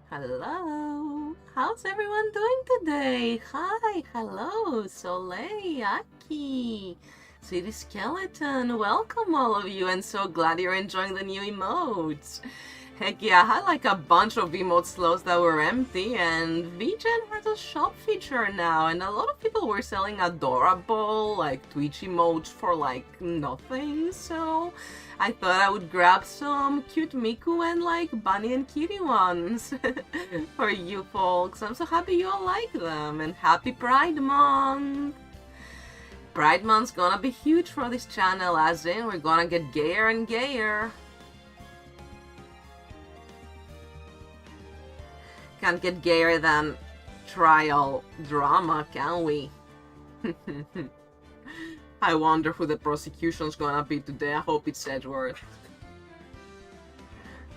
Hello. How's everyone doing today? Hi, hello, Soleil, Aki, City Skeleton. Welcome all of you, and so glad you're enjoying the new emotes. Heck yeah, I had like a bunch of emote slots that were empty, and VGen has a shop feature now, and a lot of people were selling adorable, like Twitch emotes for like nothing, so I thought I would grab some cute Miku and like bunny and kitty ones for you folks. I'm so happy you all like them, and happy Pride Month! Pride Month's gonna be huge for this channel, as in we're gonna get gayer and gayer. Can't get gayer than trial drama, can we? I wonder who the prosecution's gonna be today. I hope it's Edgeworth.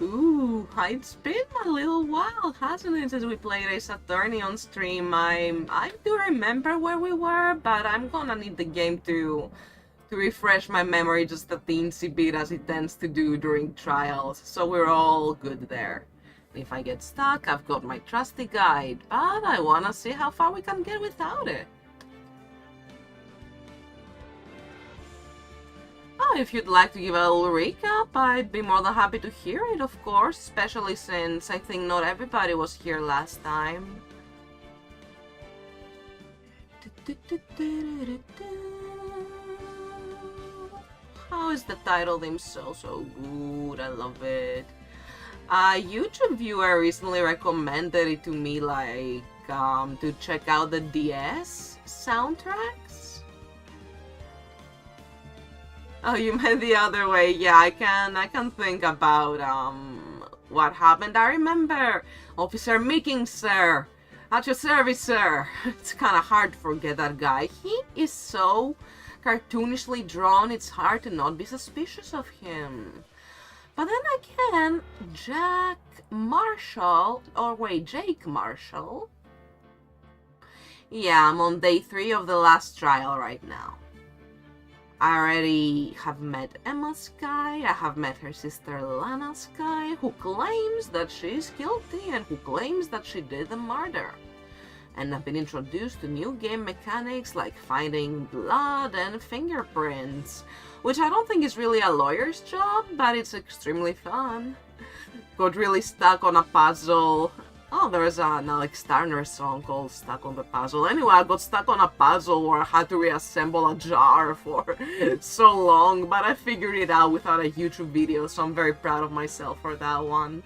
Ooh, it's been a little while, hasn't it, since we played Ace Attorney on stream. I do remember where we were, but I'm gonna need the game to refresh my memory just a teensy bit, as it tends to do during trials, so we're all good there. If I get stuck, I've got my trusty guide, but I wanna see how far we can get without it. Oh, if you'd like to give a little recap, I'd be more than happy to hear it, of course, especially since I think not everybody was here last time. How is the title theme so good? I love it. A YouTube viewer recently recommended it to me, like, to check out the DS soundtracks. Oh, you meant the other way. Yeah, I can think about, what happened. I remember Officer Meeking, sir. At your service, sir. It's kind of hard to forget that guy. He is so cartoonishly drawn, it's hard to not be suspicious of him. But then again, Jake Marshall. Yeah, I'm on day 3 of the last trial right now. I already have met Emma Sky, I have met her sister Lana Sky, who claims that she's guilty and who claims that she did the murder. And I've been introduced to new game mechanics like finding blood and fingerprints, which I don't think is really a lawyer's job, but it's extremely fun. Got really stuck on a puzzle. Oh, there's an Alex Turner song called Stuck on the Puzzle. Anyway, I got stuck on a puzzle where I had to reassemble a jar for so long, but I figured it out without a YouTube video, so I'm very proud of myself for that one.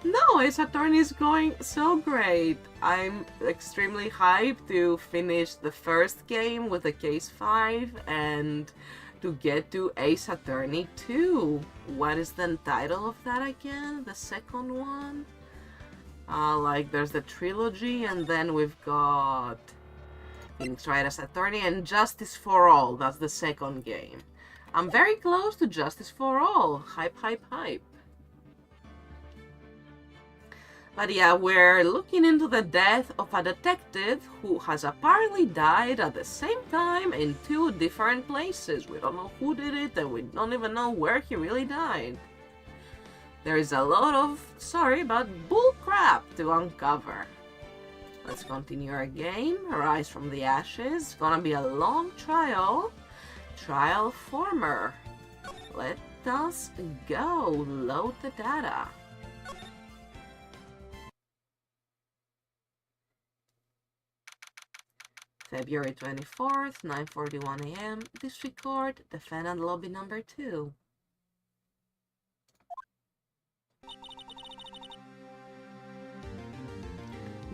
No, Ace Attorney is going so great. I'm extremely hyped to finish the first game with the Case 5 and to get to Ace Attorney 2. What is the title of that again? The second one? Like there's the Trilogy, and then we've got Phoenix Wright as Attorney and Justice for All. That's the second game. I'm very close to Justice for All. Hype, hype, hype. But yeah, we're looking into the death of a detective who has apparently died at the same time in 2 different places. We don't know who did it, and we don't even know where he really died. There is a lot of, sorry, but bullcrap to uncover. Let's continue our game. Rise from the Ashes. It's gonna be a long trial. Trial former. Let us go. Load the data. February 24th, 9:41 a.m. District Court, Defendant Lobby number 2.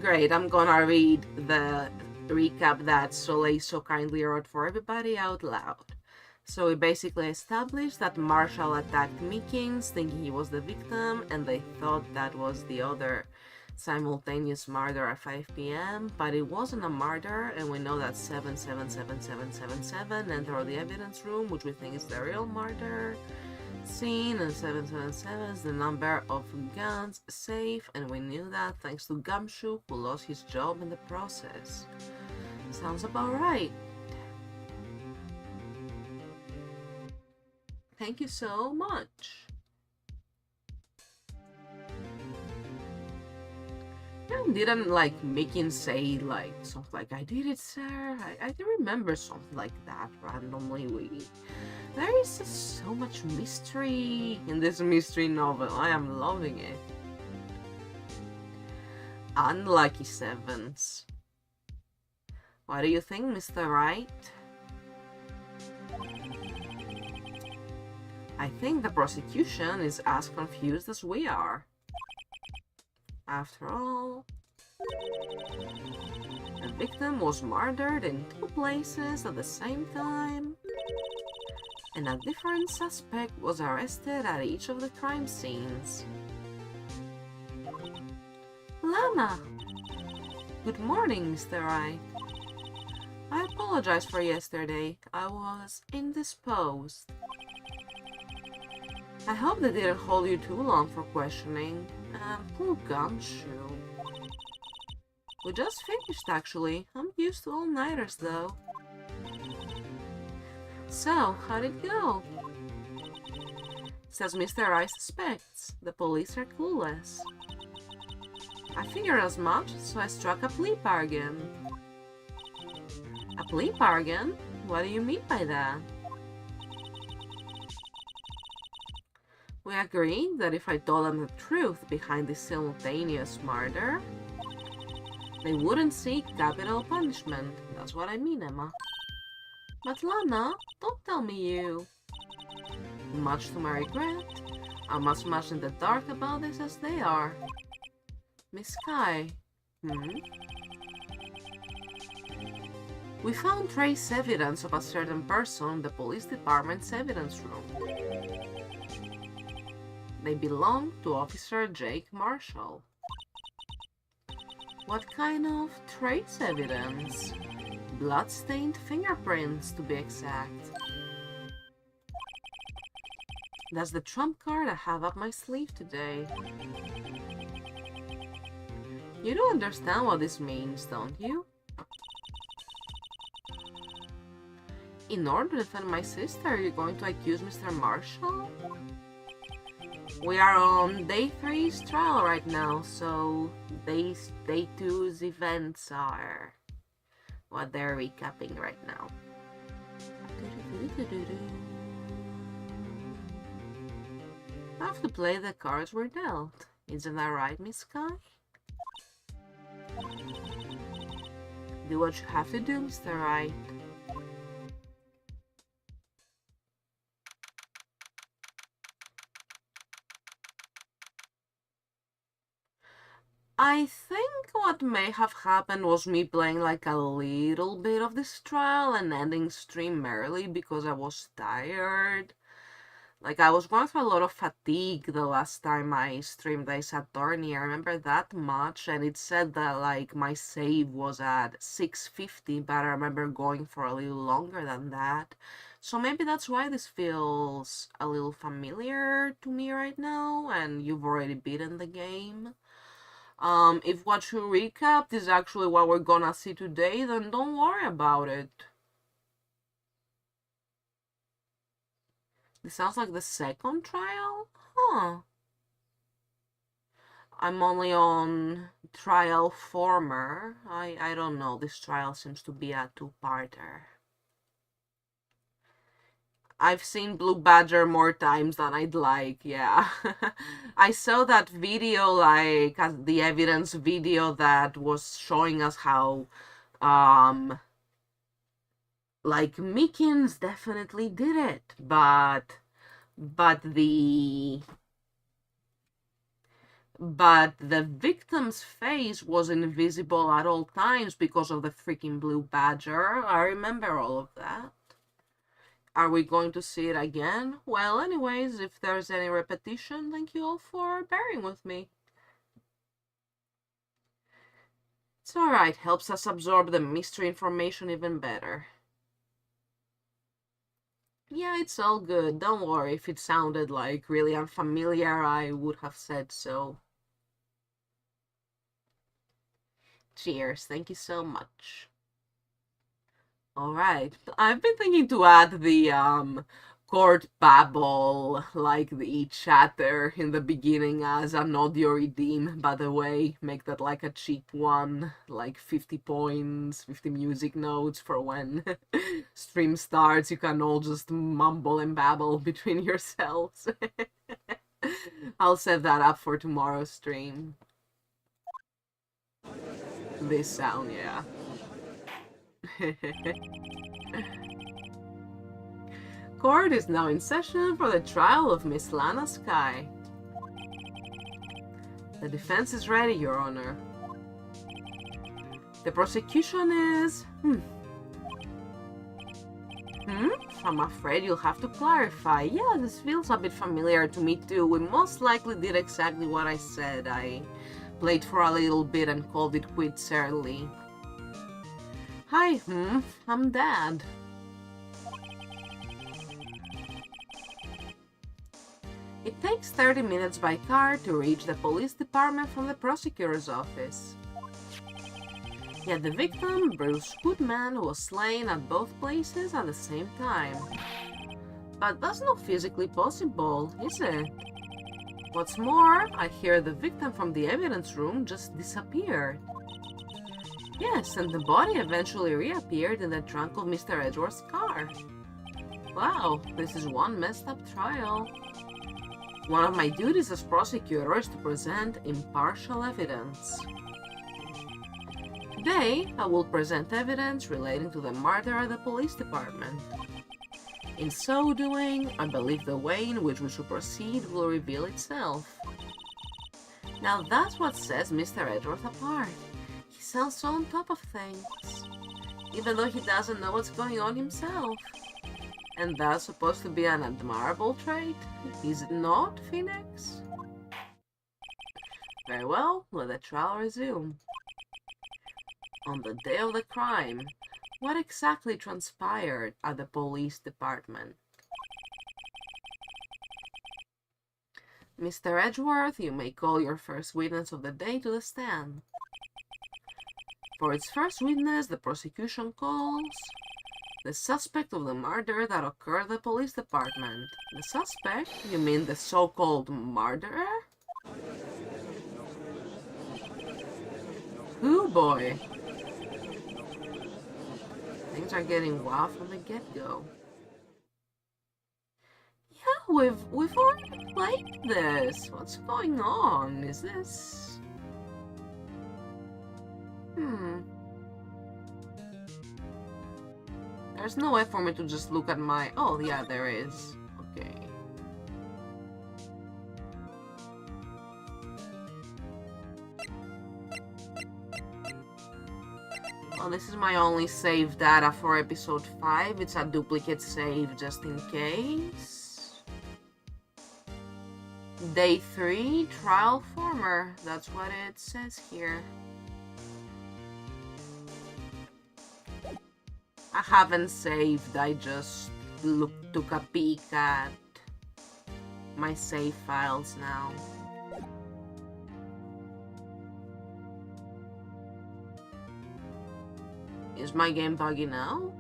Great, I'm gonna read the recap that Soleil so kindly wrote for everybody out loud. So we basically established that Marshall attacked Meekins thinking he was the victim, and they thought that was the other simultaneous murder at 5 p.m., but it wasn't a murder, and we know that 777777 entered the evidence room, which we think is the real murder scene, and 777 is the number of guns safe, and we knew that thanks to Gumshoe, who lost his job in the process. Sounds about right. Thank you so much. Didn't like Mickey say like something like I did it, sir? I do remember something like that randomly. There is just so much mystery in this mystery novel. I am loving it. Unlucky sevens. What do you think, Mr. Wright? I think the prosecution is as confused as we are. After all, the victim was murdered in 2 places at the same time, and a different suspect was arrested at each of the crime scenes. Lana! Good morning, Mr. Wright. I apologize for yesterday. I was indisposed. I hope they didn't hold you too long for questioning. Poor Gumshoe. We just finished, actually. I'm used to all-nighters, though. So, how'd it go? Says Mr. Wright suspects. The police are clueless. I figured as much, so I struck a plea bargain. A plea bargain? What do you mean by that? We agreed that if I told them the truth behind this simultaneous murder, they wouldn't seek capital punishment. That's what I mean, Emma. But Lana, don't tell me you. Much to my regret, I'm as much in the dark about this as they are. Miss Sky. We found trace evidence of a certain person in the police department's evidence room. They belong to Officer Jake Marshall. What kind of trace evidence? Blood-stained fingerprints, to be exact. That's the trump card I have up my sleeve today. You don't understand what this means, don't you? In order to defend my sister, you're going to accuse Mr. Marshall? We are on day 3's trial right now, so day 2's events are what they're recapping right now. I have to play the cards we're dealt. Isn't that right, Miss Sky? Do what you have to do, Mr. Wright. I think what may have happened was me playing like a little bit of this trial and ending stream merely because I was tired. Like, I was going through a lot of fatigue the last time I streamed Ace Attorney. I remember that much, and it said that, like, my save was at 650, but I remember going for a little longer than that. So maybe that's why this feels a little familiar to me right now, and you've already beaten the game. If what you recapped is actually what we're gonna see today, then don't worry about it. This sounds like the second trial? Huh. I'm only on trial former. I don't know. This trial seems to be a 2-parter. I've seen Blue Badger more times than I'd like, yeah. I saw that video, like, the evidence video that was showing us how, like, Mickens definitely did it, but the victim's face was invisible at all times because of the freaking Blue Badger. I remember all of that. Are we going to see it again? Well, anyways, if there's any repetition, thank you all for bearing with me. It's alright, helps us absorb the mystery information even better. Yeah, it's all good. Don't worry, if it sounded like really unfamiliar, I would have said so. Cheers, thank you so much. Alright, I've been thinking to add the court babble, like the chatter in the beginning as an audio redeem, by the way. Make that like a cheap one, like 50 points, 50 music notes for when stream starts. You can all just mumble and babble between yourselves. I'll set that up for tomorrow's stream. This sound, yeah. Court is now in session for the trial of Miss Lana Sky. The defense is ready, Your Honor. The prosecution is... I'm afraid you'll have to clarify. Yeah, this feels a bit familiar to me too. We most likely did exactly what I said. I played for a little bit and called it quits early. Hi, I'm Dad. It takes 30 minutes by car to reach the police department from the prosecutor's office. Yet the victim, Bruce Goodman, was slain at both places at the same time. But that's not physically possible, is it? What's more, I hear the victim from the evidence room just disappeared. Yes, and the body eventually reappeared in the trunk of Mr. Edgeworth's car. Wow, this is one messed up trial. One of my duties as prosecutor is to present impartial evidence. Today, I will present evidence relating to the murder at the police department. In so doing, I believe the way in which we should proceed will reveal itself. Now that's what sets Mr. Edgeworth apart. He sounds so on top of things, even though he doesn't know what's going on himself. And that's supposed to be an admirable trait, is it not, Phoenix? Very well, let the trial resume. On the day of the crime, what exactly transpired at the police department? Mr. Edgeworth, you may call your first witness of the day to the stand. For its first witness, the prosecution calls the suspect of the murder that occurred at the police department. The suspect? You mean the so-called murderer? Who, boy? Things are getting wild from the get-go. Yeah, we've already played this. What's going on? Is this... There's no way for me to just look at my... Oh, yeah, there is. Okay. Well, this is my only save data for episode 5. It's a duplicate save just in case. Day 3, trial former. That's what it says here. I haven't saved, I just took a peek at my save files now. Is my game bugging out?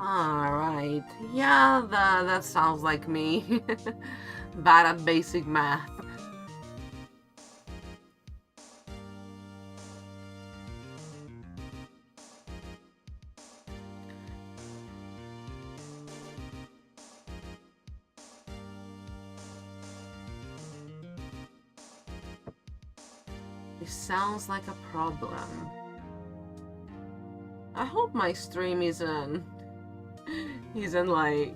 Alright, yeah, that sounds like me. Bad at basic math. This sounds like a problem. I hope my stream isn't like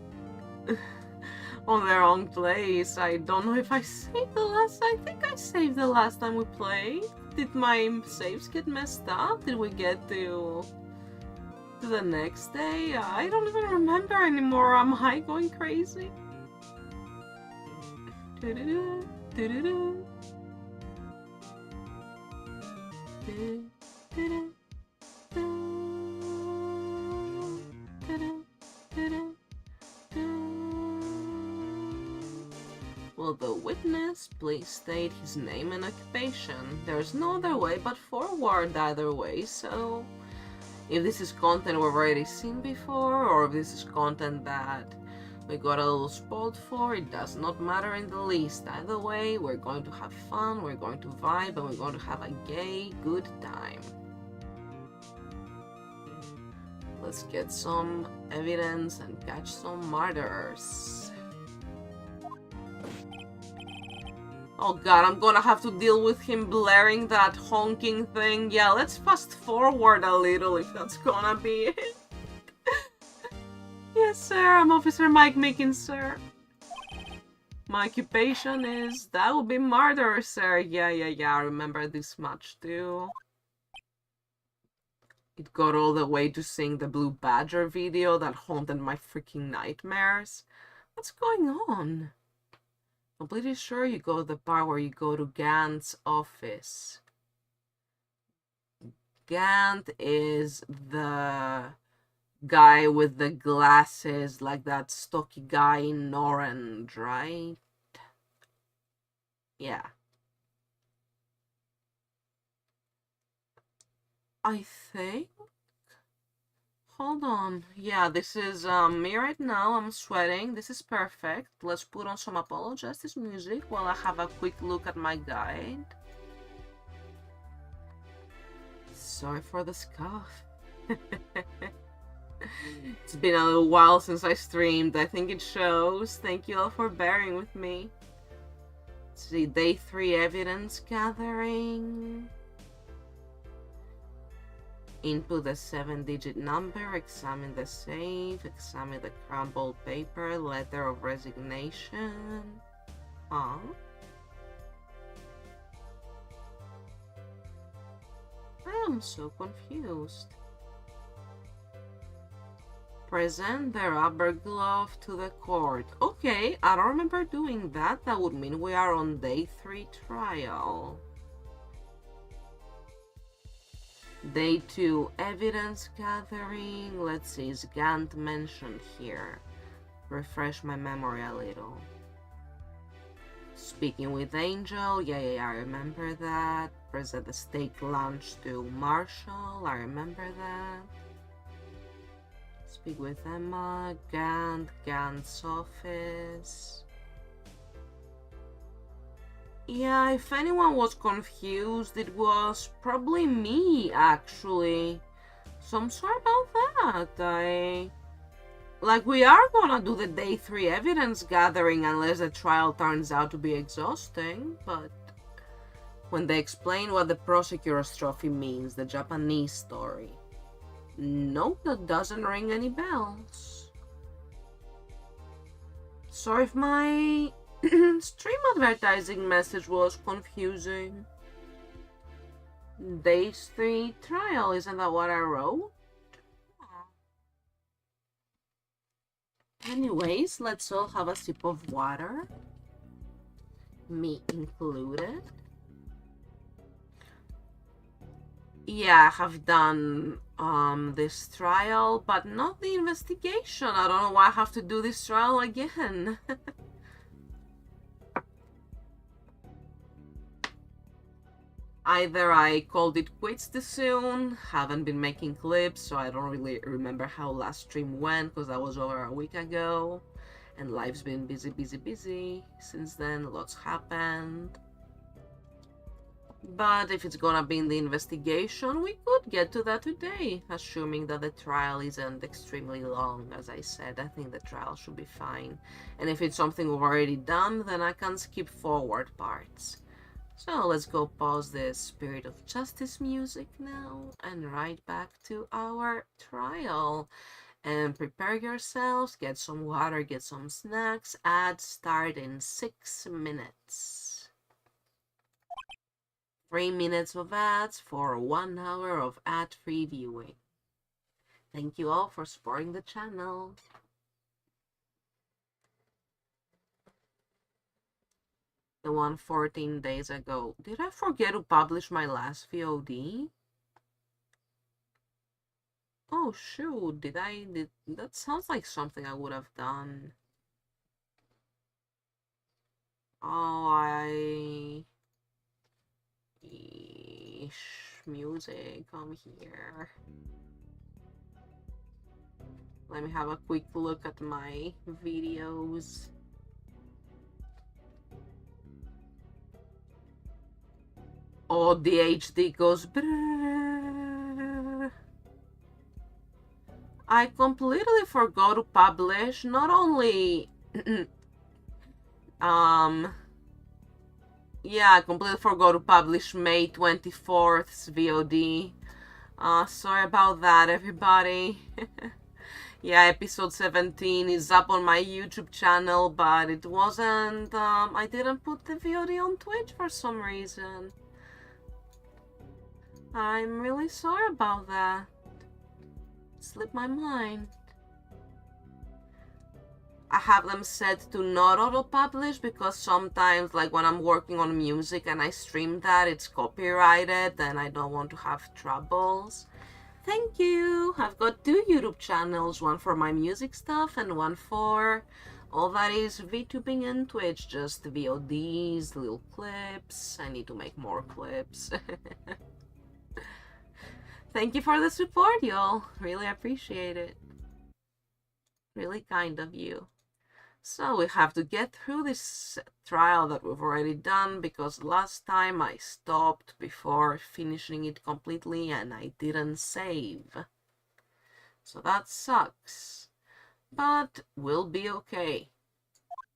on the wrong place. I don't know if I saved the last... I think I saved the last time we played. Did my saves get messed up? Did we get to the next day? I don't even remember anymore. Am I going crazy? Do-do-do, do-do-do. Do-do-do. Will the witness please state his name and occupation? There's no other way but forward either way, so if this is content we've already seen before, or if this is content that we got a little spoiled for, it does not matter in the least. Either way, we're going to have fun, we're going to vibe, and we're going to have a gay, good time. Let's get some evidence and catch some murderers. Oh god, I'm gonna have to deal with him blaring that honking thing. Yeah, let's fast forward a little if that's gonna be it. Yes, sir, I'm Officer Mike Mickens, sir. My occupation is... that would be murder, sir. Yeah, I remember this much, too. It got all the way to sing the Blue Badger video that haunted my freaking nightmares. What's going on? I'm pretty sure you go to the part where you go to Gant's office. Gant is the guy with the glasses, like that stocky guy in orange, right? Yeah. I think... hold on. Yeah, this is me right now. I'm sweating. This is perfect. Let's put on some Apollo Justice music while I have a quick look at my guide. Sorry for the scoff. It's been a little while since I streamed. I think it shows. Thank you all for bearing with me. Let's see, day 3 evidence gathering. Input a 7-digit number, examine the safe, examine the crumpled paper, letter of resignation. Huh? I am so confused. Present the rubber glove to the court. Okay, I don't remember doing that. That would mean we are on day 3 trial. Day 2 evidence gathering. Let's see, is Gant mentioned here? Refresh my memory a little. Speaking with Angel. Yeah, I remember that. Present the steak lunch to Marshall. I remember that. Speak with Emma. Gant's office. Yeah, if anyone was confused, it was probably me, actually. So I'm sorry about that. Like, we are gonna do the day 3 evidence gathering unless the trial turns out to be exhausting, but when they explain what the prosecutor's trophy means, the Japanese story, nope, that doesn't ring any bells. Sorry if my stream advertising message was confusing. Day 3 trial, isn't that what I wrote? Anyways, let's all have a sip of water. Me included. Yeah, I have done this trial, but not the investigation. I don't know why I have to do this trial again. Either I called it quits too soon, haven't been making clips, so I don't really remember how last stream went, because that was over a week ago, and life's been busy since then. Lots happened. But if it's gonna be in the investigation, we could get to that today, assuming that the trial isn't extremely long. As I said, I think the trial should be fine. And if it's something we've already done, then I can skip forward parts. So let's go pause the Spirit of Justice music now and right back to our trial. And prepare yourselves, get some water, get some snacks. Ads start in 6 minutes. 3 minutes of ads for 1 hour of ad-free viewing. Thank you all for supporting the channel. The one 14 days ago. Did I forget to publish my last VOD? Oh shoot, that sounds like something I would have done. Oh, music, come here. Let me have a quick look at my videos. Oh, the HD goes brrrr. I completely forgot to publish not only yeah, I completely forgot to publish May 24th's VOD. Sorry about that, everybody. Yeah, episode 17 is up on my YouTube channel, but it wasn't, I didn't put the VOD on Twitch for some reason. I'm really sorry about that. Slipped my mind. I have them set to not auto-publish because sometimes, like when I'm working on music and I stream that, it's copyrighted and I don't want to have troubles. Thank you! I've got 2 YouTube channels, one for my music stuff and one for all that is VTubing and Twitch, just VODs, little clips. I need to make more clips. Thank you for the support, y'all. Really appreciate it. Really kind of you. So we have to get through this trial that we've already done because last time I stopped before finishing it completely and I didn't save. So that sucks. But we'll be okay.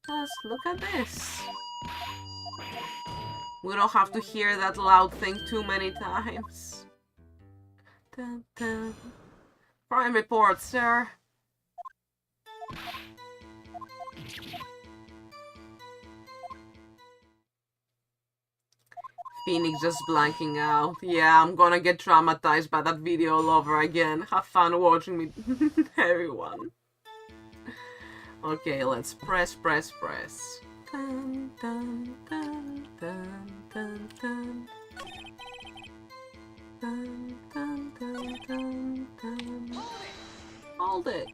Just look at this. We don't have to hear that loud thing too many times. Dun, dun. Crime report, sir. Phoenix just blanking out. Yeah, I'm gonna get traumatized by that video all over again. Have fun watching me, everyone. Okay, let's press. Dun, dun, dun, dun, dun, dun. Dun, dun, dun, dun, dun. Hold it.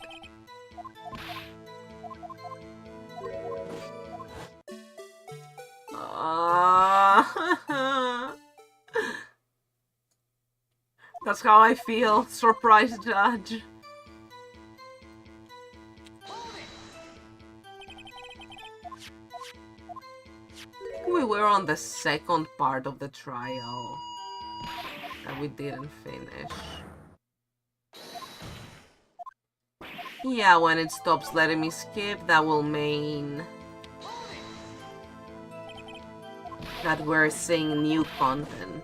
That's how I feel. Surprise judge. We were on the second part of the trial that we didn't finish. Yeah, when it stops letting me skip, that will mean that we're seeing new content.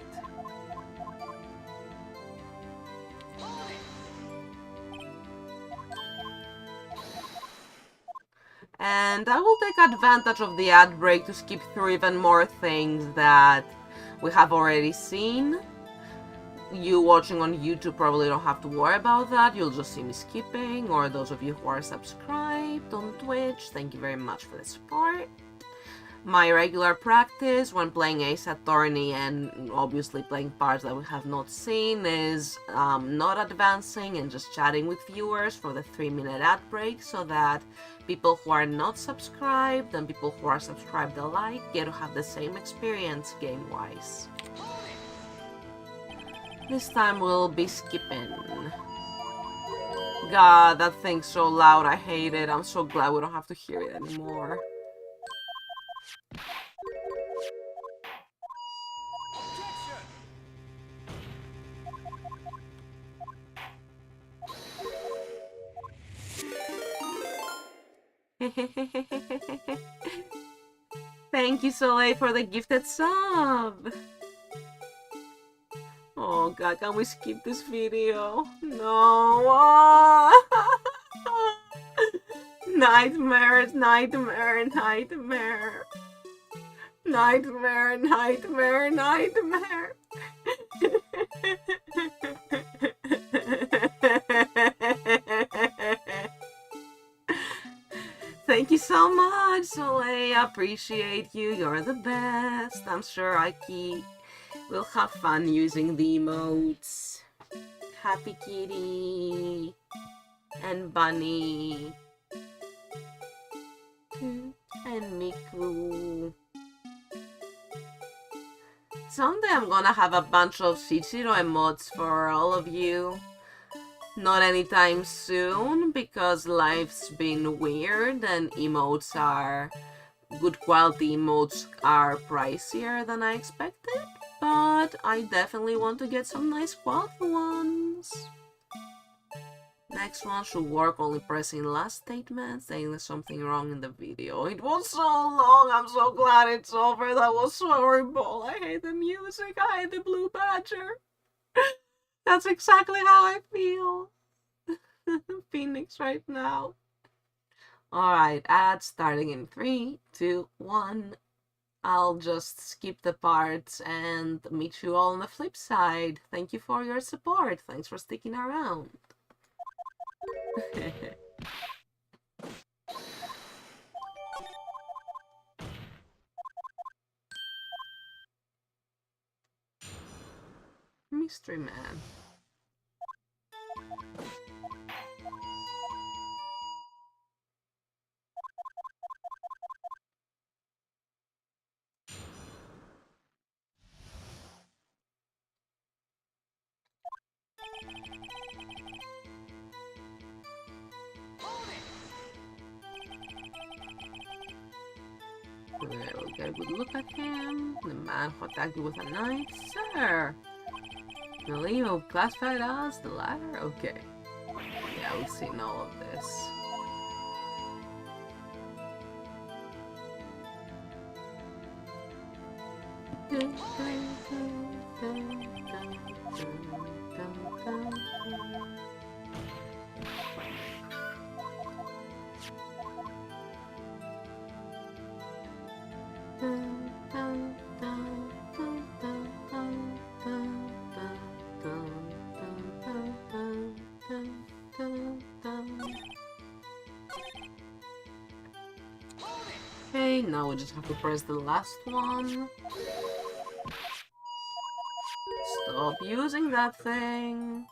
And I will take advantage of the ad break to skip through even more things that we have already seen. You watching on YouTube probably don't have to worry about that. You'll just see me skipping, or those of you who are subscribed on Twitch, thank you very much for the support. My regular practice when playing Ace Attorney and obviously playing parts that we have not seen is not advancing and just chatting with viewers for the 3-minute ad break so that people who are not subscribed and people who are subscribed alike get to have the same experience game-wise. This time we'll be skipping. God, that thing's so loud, I hate it. I'm so glad we don't have to hear it anymore. Thank you, Soleil, for the gifted sub! Oh god, can we skip this video? No! Nightmare, nightmare, nightmare. Nightmare, nightmare, nightmare. Thank you so much, Soleil. I appreciate you. You're the best. I'm sure Aki will have fun using the emotes. Happy Kitty and Bunny and Miku Someday I'm gonna have a bunch of Shichiro emotes for all of you. Not anytime soon, because life's been weird and emotes are... good quality emotes are pricier than I expected, but I definitely want to get some nice quality ones. Next one should work, only pressing last statement, saying there's something wrong in the video. It was so long, I'm so glad it's over, that was so horrible. I hate the music, I hate the blue badger. That's exactly how I feel. Phoenix right now. Alright, ads starting in 3, 2, 1. I'll just skip the parts and meet you all on the flip side. Thank you for your support. Thanks for sticking around. Mystery Man. Okay, we'll get a good look at him. The man who attacked you with a knife. Sir! Believe you classified as the latter? Okay. Yeah, we've seen all of this. Okay, now we just have to press the last one. Stop using that thing.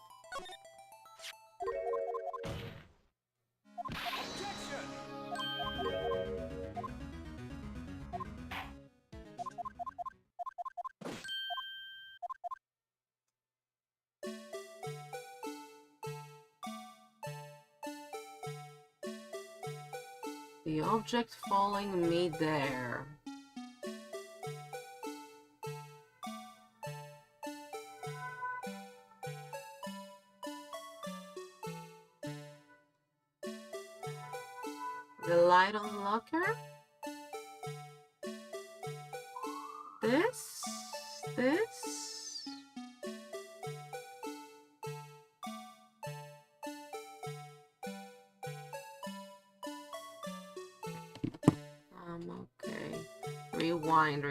The object falling mid-air. The light on the locker? This? Okay. Rewind.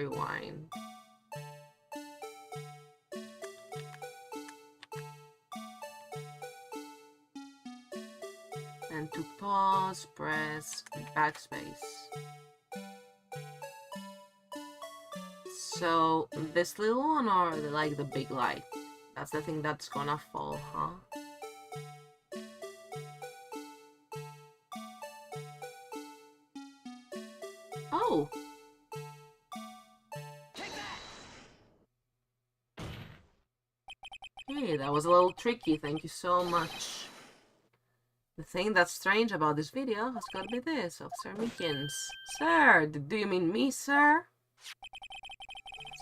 And to pause, press backspace. So, this little one or like the big light? That's the thing that's gonna fall, huh? Oh! Hey, that was a little tricky, thank you so much. The thing that's strange about this video has got to be this, Officer Meekins. Sir, do you mean me, sir?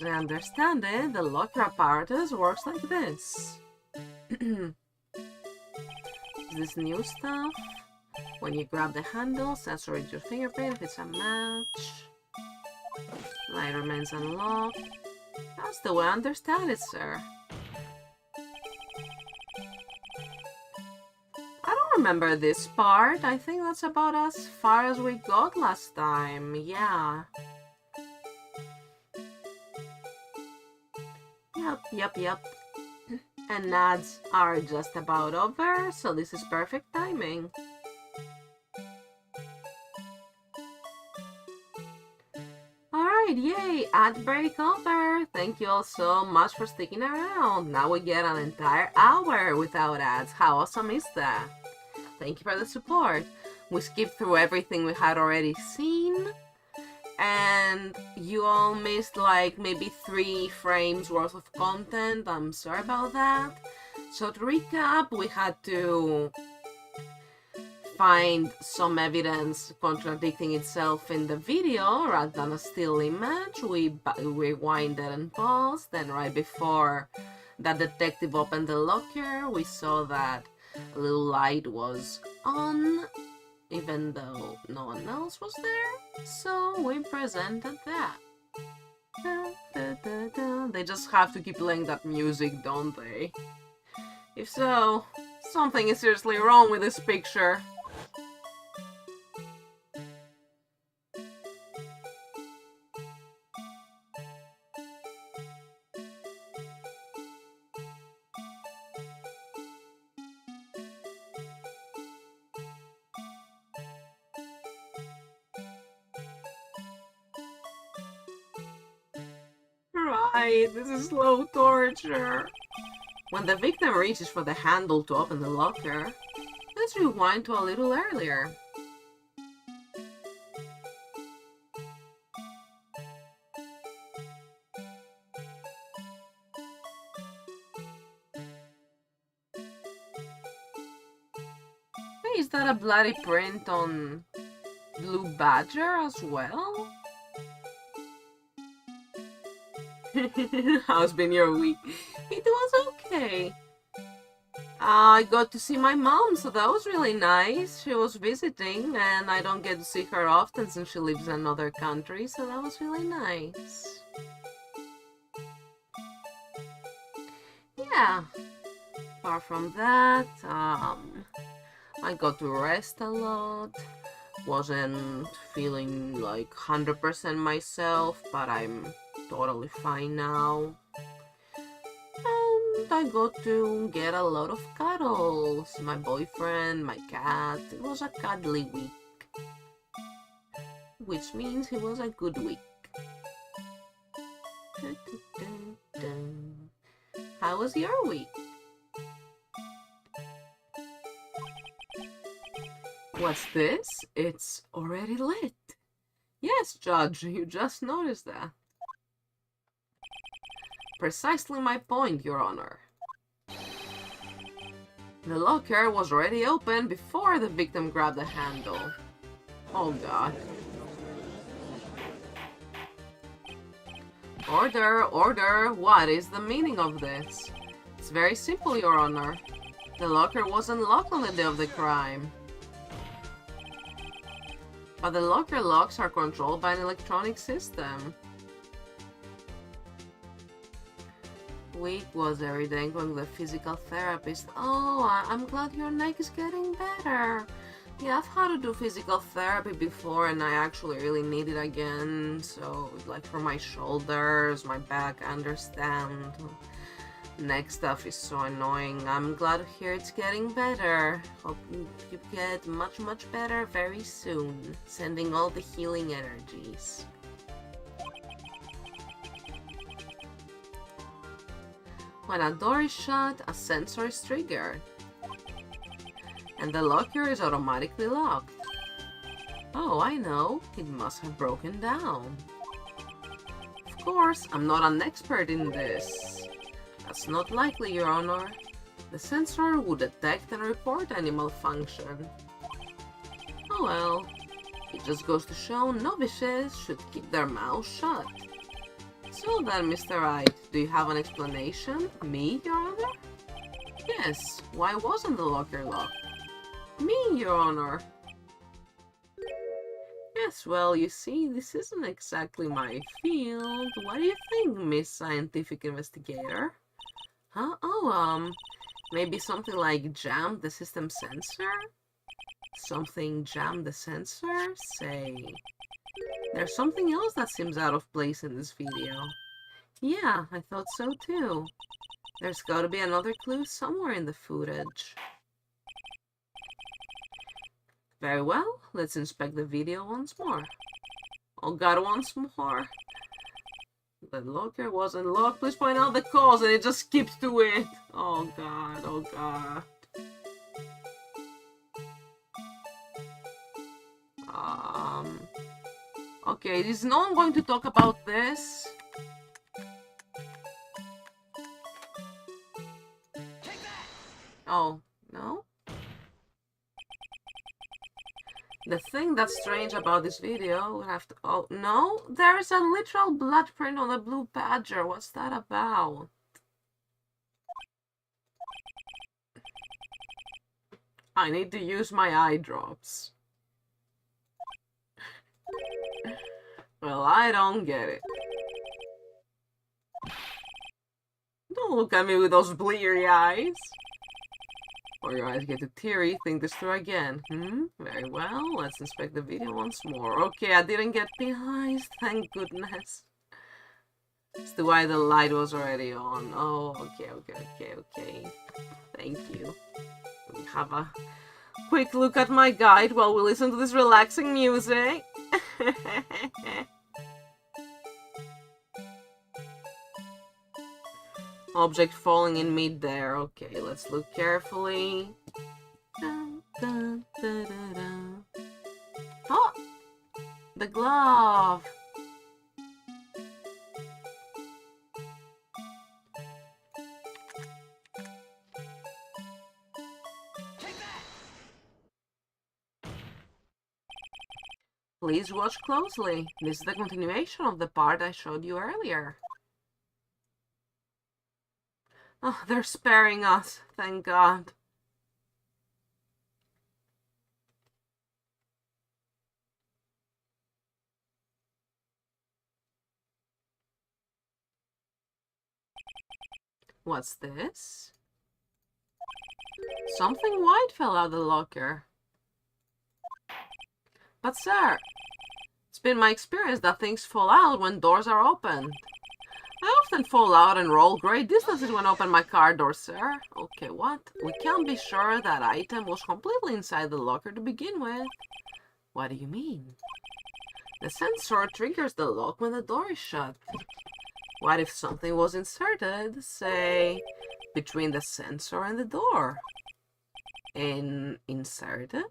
As I understand it, the locker apparatus works like this. This new stuff. When you grab the handle, sensor reads your fingerprint if it's a match. Light remains unlocked. That's the way I understand it, sir. I don't remember this part. I think that's about as far as we got last time. Yeah. Yep. And ads are just about over, so this is perfect timing. Alright, yay! Ad break over! Thank you all so much for sticking around. Now we get an entire hour without ads. How awesome is that? Thank you for the support. We skipped through everything we had already seen. and you all missed like maybe 3 frames worth of content. I'm sorry about that. So to recap, we had to find some evidence contradicting itself in the video rather than a still image. We rewinded and paused, then right before that detective opened the locker, we saw that a little light was on, even though no one else was there, so we presented that. They just have to keep playing that music, don't they? If so, something is seriously wrong with this picture. Right, this is slow torture. When the victim reaches for the handle to open the locker, let's rewind to a little earlier. Hey, is that a bloody print on Blue Badger as well? How's been your week? It was okay. I got to see my mom, so that was really nice. She was visiting, and I don't get to see her often since she lives in another country, so that was really nice. Yeah. Apart from that, I got to rest a lot. Wasn't feeling like 100% myself, but I'm totally fine now. And I got to get a lot of cuddles. My boyfriend, my cat. It was a cuddly week. Which means it was a good week. How was your week? What's this? It's already lit. Yes, Judge, you just noticed that. Precisely my point, Your Honor. The locker was already open before the victim grabbed the handle. Oh god. Order, order, what is the meaning of this? It's very simple, Your Honor. The locker wasn't locked on the day of the crime. But the locker locks are controlled by an electronic system. Week was every day going to the physical therapist. Oh, I'm glad your neck is getting better. Yeah, I've had to do physical therapy before and I actually really need it again. So, like for my shoulders, my back, I understand. Neck stuff is so annoying. I'm glad to hear it's getting better. Hope you get much, much better very soon. Sending all the healing energies. When a door is shut, a sensor is triggered. And the locker is automatically locked. Oh, I know. It must have broken down. Of course, I'm not an expert in this. That's not likely, Your Honor. The sensor would detect and report any malfunction. Oh well. It just goes to show novices should keep their mouths shut. So then, Mr. Wright, do you have an explanation? Me, Your Honor? Yes, why wasn't the locker locked? Me, Your Honor. Yes, well, you see, this isn't exactly my field. What do you think, Miss Scientific Investigator? Huh? Oh, maybe something like jam the system sensor? Something jam the sensor? Say... There's something else that seems out of place in this video. Yeah, I thought so too. There's gotta be another clue somewhere in the footage. Very well, let's inspect the video once more. Oh god, once more. The locker wasn't locked. Please point out the cause, and it just skips to it. Oh god, oh god. Okay, is no one going to talk about this? Oh, no? The thing that's strange about this video, we have to... Oh, no? There's a literal blood print on the blue badger. What's that about? I need to use my eye drops. Well, I don't get it. Don't look at me with those bleary eyes. Or your eyes get too teary, think this through again. Very well, let's inspect the video once more. Okay, I didn't get the eyes, thank goodness. It's the why the light was already on. Oh, okay. Thank you. We have a quick look at my guide while we listen to this relaxing music. Object falling in mid-air. Okay, let's look carefully. Dun, dun, dun, dun, dun. Oh! The glove! Please watch closely. This is the continuation of the part I showed you earlier. Oh, they're sparing us, thank God. What's this? Something white fell out of the locker. But sir, it's been my experience that things fall out when doors are opened. I often fall out and roll great distances when I open my car door, sir. Okay, what? We can't be sure that item was completely inside the locker to begin with. What do you mean? The sensor triggers the lock when the door is shut. What if something was inserted, say, between the sensor and the door? Inserted?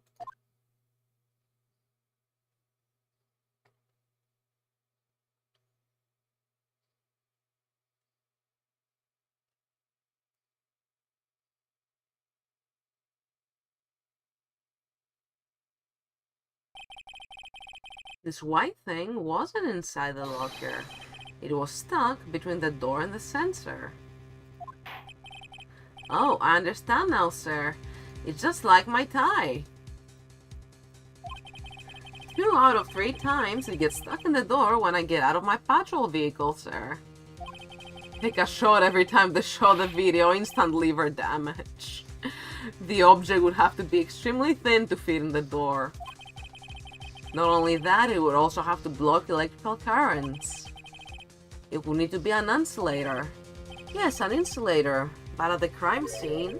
This white thing wasn't inside the locker. It was stuck between the door and the sensor. Oh, I understand now, sir. It's just like my tie. 2 out of 3 times it gets stuck in the door when I get out of my patrol vehicle, sir. Take a shot every time they show the video, instant liver damage. The object would have to be extremely thin to fit in the door. Not only that, it would also have to block electrical currents. It would need to be an insulator. Yes, an insulator. But at the crime scene,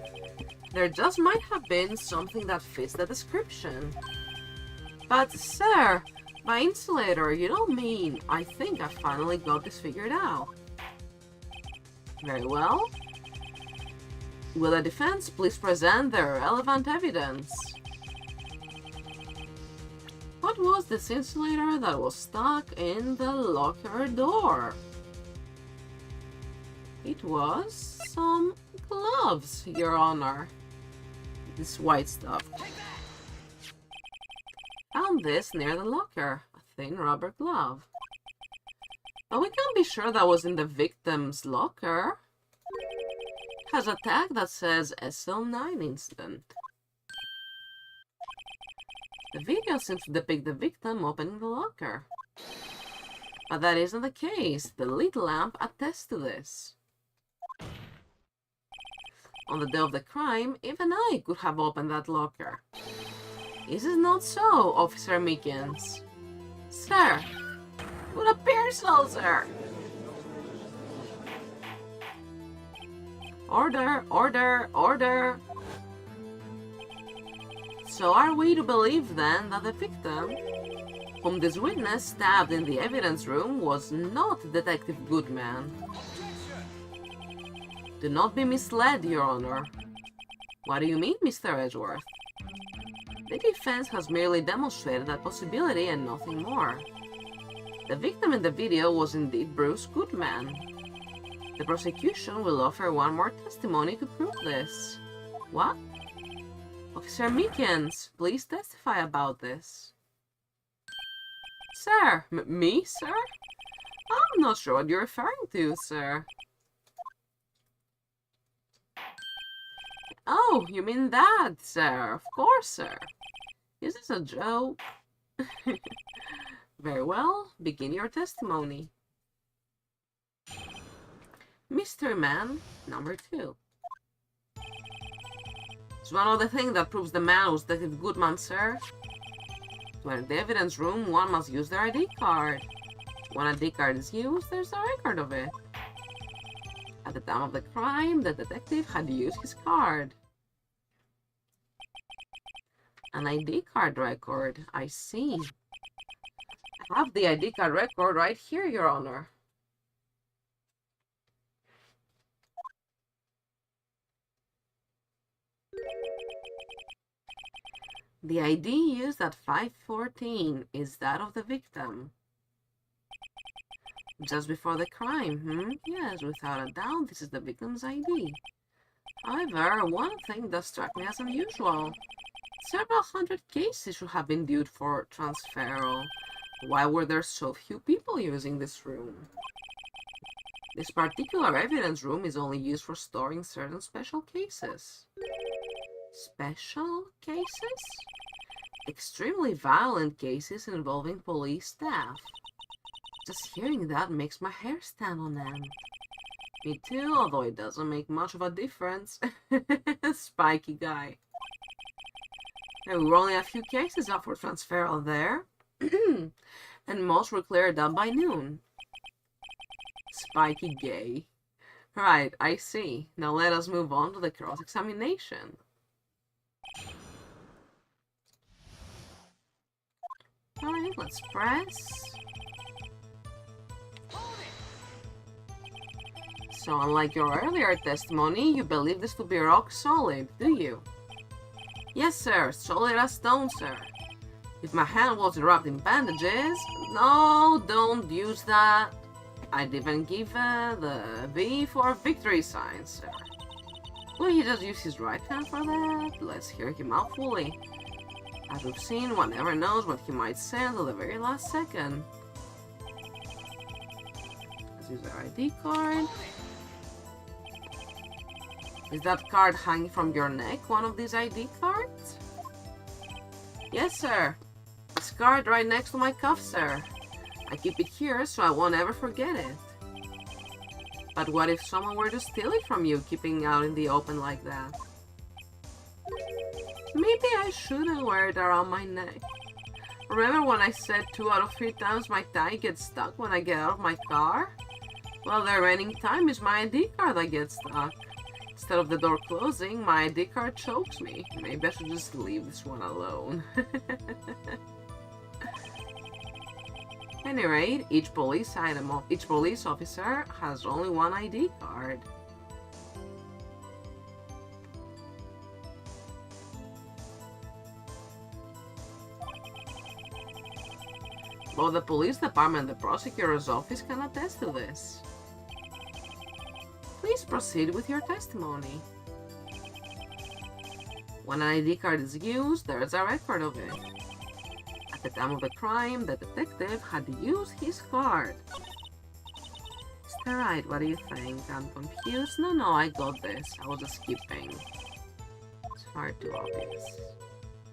there just might have been something that fits the description. But, sir, by insulator, you don't mean, I think I finally got this figured out. Very well. Will the defense please present their relevant evidence? What was this insulator that was stuck in the locker door? It was some gloves, Your Honor. This white stuff. Found this near the locker, a thin rubber glove. But we can't be sure that was in the victim's locker. It has a tag that says SL9 incident. The video seems to depict the victim opening the locker. But that isn't the case. The lit lamp attests to this. On the day of the crime, even I could have opened that locker. Is it not so, Officer Meekins? Sir, it would appear so, sir. Order, order, order. So are we to believe then that the victim, whom this witness stabbed in the evidence room, was not Detective Goodman? Do not be misled, Your Honor. What do you mean, Mr. Edgeworth? The defense has merely demonstrated that possibility and nothing more. The victim in the video was indeed Bruce Goodman. The prosecution will offer one more testimony to prove this. What? Officer Meekins, please testify about this. Sir, me, sir? I'm not sure what you're referring to, sir. Oh, you mean that, sir? Of course, sir. Is this a joke? Very well, begin your testimony. Mystery Man, number 2. It's one of the things that proves the man was Detective Goodman, sir. To enter the evidence room, one must use their ID card. When an ID card is used, there's a record of it. At the time of the crime, the detective had used his card. An ID card record, I see. I have the ID card record right here, Your Honor. The ID used at 5:14 is that of the victim. Just before the crime, Yes, without a doubt, this is the victim's ID. However, one thing does strike me as unusual. Several hundred cases should have been due for transferal. Why were there so few people using this room? This particular evidence room is only used for storing certain special cases. Special cases? Extremely violent cases involving police staff. Just hearing that makes my hair stand on end. Me too, although it doesn't make much of a difference. Spiky guy. There were only a few cases up for transferal there. And most were cleared up by noon. Spiky gay. Right, I see. Now let us move on to the cross-examination. Alright, let's press. So unlike your earlier testimony, you believe this to be rock solid, do you? Yes, sir. Solid as stone, sir. If my hand wasn't wrapped in bandages... No, don't use that. I'd even give the V for victory sign, sir. Will he just use his right hand for that? Let's hear him out fully. As we've seen, one never knows what he might say until the very last second. Let's use our ID card. Is that card hanging from your neck, one of these ID cards? Yes, sir. This card right next to my cuff, sir. I keep it here so I won't ever forget it. But what if someone were to steal it from you, keeping it out in the open like that? Maybe I shouldn't wear it around my neck. Remember when I said 2 out of 3 times my tie gets stuck when I get out of my car? Well, the remaining time is my ID card that gets stuck. Instead of the door closing, my ID card chokes me. Maybe I should just leave this one alone. At any rate, each police officer has only one ID card. Both the police department and the prosecutor's office can attest to this. Please proceed with your testimony. When an ID card is used, there is a record of it. At the time of the crime, the detective had used his card. Mr. Wright, what do you think? I'm confused? No, I got this. I was just skipping. It's far too obvious.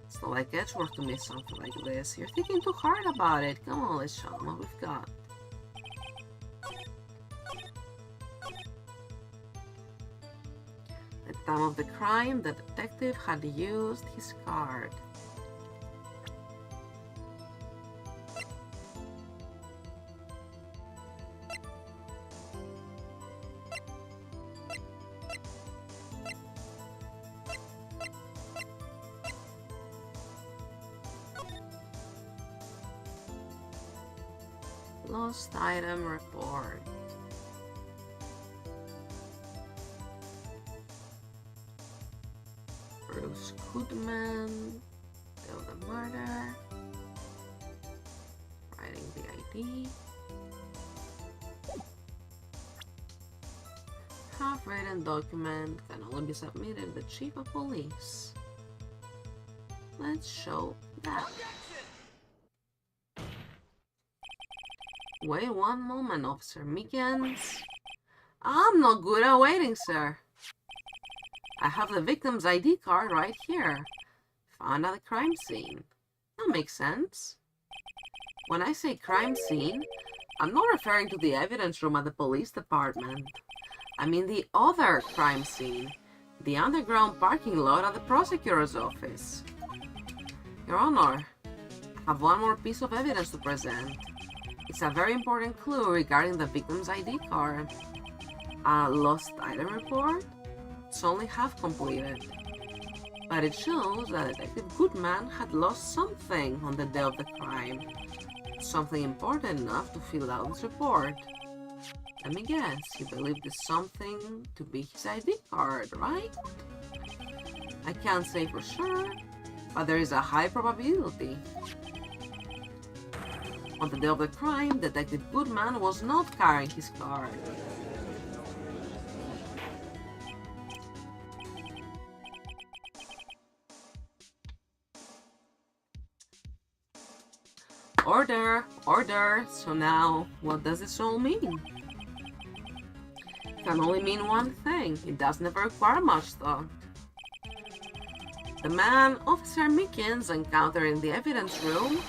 It's not like Edgeworth to miss something like this. You're thinking too hard about it. Come on, let's show them what we've got. At the time of the crime, the detective had used his card. Lost item report. Bruce Goodman, the murder, writing the ID. Half-written document can only be submitted to the Chief of Police. Let's show that. Wait one moment, Officer Meekins. I'm not good at waiting, sir. I have the victim's ID card right here. Found at the crime scene. That makes sense. When I say crime scene, I'm not referring to the evidence room at the police department. I mean the other crime scene. The underground parking lot at the prosecutor's office. Your Honor, I have one more piece of evidence to present. It's a very important clue regarding the victim's ID card. A lost item report? It's only half completed. But it shows that Detective Goodman had lost something on the day of the crime. Something important enough to fill out this report. Let me guess, you believe this something to be his ID card, right? I can't say for sure, but there is a high probability. On the day of the crime, Detective Goodman was not carrying his card. Order! Order! So now, what does this all mean? It can only mean one thing. It does never require much thought. The man Officer Meekins encountered in the evidence room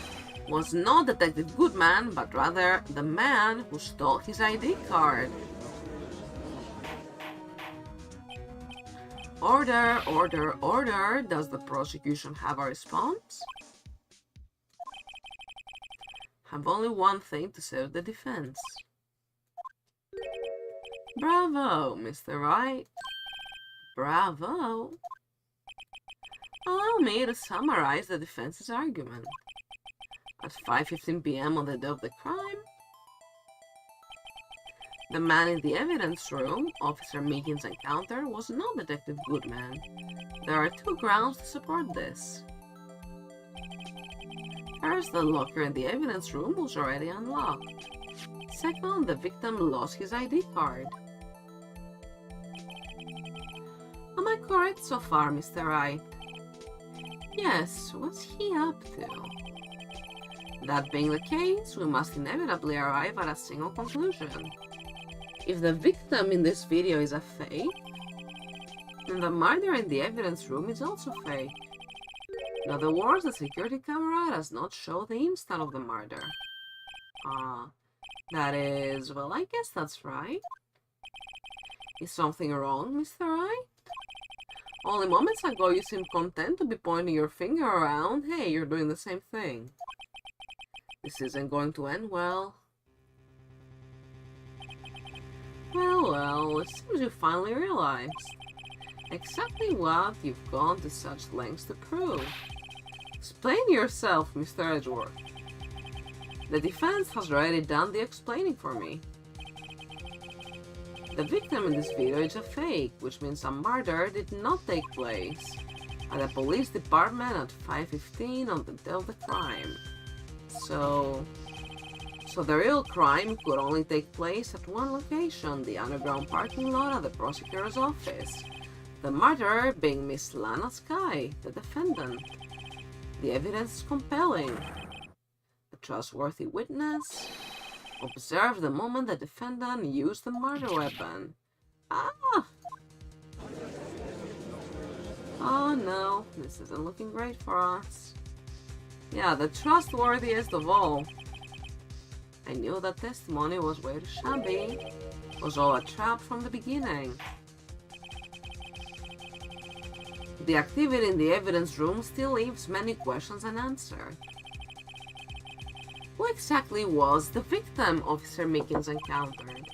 was not Detective Goodman, but rather the man who stole his ID card. Order, order, order. Does the prosecution have a response? Have only one thing to say to the defense. Bravo, Mr. Wright. Bravo. Allow me to summarize the defense's argument. At 5:15 p.m. on the day of the crime, the man in the evidence room Officer Meekins encountered was not Detective Goodman. There are two grounds to support this. First, the locker in the evidence room was already unlocked. Second, the victim lost his ID card. Am I correct so far, Mr. Wright? Yes, what's he up to? That being the case, we must inevitably arrive at a single conclusion. If the victim in this video is a fake, then the murder in the evidence room is also fake. In other words, the security camera does not show the instant of the murder. That is, well, I guess that's right. Is something wrong, Mr. Wright? Only moments ago you seemed content to be pointing your finger around. Hey, you're doing the same thing. This isn't going to end well. Well, it seems you finally realized exactly what you've gone to such lengths to prove. Explain yourself, Mr. Edgeworth. The defense has already done the explaining for me. The victim in this video is a fake, which means a murder did not take place at the police department at 5:15 on the day of the crime. So the real crime could only take place at one location, the underground parking lot at the prosecutor's office. The murderer being Miss Lana Skye, the defendant. The evidence is compelling. A trustworthy witness observed the moment the defendant used the murder weapon. Oh no, this isn't looking great for us. Yeah, the trustworthiest of all. I knew that testimony was way too shabby. It was all a trap from the beginning. The activity in the evidence room still leaves many questions unanswered. Who exactly was the victim Officer Meekins encountered?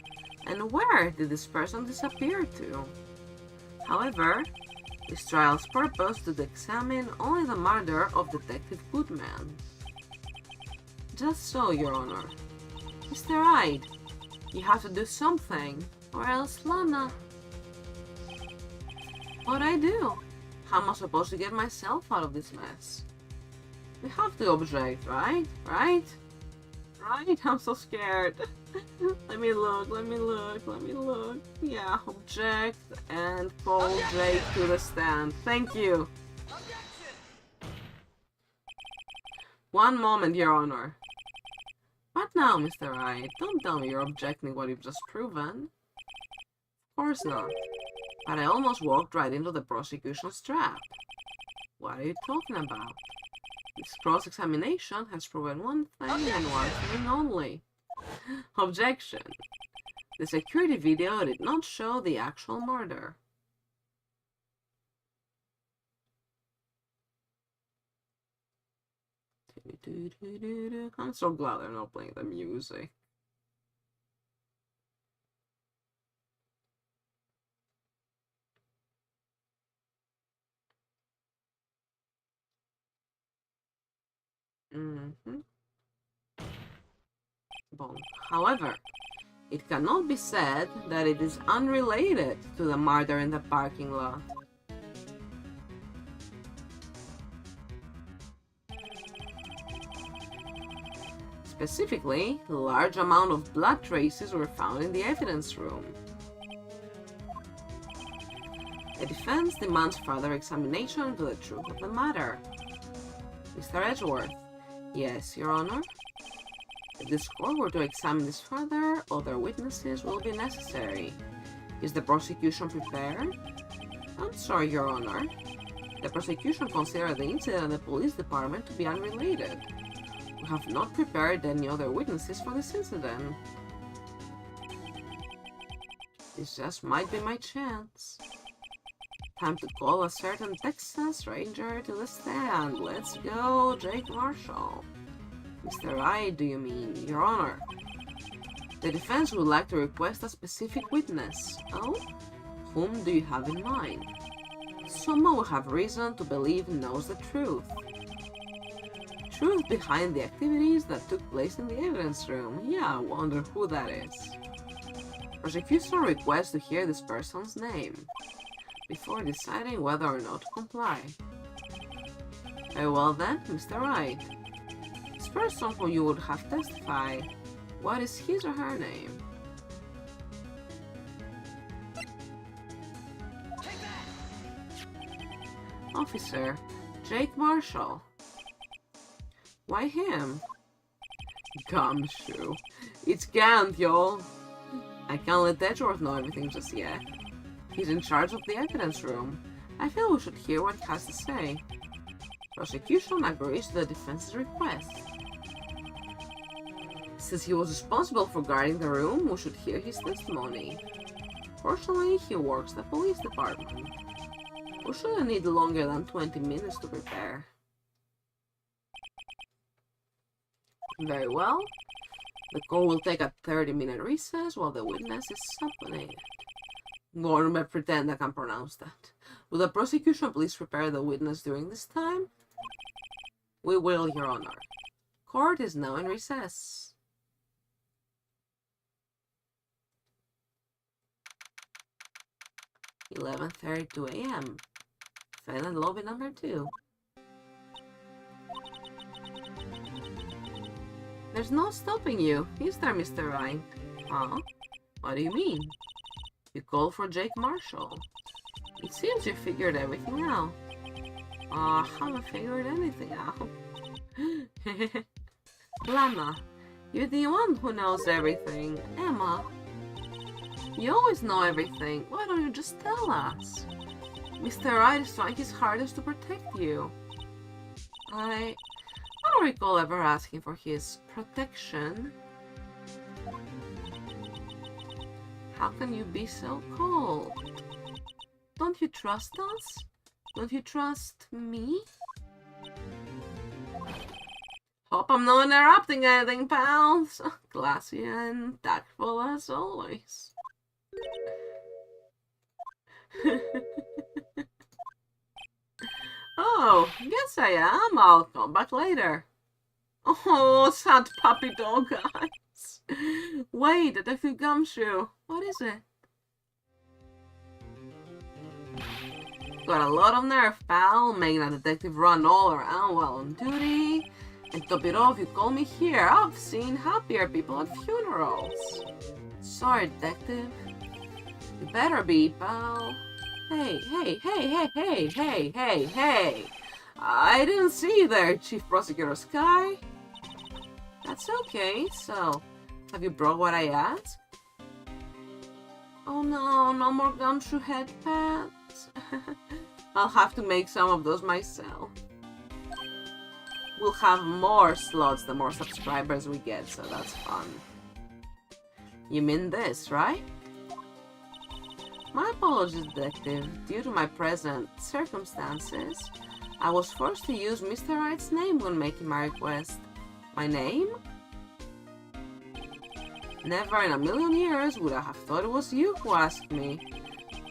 And where did this person disappear to? However, this trial's purpose is to examine only the murder of Detective Goodman. Just so, Your Honor. Mr. Wright, you have to do something, or else Lana. What'd I do? How am I supposed to get myself out of this mess? We have to object, right? Right? right? I'm so scared. Let me look. Yeah, object and call Jake to the stand. Thank you. One moment, Your Honor. What now, Mr. Wright? Don't tell me you're objecting what you've just proven. Of course not. But I almost walked right into the prosecution's trap. What are you talking about? This cross-examination has proven one thing and one thing only. Objection. The security video did not show the actual murder. I'm so glad they're not playing the music. Bon. However, it cannot be said that it is unrelated to the murder in the parking lot. Specifically, a large amount of blood traces were found in the evidence room. The defense demands further examination into the truth of the matter. Mr. Edgeworth. Yes, Your Honor. If this court were to examine this further, other witnesses will be necessary. Is the prosecution prepared? I'm sorry, Your Honor. The prosecution considered the incident at the police department to be unrelated. We have not prepared any other witnesses for this incident. This just might be my chance. Time to call a certain Texas Ranger to the stand. Let's go, Jake Marshall. Mr. Wright, do you mean? Your Honor. The defense would like to request a specific witness. Oh? Whom do you have in mind? Someone we have reason to believe knows the truth. Truth behind the activities that took place in the evidence room. Yeah, I wonder who that is. Prosecution requests to hear this person's name before deciding whether or not to comply. Very well then, Mr. Wright. This person who you would have testified, what is his or her name? Officer Jake Marshall. Why him? Gumshoe. It's Gant, y'all. I can't let Edgeworth know everything just yet. He's in charge of the evidence room. I feel we should hear what he has to say. Prosecution agrees to the defense's request. Since he was responsible for guarding the room, we should hear his testimony. Fortunately, he works the police department. We shouldn't need longer than 20 minutes to prepare. Very well. The court will take a 30-minute recess while the witness is subpoenaed. Go on and pretend I can pronounce that. Will the prosecution please prepare the witness during this time? We will, Your Honor. Court is now in recess. (11:32 a.m.) Defendant lobby number 2. There's no stopping you, is there, Mr. Wright? Huh? What do you mean? You called for Jake Marshall. It seems you figured everything out. I haven't figured anything out. Lana, you're the one who knows everything. Emma, you always know everything. Why don't you just tell us? Mr. Wright is trying his hardest to protect you. I don't recall ever asking for his protection. How can you be so cold? Don't you trust us? Don't you trust me? Hope I'm not interrupting anything, pals. Classy and tactful as always. Oh, yes I am. I'll come back later. Oh, sad puppy dog eyes. Wait, Detective Gumshoe. What is it? Got a lot of nerve, pal. Making a detective run all around while on duty. And top it off, you call me here. I've seen happier people at funerals. Sorry, detective. You better be, pal. Hey, hey, hey, hey, hey, hey, hey, hey. I didn't see you there, Chief Prosecutor Sky. That's okay, so, have you brought what I asked? Oh no, no more gumshoe head pads. I'll have to make some of those myself. We'll have more slots the more subscribers we get, so that's fun. You mean this, right? My apologies, detective. Due to my present circumstances, I was forced to use Mr. Wright's name when making my request. My name? Never in a million years would I have thought it was you who asked me.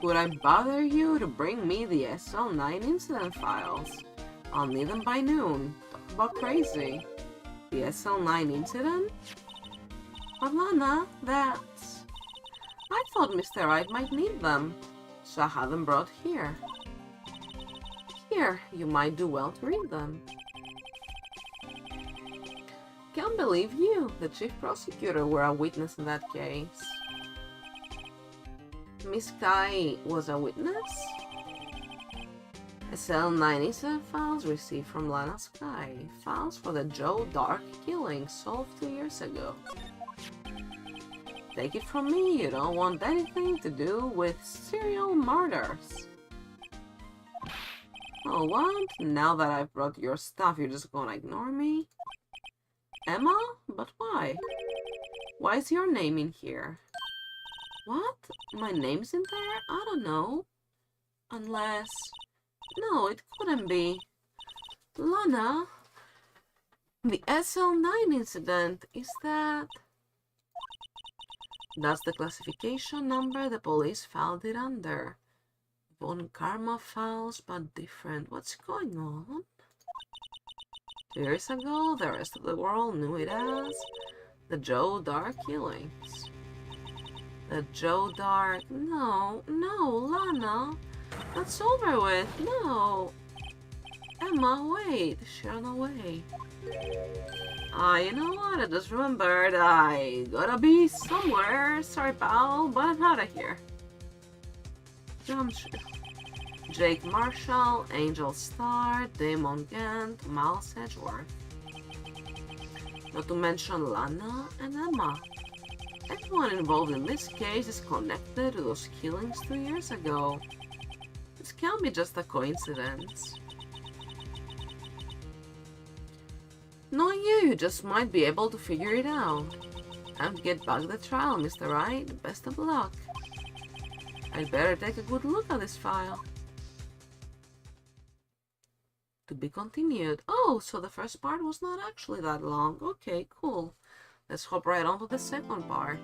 Would I bother you to bring me the SL9 incident files? I'll need them by noon. Talk about crazy. The SL9 incident? But Lana, that's... I thought Mr. Wright might need them, so I had them brought here. Here, you might do well to read them. Can't believe you, the chief prosecutor, were a witness in that case. Miss Sky was a witness? SL9 incident files received from Lana Sky. Files for the Joe Dark killing solved 2 years ago. Take it from me, you don't want anything to do with serial murders. Oh, what? Now that I've brought your stuff, you're just gonna ignore me? Emma? But why? Why is your name in here? What? My name's in there? I don't know. Unless... No, it couldn't be. Lana? The SL9 incident, is that... That's the classification number the police found it under. Von Karma files, but different. What's going on? 2 years ago, the rest of the world knew it as the Joe Dark killings. The Joe Dark... No, Lana. That's over with. No. Emma, wait. She ran away. You know what? I just remembered. I gotta be somewhere. Sorry, pal, but I'm out of here. Jake Marshall, Angel Starr, Damon Gant, Miles Edgeworth. Not to mention Lana and Emma. Everyone involved in this case is connected to those killings 2 years ago. This can't be just a coincidence. Knowing you just might be able to figure it out. Time to get back to the trial, Mr. Wright. Best of luck. I'd better take a good look at this file. To be continued. Oh, so the first part was not actually that long. Okay, cool. Let's hop right on to the second part.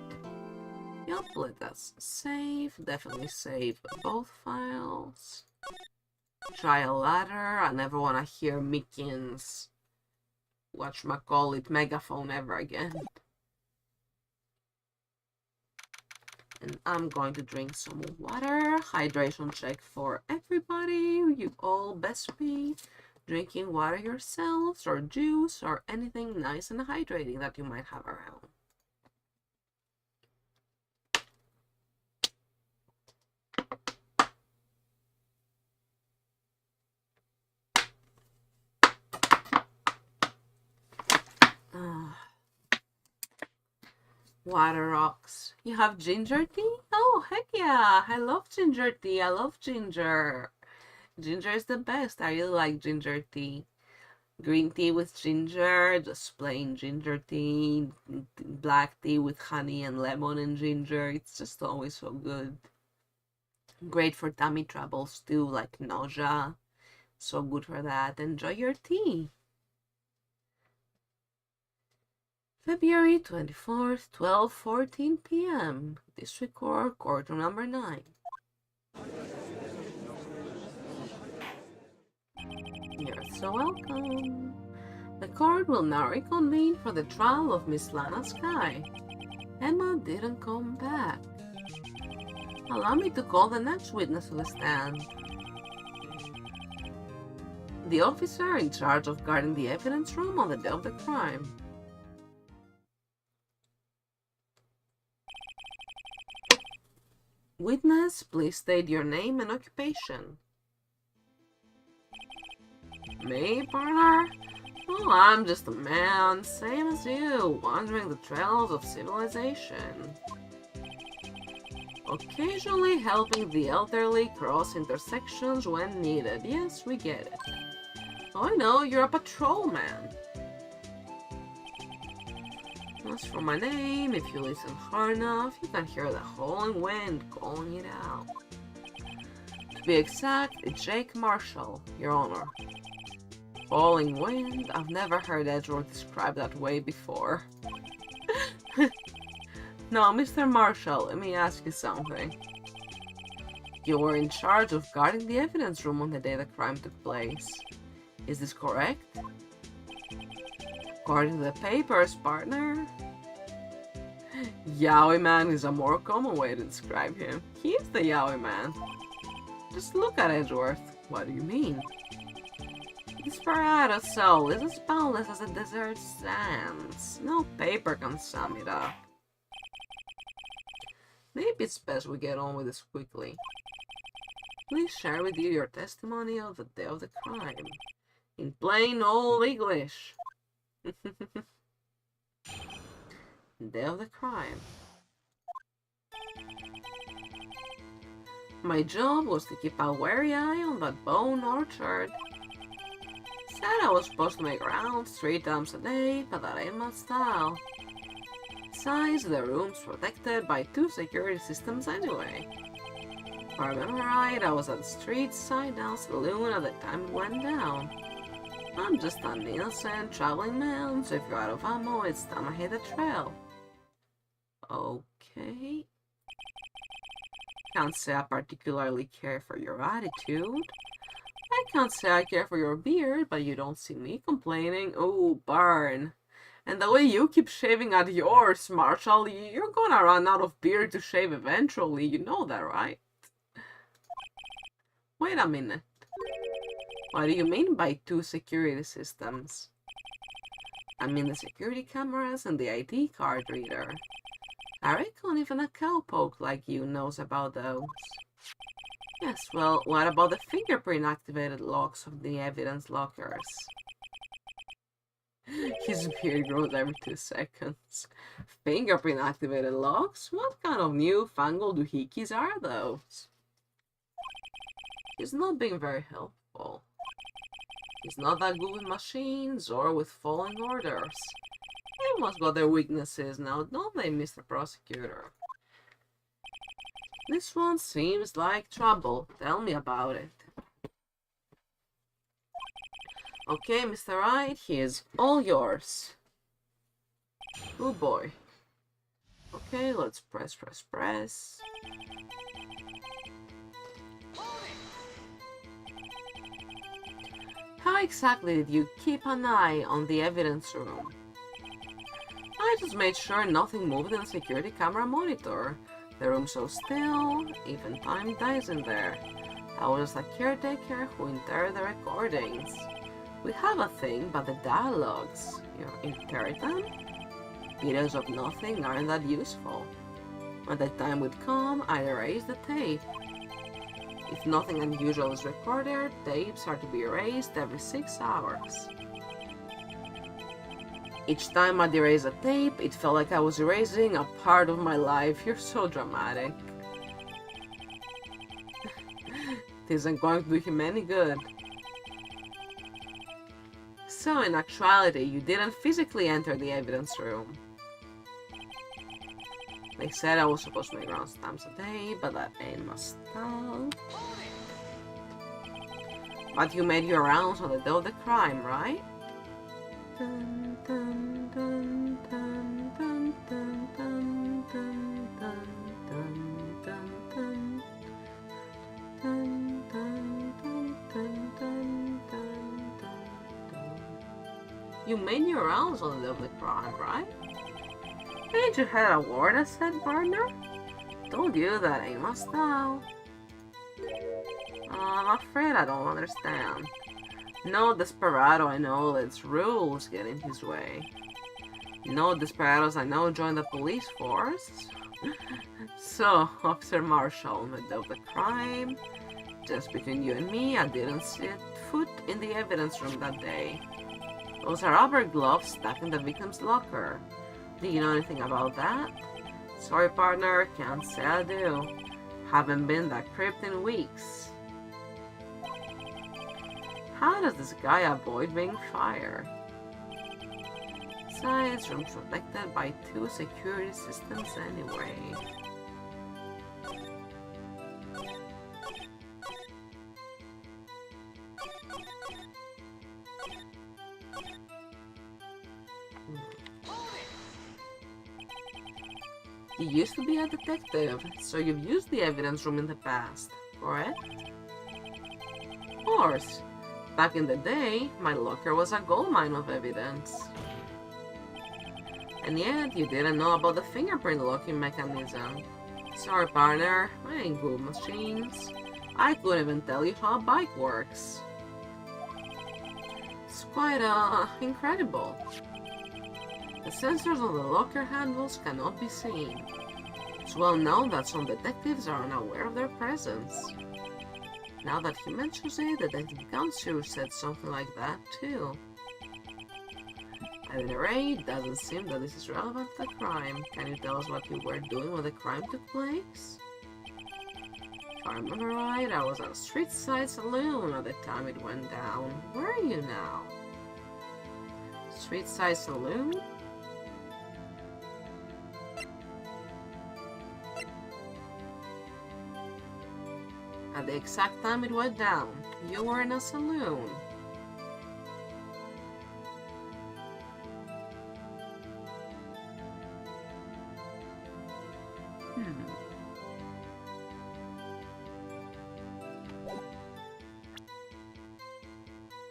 Yep, let us save. Definitely save both files. Trial ladder. I never want to hear Mickens whatchamacallit megaphone ever again. And I'm going to drink some water. Hydration check for everybody. You all best be drinking water yourselves, or juice, or anything nice and hydrating that you might have around. Water rocks. You have ginger tea? Oh, heck yeah. I love ginger tea. I love ginger. Ginger is the best. I really like ginger tea. Green tea with ginger, just plain ginger tea. Black tea with honey and lemon and ginger. It's just always so good. Great for tummy troubles too, like nausea. So good for that. Enjoy your tea. February 24th, 12:14 p.m. District Court, Courtroom number 9. You're so welcome. The court will now reconvene for the trial of Miss Lana Sky. Emma didn't come back. Allow me to call the next witness to the stand. The officer in charge of guarding the evidence room on the day of the crime. Witness, please state your name and occupation. Me, partner? Oh, I'm just a man, same as you, wandering the trails of civilization. Occasionally helping the elderly cross intersections when needed. Yes, we get it. Oh, I know, you're a patrolman. As for my name, if you listen hard enough, you can hear the howling wind calling it out. To be exact, it's Jake Marshall, Your Honor. Howling wind? I've never heard Edward described that way before. Now, Mr. Marshall, let me ask you something. You were in charge of guarding the evidence room on the day the crime took place. Is this correct? According to the papers, partner. Yaoi Man is a more common way to describe him. He is the Yaoi Man. Just look at Edgeworth. What do you mean? Desperado soul is as boundless as the desert sands. No paper can sum it up. Maybe it's best we get on with this quickly. Please share with you your testimony of the day of the crime. In plain old English. Day of the crime. My job was to keep a wary eye on that bone orchard. Said I was supposed to make rounds 3 times a day, but that ain't my style. Besides, the room's protected by 2 security systems anyway. If I remember right, I was at the street side down saloon at the time it went down. I'm just an innocent traveling man, so if you're out of ammo, it's time I hit the trail. Okay. Can't say I particularly care for your attitude. I can't say I care for your beard, but you don't see me complaining. Oh, burn. And the way you keep shaving at yours, Marshall, you're gonna run out of beard to shave eventually, you know that, right? Wait a minute. What do you mean by 2 security systems? I mean the security cameras and the ID card reader. I reckon even a cowpoke like you knows about those. Yes, well, what about the fingerprint-activated locks of the evidence lockers? His beard grows every 2 seconds. Fingerprint-activated locks? What kind of newfangled doohickeys are those? He's not being very helpful. He's not that good with machines or with following orders. They must got their weaknesses now, don't they, Mr. Prosecutor? This one seems like trouble. Tell me about it. Okay, Mr. Wright, he is all yours. Oh boy. Okay, let's press. How exactly did you keep an eye on the evidence room? I just made sure nothing moved in the security camera monitor. The room's so still, even time dies in there. I was a caretaker who entered the recordings. We have a thing, but the dialogues, you inherit them? Videos of nothing aren't that useful. When the time would come, I'd erase the tape. If nothing unusual is recorded, tapes are to be erased every 6 hours. Each time I'd erase a tape, it felt like I was erasing a part of my life. You're so dramatic. It isn't going to do him any good. So, in actuality, you didn't physically enter the evidence room. They said I was supposed to make rounds times a day, but that ain't my style. But you made your rounds on the day of the crime, right? Dun, dun, dun, dun, dun, dun, dun, dun, dun, dun, dun, dun. Dun, dun, dun, dun, dun, dun, dun. You made your rounds on the day of the crime, right? Ain't you heard a word I said, partner? Told you that ain't my style. I'm afraid I don't understand. No desperado I know lets rules get in his way. No desperados I know join the police force. So, Officer Marshall, made of the crime. Just between you and me, I didn't set foot in the evidence room that day. Those are rubber gloves stuck in the victim's locker. Do you know anything about that? Sorry, partner, can't say I do. Haven't been that crypt in weeks. How does this guy avoid being fired? Besides, room's protected by 2 security systems anyway. You used to be a detective, so you've used the evidence room in the past, correct? Of course. Back in the day, my locker was a goldmine of evidence. And yet, you didn't know about the fingerprint locking mechanism. Sorry, partner, I ain't good machines. I couldn't even tell you how a bike works. It's quite, incredible. The sensors on the locker handles cannot be seen. It's well known that some detectives are unaware of their presence. Now that he mentions it, Detective Gansur said something like that too. At any rate, it doesn't seem that this is relevant to the crime. Can you tell us what you were doing when the crime took place? If I remember right, I was at a street side saloon at the time it went down. Where are you now? Street side saloon? At the exact time it went down, you were in a saloon.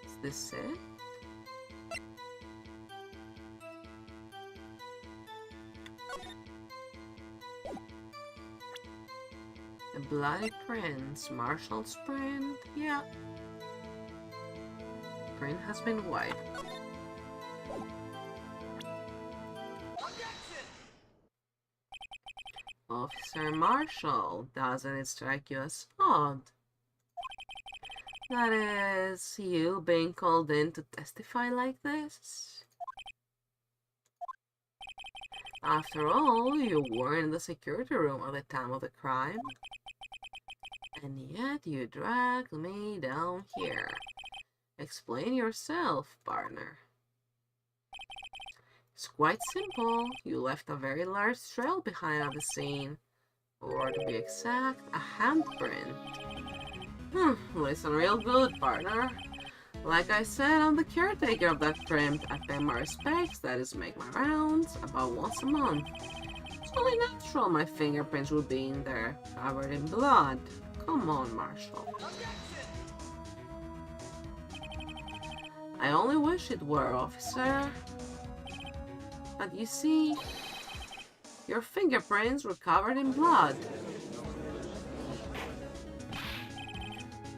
Is this it? The bloody prints, Marshall's print, yeah. Print has been wiped. Officer Marshall, doesn't it strike you as odd? That is, you being called in to testify like this? After all, you weren't in the security room at the time of the crime. And yet you dragged me down here. Explain yourself, partner. It's quite simple. You left a very large trail behind at the scene. Or to be exact, a handprint. Listen real good, partner. Like I said, I'm the caretaker of that crypt. I pay my respects, that is make my rounds, about once a month. It's only natural my fingerprints would be in there, covered in blood. Come on, Marshall. I only wish it were, officer. But you see, your fingerprints were covered in blood.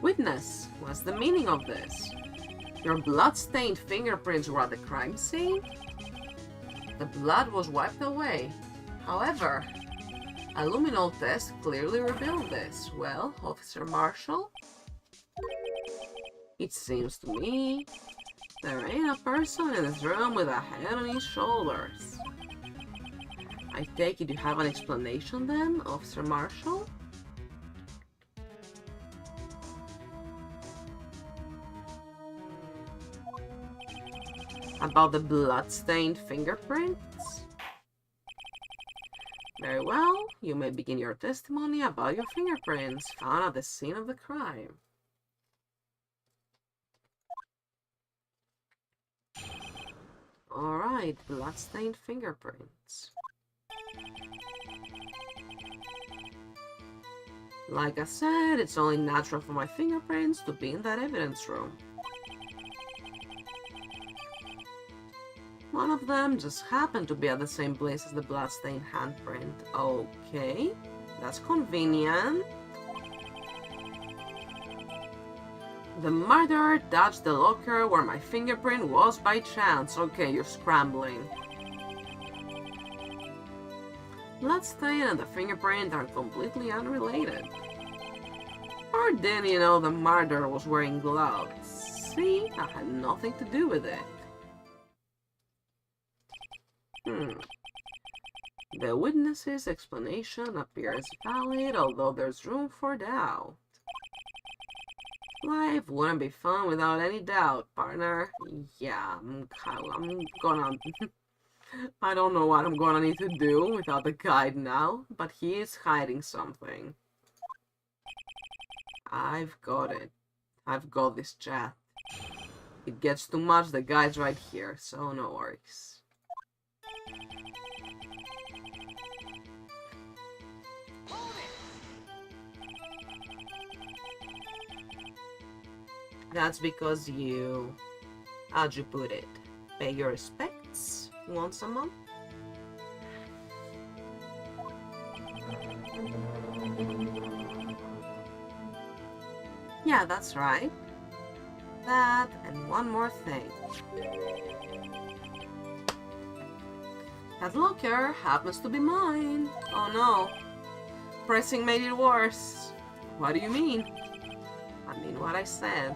Witness, what's the meaning of this? Your blood-stained fingerprints were at the crime scene? The blood was wiped away. However, a luminol test clearly revealed this. Well, Officer Marshall, it seems to me there ain't a person in this room with a head on his shoulders. I take it you have an explanation then, Officer Marshall? About the blood-stained fingerprints? Very well, you may begin your testimony about your fingerprints found at the scene of the crime. Alright, blood-stained fingerprints. Like I said, it's only natural for my fingerprints to be in that evidence room. One of them just happened to be at the same place as the bloodstained handprint. Okay, that's convenient. The murderer touched the locker where my fingerprint was by chance. Okay, you're scrambling. Bloodstain and the fingerprint are completely unrelated. Or didn't you know the murderer was wearing gloves? See, I had nothing to do with it. The witness's explanation appears valid, although there's room for doubt. Life wouldn't be fun without any doubt, partner. Yeah, I'm gonna... I don't know what I'm gonna need to do without the guide now, but he is hiding something. I've got it. I've got this, chat. It gets too much, the guide's right here, so no worries. That's because you... how'd you put it? Pay your respects once a month? Yeah, that's right. That, and one more thing. That locker happens to be mine. Oh no. Pressing made it worse. What do you mean? I mean what I said.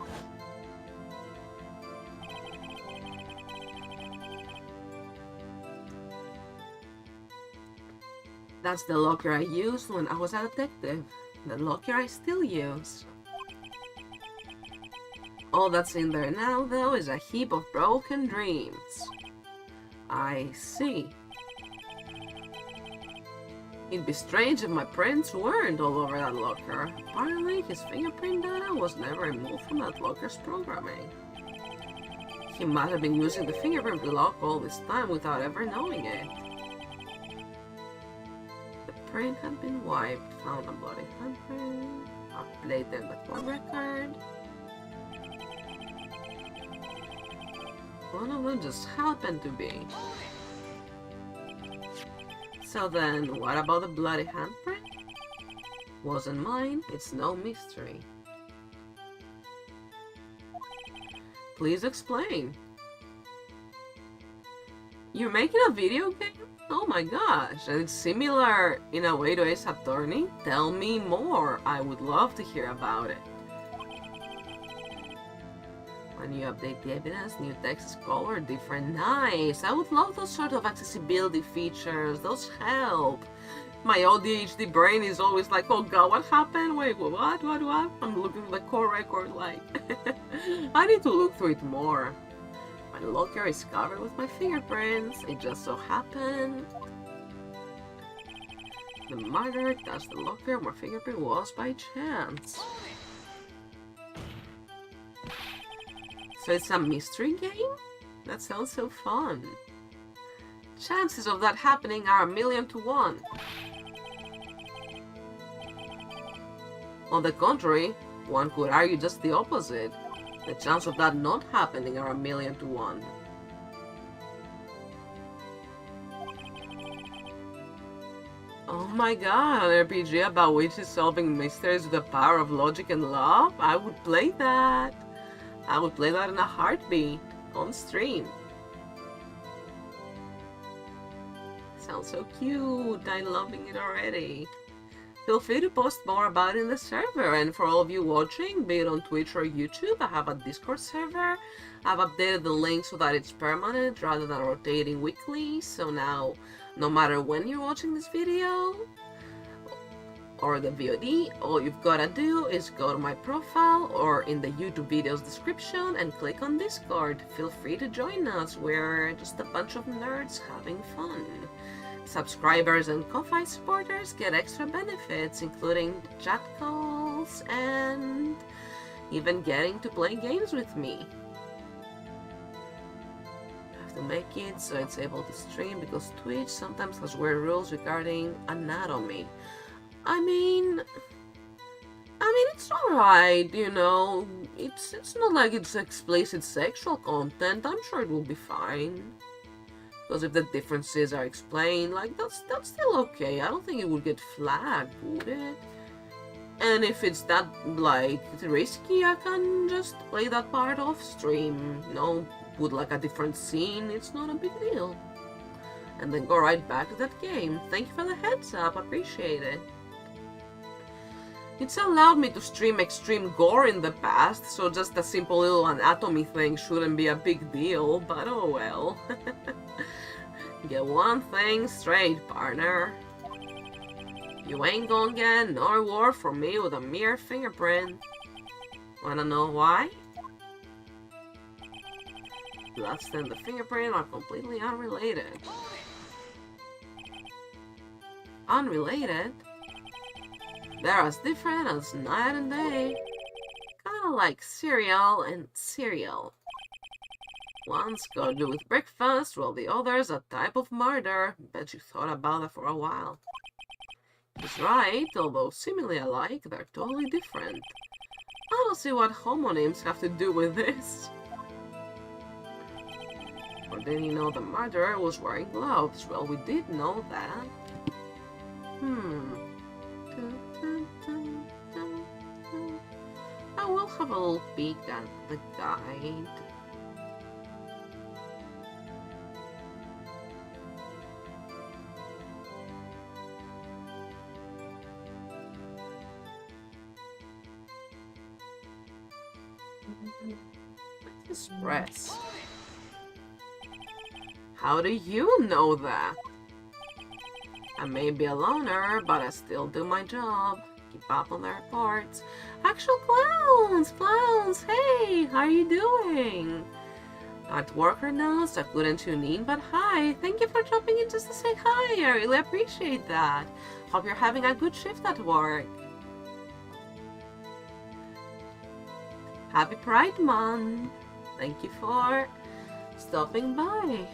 That's the locker I used when I was a detective. The locker I still use. All that's in there now, though, is a heap of broken dreams. I see. It'd be strange if my prints weren't all over that locker. Apparently, his fingerprint data was never removed from that locker's programming. He might have been using the fingerprint lock all this time without ever knowing it. The print had been wiped, found a bloody handprint, updated the court record. One of them just happened to be. So then, what about the bloody handprint? Wasn't mine, it's no mystery. Please explain. You're making a video game? Oh my gosh, and it's similar in a way to Ace Attorney? Tell me more, I would love to hear about it. When you update the evidence, new text is colored different. Nice! I would love those sort of accessibility features. Those help. My ADHD brain is always like, oh god, what happened? Wait, what? I'm looking at the core record like... I need to look through it more. My locker is covered with my fingerprints. It just so happened. The murderer touched the locker where fingerprint was by chance. So it's a mystery game? That sounds so fun. Chances of that happening are 1,000,000 to 1. On the contrary, one could argue just the opposite. The chance of that not happening are 1,000,000 to 1. Oh my god, an RPG about witches solving mysteries with the power of logic and love? I would play that. I would play that in a heartbeat, on stream. Sounds so cute, I'm loving it already. Feel free to post more about it in the server, and for all of you watching, be it on Twitch or YouTube, I have a Discord server. I've updated the link so that it's permanent rather than rotating weekly, so now, no matter when you're watching this video, or the VOD, all you've gotta do is go to my profile or in the YouTube video's description and click on Discord. Feel free to join us, we're just a bunch of nerds having fun. Subscribers and Ko-Fi supporters get extra benefits, including chat calls and even getting to play games with me. I have to make it so it's able to stream because Twitch sometimes has weird rules regarding anatomy. I mean, it's alright, you know, it's not like it's explicit sexual content, I'm sure it will be fine. Because if the differences are explained, like, that's still okay, I don't think it would get flagged, would it? And if it's that, like, risky, I can just play that part off stream. You know, put like a different scene, it's not a big deal. And then go right back to that game. Thank you for the heads up, appreciate it. It's allowed me to stream extreme gore in the past, so just a simple little anatomy thing shouldn't be a big deal, but oh well. Get one thing straight, partner. You ain't gonna get no reward from me with a mere fingerprint. Wanna know why? Bloodstain and the fingerprint are completely unrelated. Unrelated? They're as different as night and day. Kinda like cereal and cereal. One's got to do with breakfast, while the other's a type of murder. Bet you thought about that for a while. He's right, although seemingly alike, they're totally different. I don't see what homonyms have to do with this. Or did he know the murderer was wearing gloves? Well, we did know that. I will have a little peek at the guide. Express. How do you know that? I may be a loner, but I still do my job. Keep up on the reports. Actual clowns! Clowns! Hey! How are you doing? At work right now, so I couldn't tune in, but hi! Thank you for dropping in just to say hi! I really appreciate that. Hope you're having a good shift at work. Happy Pride Month! Thank you for stopping by.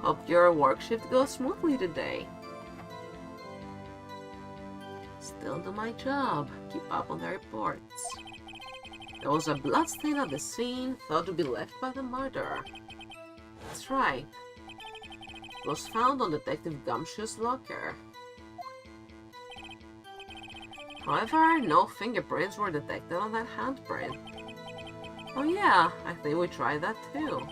Hope your work shift goes smoothly today. Still do my job. Keep up on the reports. There was a bloodstain at the scene, thought to be left by the murderer. That's right. It was found on Detective Gumshoe's locker. However, no fingerprints were detected on that handprint. Oh yeah, I think we tried that too.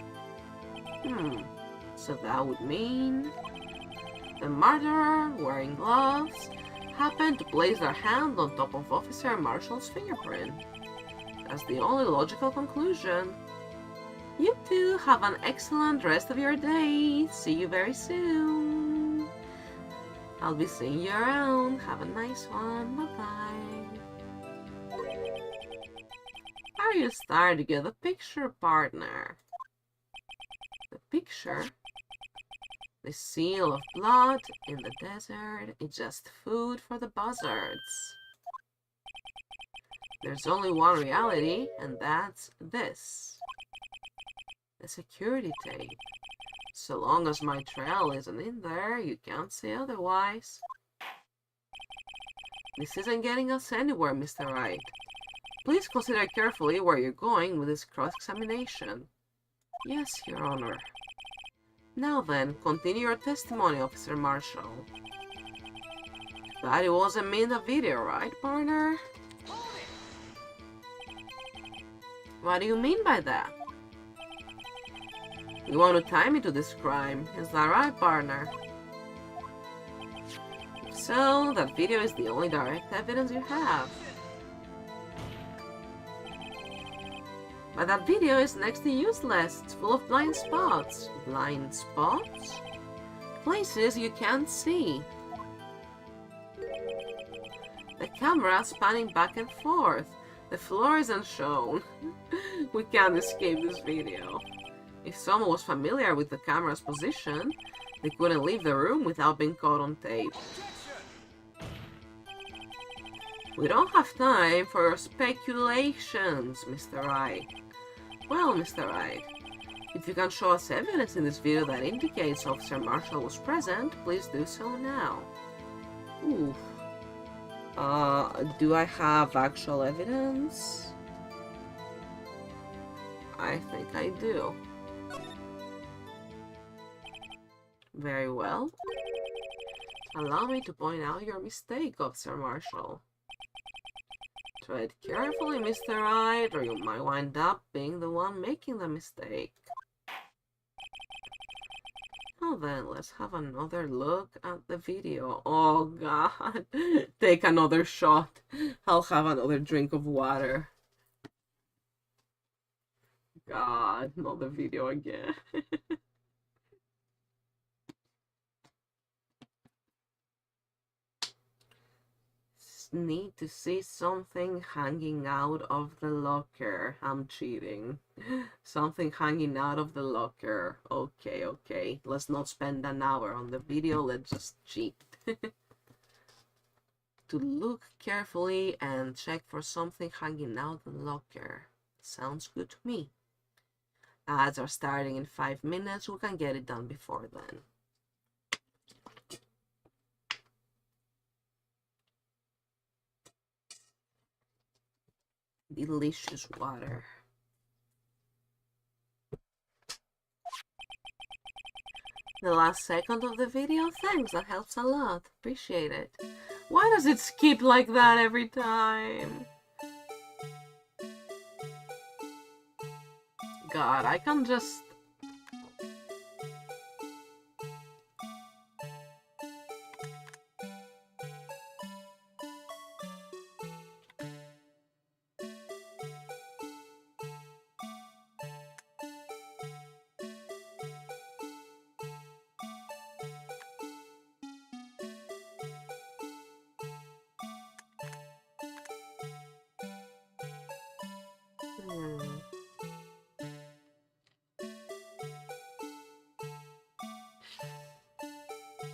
So that would mean the murderer, wearing gloves, happened to place their hand on top of Officer Marshall's fingerprint. That's the only logical conclusion. You two have an excellent rest of your day. See you very soon. I'll be seeing you around. Have a nice one. Bye-bye. Are you starting to get the picture, partner? The picture? The seal of blood in the desert is just food for the buzzards. There's only one reality, and that's this. The security tape. So long as my trail isn't in there, you can't say otherwise. This isn't getting us anywhere, Mr. Wright. Please consider carefully where you're going with this cross-examination. Yes, Your Honor. Now then, continue your testimony, Officer Marshall. But it wasn't me in the video, right, partner? What do you mean by that? You want to tie me to this crime, is that right, partner? If so, that video is the only direct evidence you have. But that video is next to useless. It's full of blind spots. Blind spots? Places you can't see. The camera's panning back and forth. The floor isn't shown. We can't escape this video. If someone was familiar with the camera's position, they couldn't leave the room without being caught on tape. We don't have time for your speculations, Mr. Wright. Well, Mr. Wright, if you can show us evidence in this video that indicates Officer Marshall was present, please do so now. Oof. Do I have actual evidence? I think I do. Very well. Allow me to point out your mistake, Officer Marshall. Tread carefully, Mr. Wright, or you might wind up being the one making the mistake. Now then, let's have another look at the video. Oh god. Take another shot. I'll have another drink of water. God, not the video again. Need to see something hanging out of the locker. I'm cheating. Something hanging out of the locker. Okay, okay. Let's not spend an hour on the video. Let's just cheat. To look carefully and check for something hanging out of the locker. Sounds good to me. Ads are starting in 5 minutes. We can get it done before then. Delicious water. The last second of the video? Thanks, that helps a lot. Appreciate it. Why does it skip like that every time? God, I can just...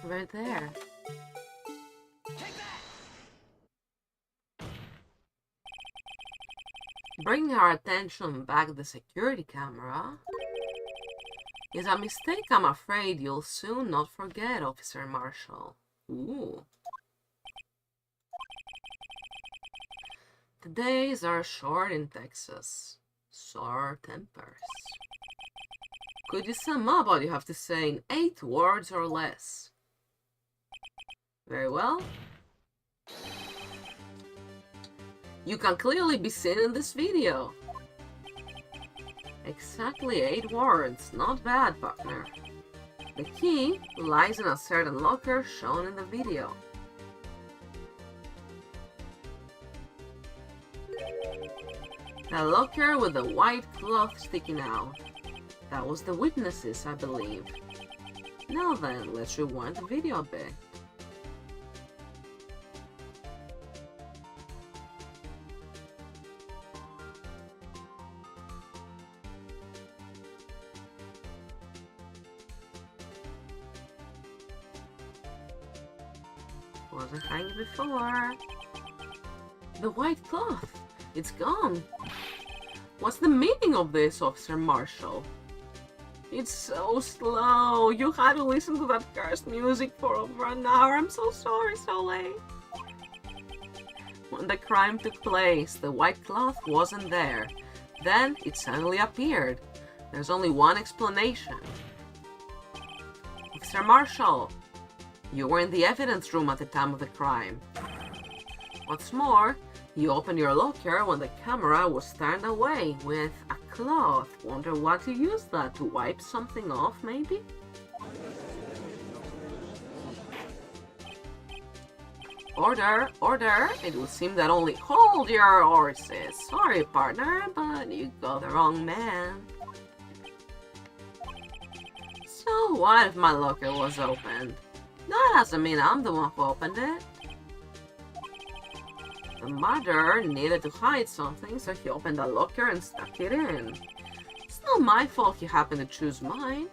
Right there. Bring our attention back the security camera. Is a mistake I'm afraid you'll soon not forget, Officer Marshall. Ooh. The days are short in Texas. So are tempers. Could you sum up what you have to say in 8 words or less? Very well. You can clearly be seen in this video. Exactly 8 words. Not bad, partner. The key lies in a certain locker shown in the video. A locker with a white cloth sticking out. That was the witnesses, I believe. Now then, let's rewind the video a bit. Wasn't hanging before. The white cloth! It's gone! What's the meaning of this, Officer Marshall? It's so slow. You had to listen to that cursed music for over an hour. I'm so sorry, so late. When the crime took place, the white cloth wasn't there. Then it suddenly appeared. There's only one explanation. Officer Marshall, you were in the evidence room at the time of the crime. What's more, you opened your locker when the camera was turned away with a cloth. Wonder what you used that to wipe something off, maybe? Order, order! It would seem that only... Hold your horses! Sorry, partner, but you got the wrong man. So what if my locker was opened? That doesn't mean I'm the one who opened it. The murderer needed to hide something, so he opened a locker and stuck it in. It's not my fault he happened to choose mine.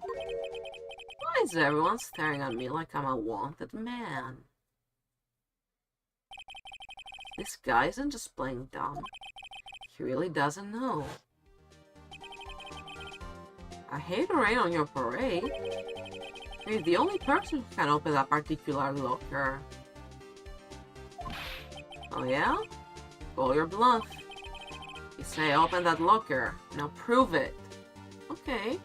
Why is everyone staring at me like I'm a wanted man? This guy isn't just playing dumb. He really doesn't know. I hate to rain on your parade. You're the only person who can open that particular locker. Oh yeah? Call your bluff. You say open that locker. Now prove it. Okay.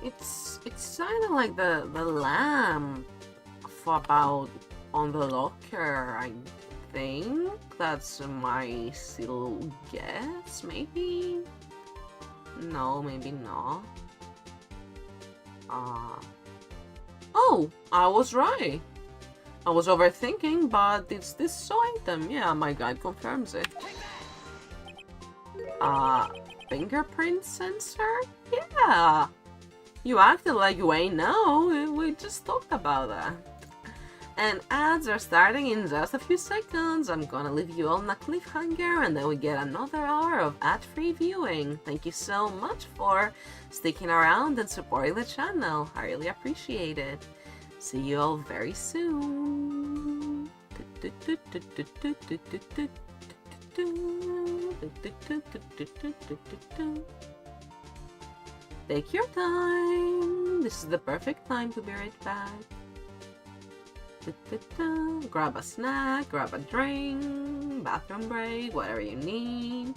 It's kind of like the lamp for about on the locker. I think that's my still guess. Maybe. No, maybe not. Oh, I was right. I was overthinking, but it's this item. Yeah, my guide confirms it. Fingerprint sensor? Yeah. You acted like you ain't know. We just talked about that. And ads are starting in just a few seconds. I'm gonna leave you all on a cliffhanger and then we get another hour of ad-free viewing. Thank you so much for sticking around and supporting the channel. I really appreciate it. See you all very soon. Take your time. This is the perfect time to be right back. Grab a snack, grab a drink, bathroom break, whatever you need.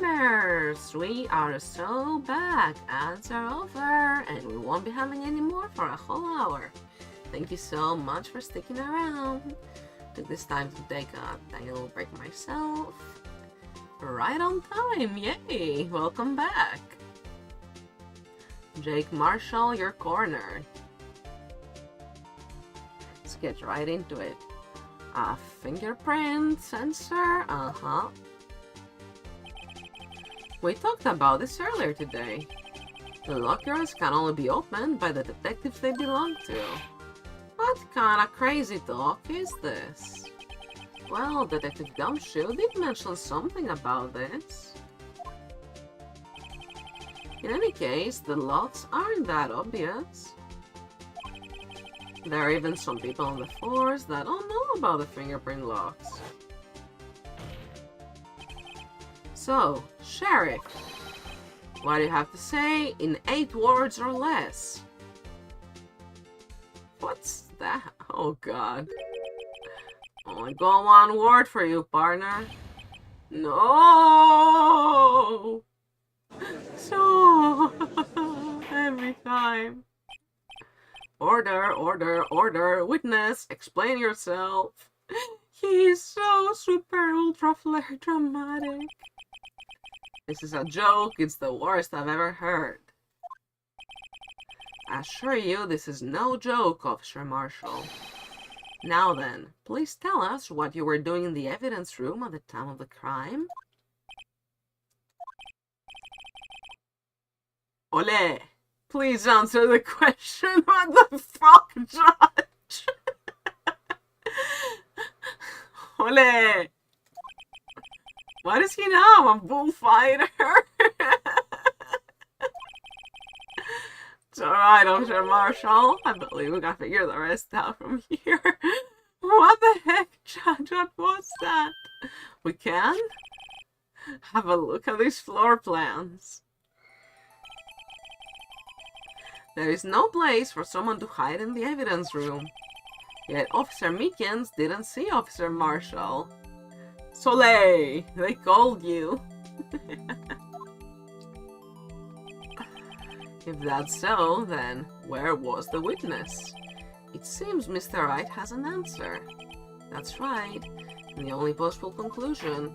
gamers! We are so back. Ads are over, and we won't be having any more for a whole hour. Thank you so much for sticking around. Took this time to take a tiny little break myself. Right on time, yay! Welcome back. Jake Marshall, your corner. Let's get right into it. Fingerprint sensor, We talked about this earlier today. The lockers can only be opened by the detectives they belong to. What kind of crazy talk is this? Well, Detective Gumshoe did mention something about this. In any case, the locks aren't that obvious. There are even some people on the force that don't know about the fingerprint locks. So, Sheriff, what do you have to say in 8 words or less? What's that? Oh god. Only got 1 word for you, partner. No! So, every time. Order, order, order, witness, explain yourself. He's so super ultra flare dramatic. This is a joke, it's the worst I've ever heard. I assure you, this is no joke, Officer Marshall. Now then, please tell us what you were doing in the evidence room at the time of the crime. Ole! Please answer the question. What the fuck, Judge? Ole! What is he now? A bullfighter? It's alright, Officer Marshall. I believe we can figure the rest out from here. What the heck, Judge? What was that? We can? Have a look at these floor plans. There is no place for someone to hide in the evidence room. Yet Officer Meekins didn't see Officer Marshall. Soleil! They called you. If that's so, then where was the witness? It seems Mr. Wright has an answer. That's right. The only possible conclusion.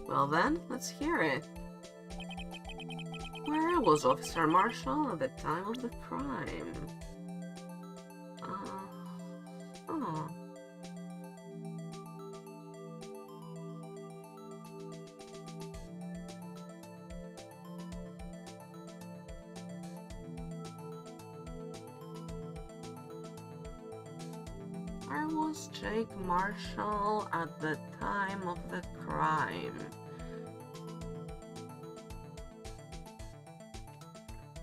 Well then, let's hear it. Where was Officer Marshall at the time of the crime? Where was Jake Marshall at the time of the crime?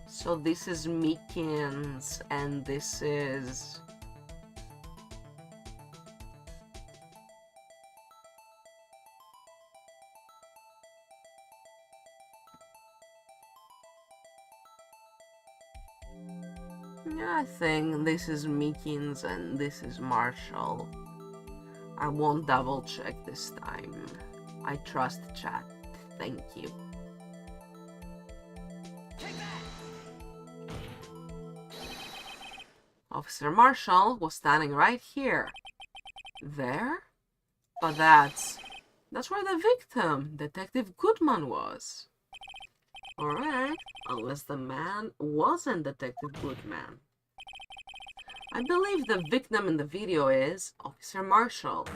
So this is Meekins, and this is... I think this is Meekins and this is Marshall. I won't double check this time. I trust chat. Thank you. Officer Marshall was standing right here. There? But that's where the victim, Detective Goodman, was. Alright, unless the man wasn't Detective Goodman. I believe the victim in the video is Officer Marshall.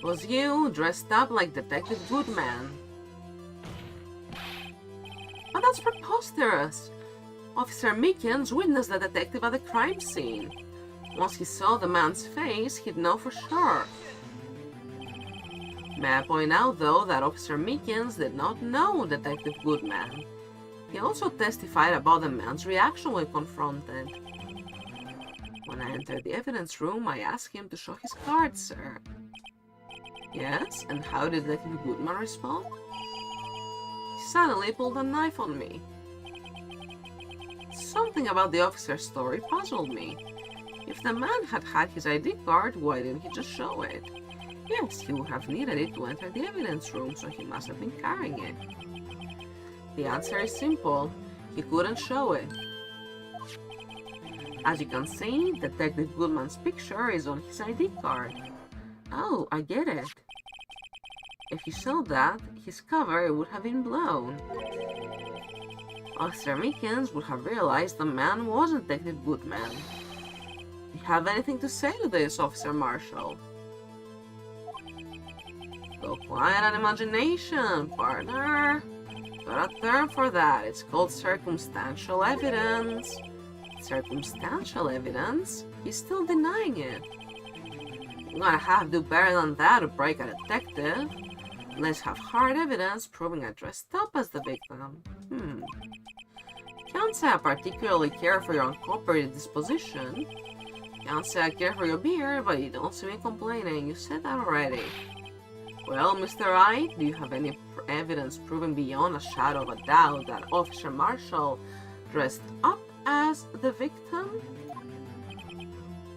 Was you dressed up like Detective Goodman? But that's preposterous! Officer Meekins witnessed the detective at the crime scene. Once he saw the man's face, he'd know for sure. May I point out, though, that Officer Meekins did not know Detective Goodman. He also testified about the man's reaction when confronted. When I entered the evidence room, I asked him to show his card, sir. Yes, and how did Detective Goodman respond? He suddenly pulled a knife on me. Something about the officer's story puzzled me. If the man had his ID card, why didn't he just show it? Yes, he would have needed it to enter the evidence room, so he must have been carrying it. The answer is simple. He couldn't show it. As you can see, Detective Goodman's picture is on his ID card. Oh, I get it. If he showed that, his cover would have been blown. Officer Meekins would have realized the man wasn't Detective Goodman. Do you have anything to say to this, Officer Marshall? Go quiet and imagination, partner. Got a term for that. It's called circumstantial evidence. Circumstantial evidence? He's still denying it. You're gonna have to do better than that to break a detective. Let's have hard evidence proving I dressed up as the victim. Can't say I particularly care for your uncooperative disposition. Can't say I care for your beer, but you don't see me complaining. You said that already. Well, Mr. Wright, do you have any evidence proving beyond a shadow of a doubt that Officer Marshall dressed up as the victim?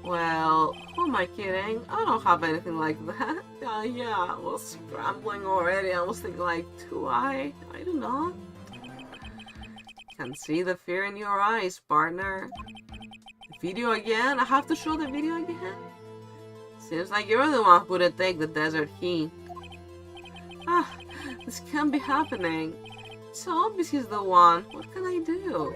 Well, who am I kidding? I don't have anything like that. Yeah, I was scrambling already. I was thinking like, do I? I don't know. Can see the fear in your eyes, partner. Video again? I have to show the video again? Seems like you're the one who did take the desert heat. Ah, this can't be happening. It's so obvious he's the one. What can I do?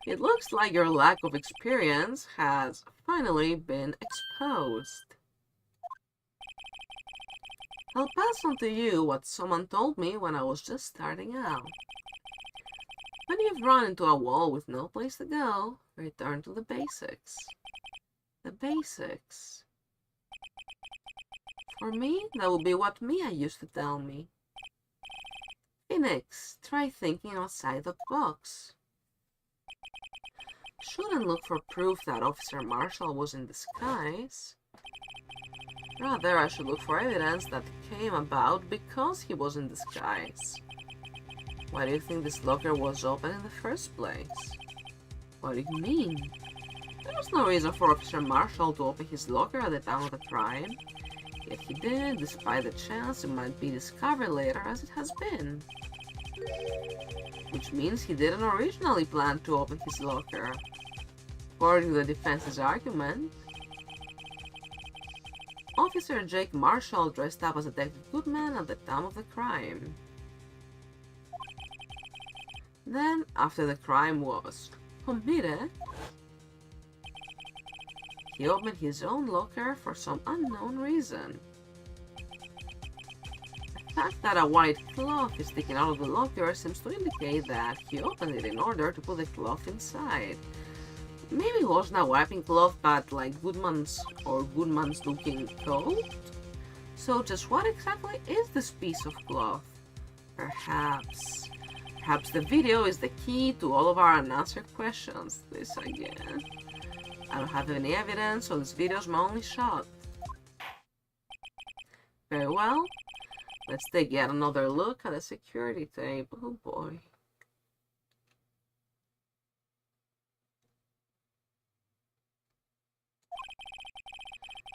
It looks like your lack of experience has finally been exposed. I'll pass on to you what someone told me when I was just starting out. When you've run into a wall with no place to go, return to the basics. The basics. For me, that would be what Mia used to tell me. Phoenix, try thinking outside the box. Shouldn't look for proof that Officer Marshall was in disguise. Rather, I should look for evidence that came about because he was in disguise. Why do you think this locker was open in the first place? What do you mean? There was no reason for Officer Marshall to open his locker at the time of the crime. Yet he did, despite the chance it might be discovered later as it has been. Which means he didn't originally plan to open his locker. According to the defense's argument, Officer Jake Marshall dressed up as Detective Goodman at the time of the crime. Then, after the crime was committed, he opened his own locker for some unknown reason. The fact that a white cloth is sticking out of the locker seems to indicate that he opened it in order to put the cloth inside. Maybe it wasn't a wiping cloth, but like Goodman's looking coat? So just what exactly is this piece of cloth? Perhaps the video is the key to all of our unanswered questions. This again. I don't have any evidence, so this video is my only shot. Very well. Let's take yet another look at the security tape. Oh boy.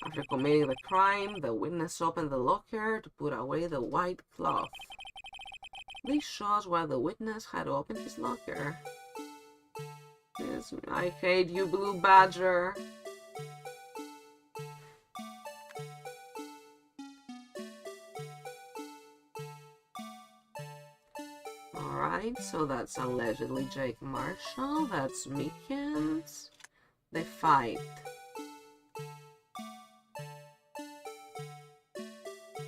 After committing the crime, the witness opened the locker to put away the white cloth. This shows why the witness had opened his locker. Yes, I hate you, Blue Badger. Alright, so that's allegedly Jake Marshall. That's Meekins. They fight.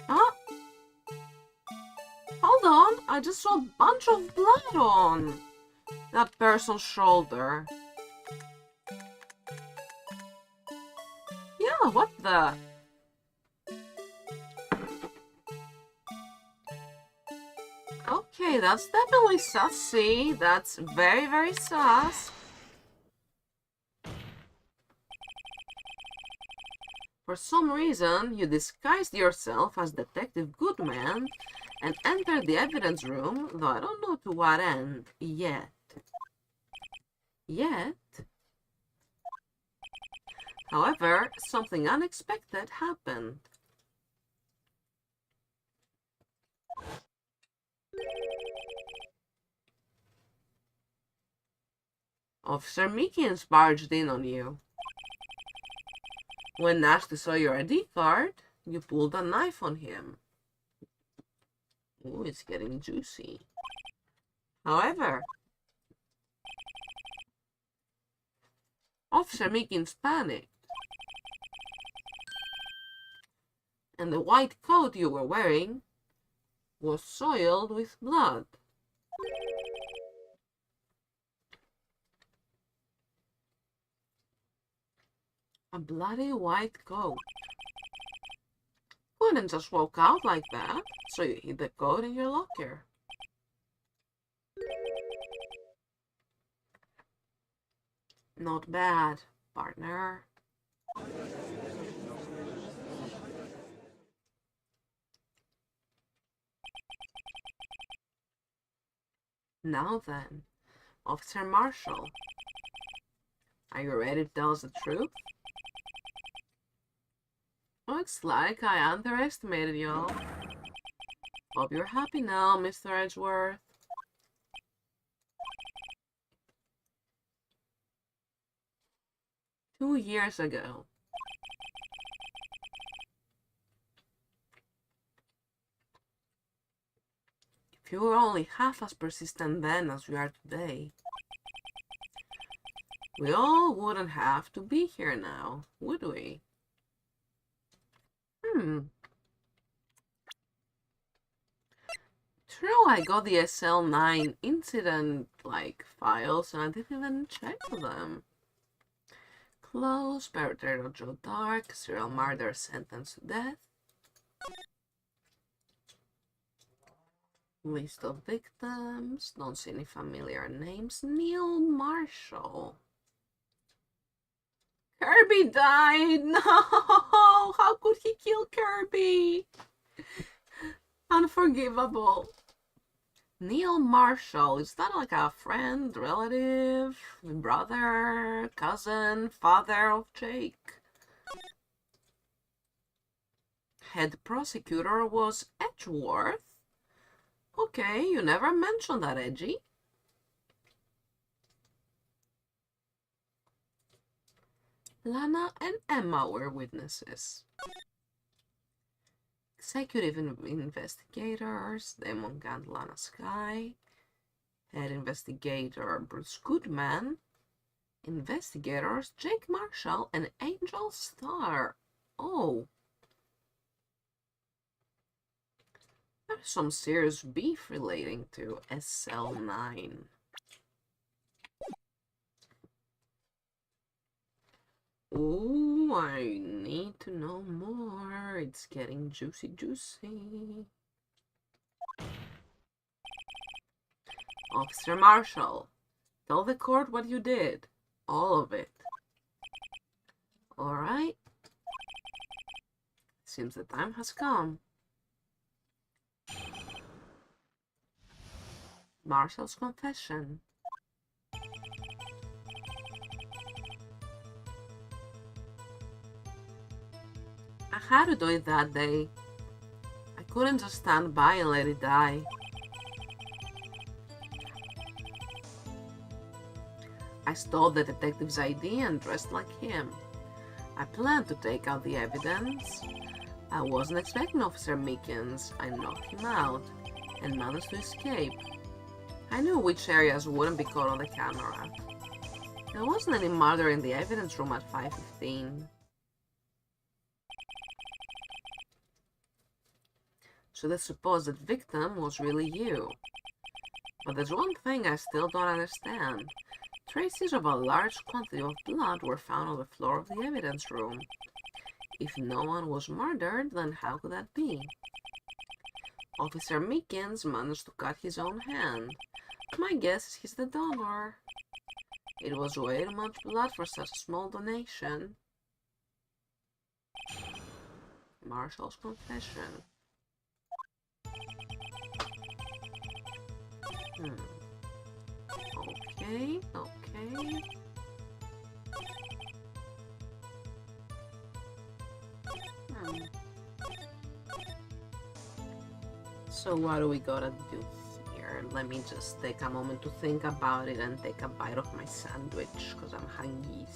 Oh! Hold on! I just saw a bunch of blood on that person's shoulder. Yeah, what the? Okay, that's definitely sussy. That's very, very sus. For some reason, you disguised yourself as Detective Goodman and entered the evidence room, though I don't know to what end, yet. However, something unexpected happened. Officer Meekins barged in on you. When Nasty saw your ID card, you pulled a knife on him. Ooh, it's getting juicy. However, Officer Meekins panicked, and the white coat you were wearing was soiled with blood. A bloody white coat. Couldn't just walk out like that, so you hid the coat in your locker. Not bad, partner. Now then, Officer Marshall, are you ready to tell us the truth? Looks like I underestimated y'all. Hope you're happy now, Mr. Edgeworth. Two years ago. If you were only half as persistent then as we are today, we all wouldn't have to be here now, would we? True, I got the SL9 incident, files, and I didn't even check them. Close, Perpetrator Joe Dark, serial murder sentenced to death. List of victims, don't see any familiar names. Neil Marshall. Kirby died! No! How could he kill Kirby? Unforgivable. Neil Marshall, is that like a friend, relative, brother, cousin, father of Jake? Head prosecutor was Edgeworth? Okay, you never mentioned that, Edgy. Lana and Emma were witnesses. Executive investigators, Damon and Lana Sky. Head investigator Bruce Goodman. Investigators Jake Marshall and Angel Starr. Oh. There's some serious beef relating to SL9. Oh, I need to know more. It's getting juicy. Officer Marshall, tell the court what you did. All of it. Alright. Seems the time has come. Marshall's confession. I had to do it that day. I couldn't just stand by and let it die. I stole the detective's ID and dressed like him. I planned to take out the evidence. I wasn't expecting Officer Meekins. I knocked him out and managed to escape. I knew which areas wouldn't be caught on the camera. There wasn't any murder in the evidence room at 5:15. So the supposed victim was really you. But there's one thing I still don't understand. Traces of a large quantity of blood were found on the floor of the evidence room. If no one was murdered, then how could that be? Officer Meekins managed to cut his own hand. My guess is he's the donor. It was way too much blood for such a small donation. Marshall's confession. Okay. So what do we gotta do here? Let me just take a moment to think about it and take a bite of my sandwich, because I'm hungry.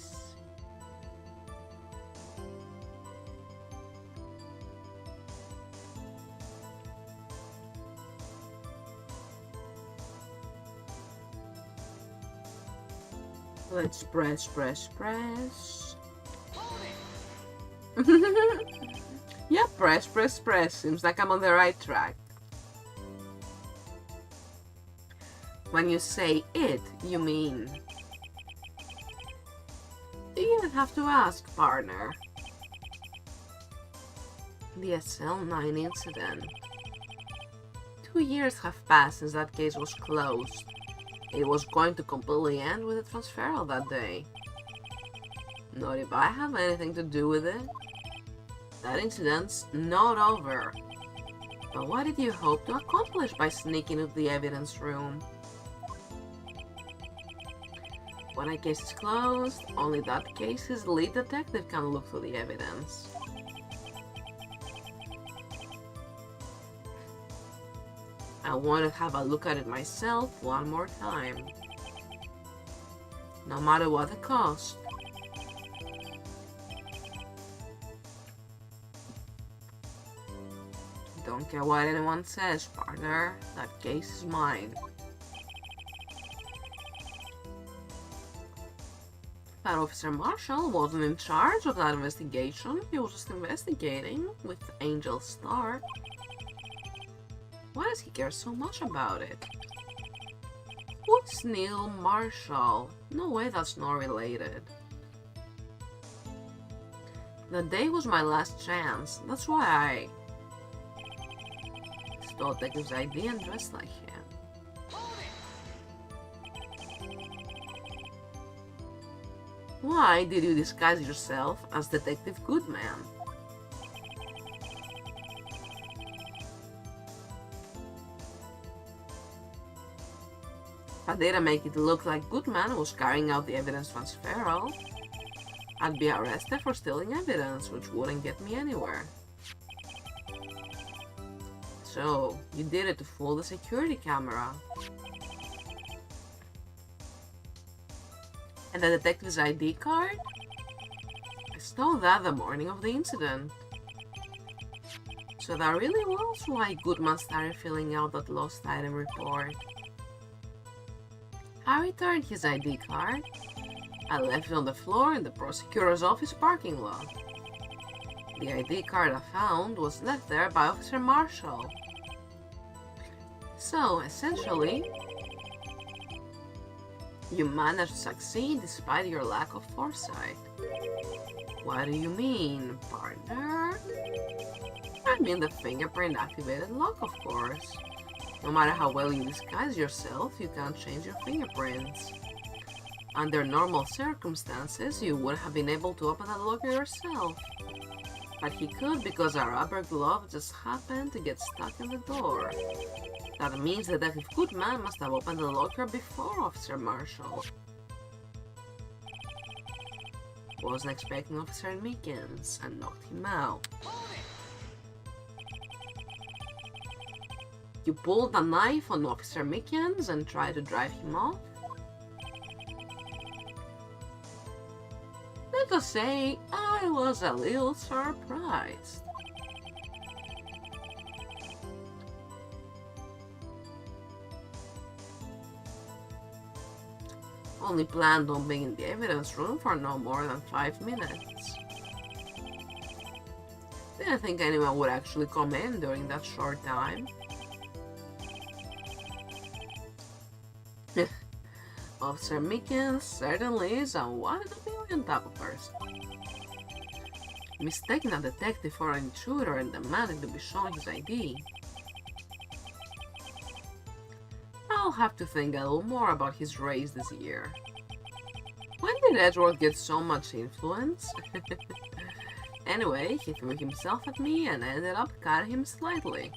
Let's press. Yeah, press. Seems like I'm on the right track. When you say it, you mean... You even have to ask, partner. The SL9 incident. 2 years have passed since that case was closed. It was going to completely end with the transferal that day. Not if I have anything to do with it. That incident's not over. But what did you hope to accomplish by sneaking into the evidence room? When a case is closed, only that case's lead detective can look through the evidence. I want to have a look at it myself one more time. No matter what the cost. Don't care what anyone says, partner. That case is mine. But Officer Marshall wasn't in charge of that investigation. He was just investigating with Angel Star. Why does he care so much about it? Who's Neil Marshall? No way that's not related. That day was my last chance. That's why I stole Detective's ID and dressed like him. Why did you disguise yourself as Detective Goodman? If I didn't make it look like Goodman was carrying out the evidence transferal, I'd be arrested for stealing evidence, which wouldn't get me anywhere. So, you did it to fool the security camera. And the detective's ID card? I stole that the morning of the incident. So that really was why Goodman started filling out that lost item report. I returned his ID card. I left it on the floor in the prosecutor's office parking lot. The ID card I found was left there by Officer Marshall. So, essentially, you managed to succeed despite your lack of foresight. What do you mean, partner? I mean the fingerprint-activated lock, of course. No matter how well you disguise yourself, you can't change your fingerprints. Under normal circumstances, you would have been able to open the locker yourself. But he could because a rubber glove just happened to get stuck in the door. That means Detective Goodman must have opened the locker before Officer Marshall. Wasn't expecting Officer Meekins and knocked him out. You pulled a knife on Officer Meekins and tried to drive him off? Let us say I was a little surprised. Only planned on being in the evidence room for no more than 5 minutes. Didn't think anyone would actually come in during that short time. Officer Meekins certainly is a one-in-a-million type of person. Mistaking a detective for an intruder and demanding to be shown his ID. I'll have to think a little more about his race this year. When did Edward get so much influence? Anyway, he threw himself at me and ended up cutting him slightly.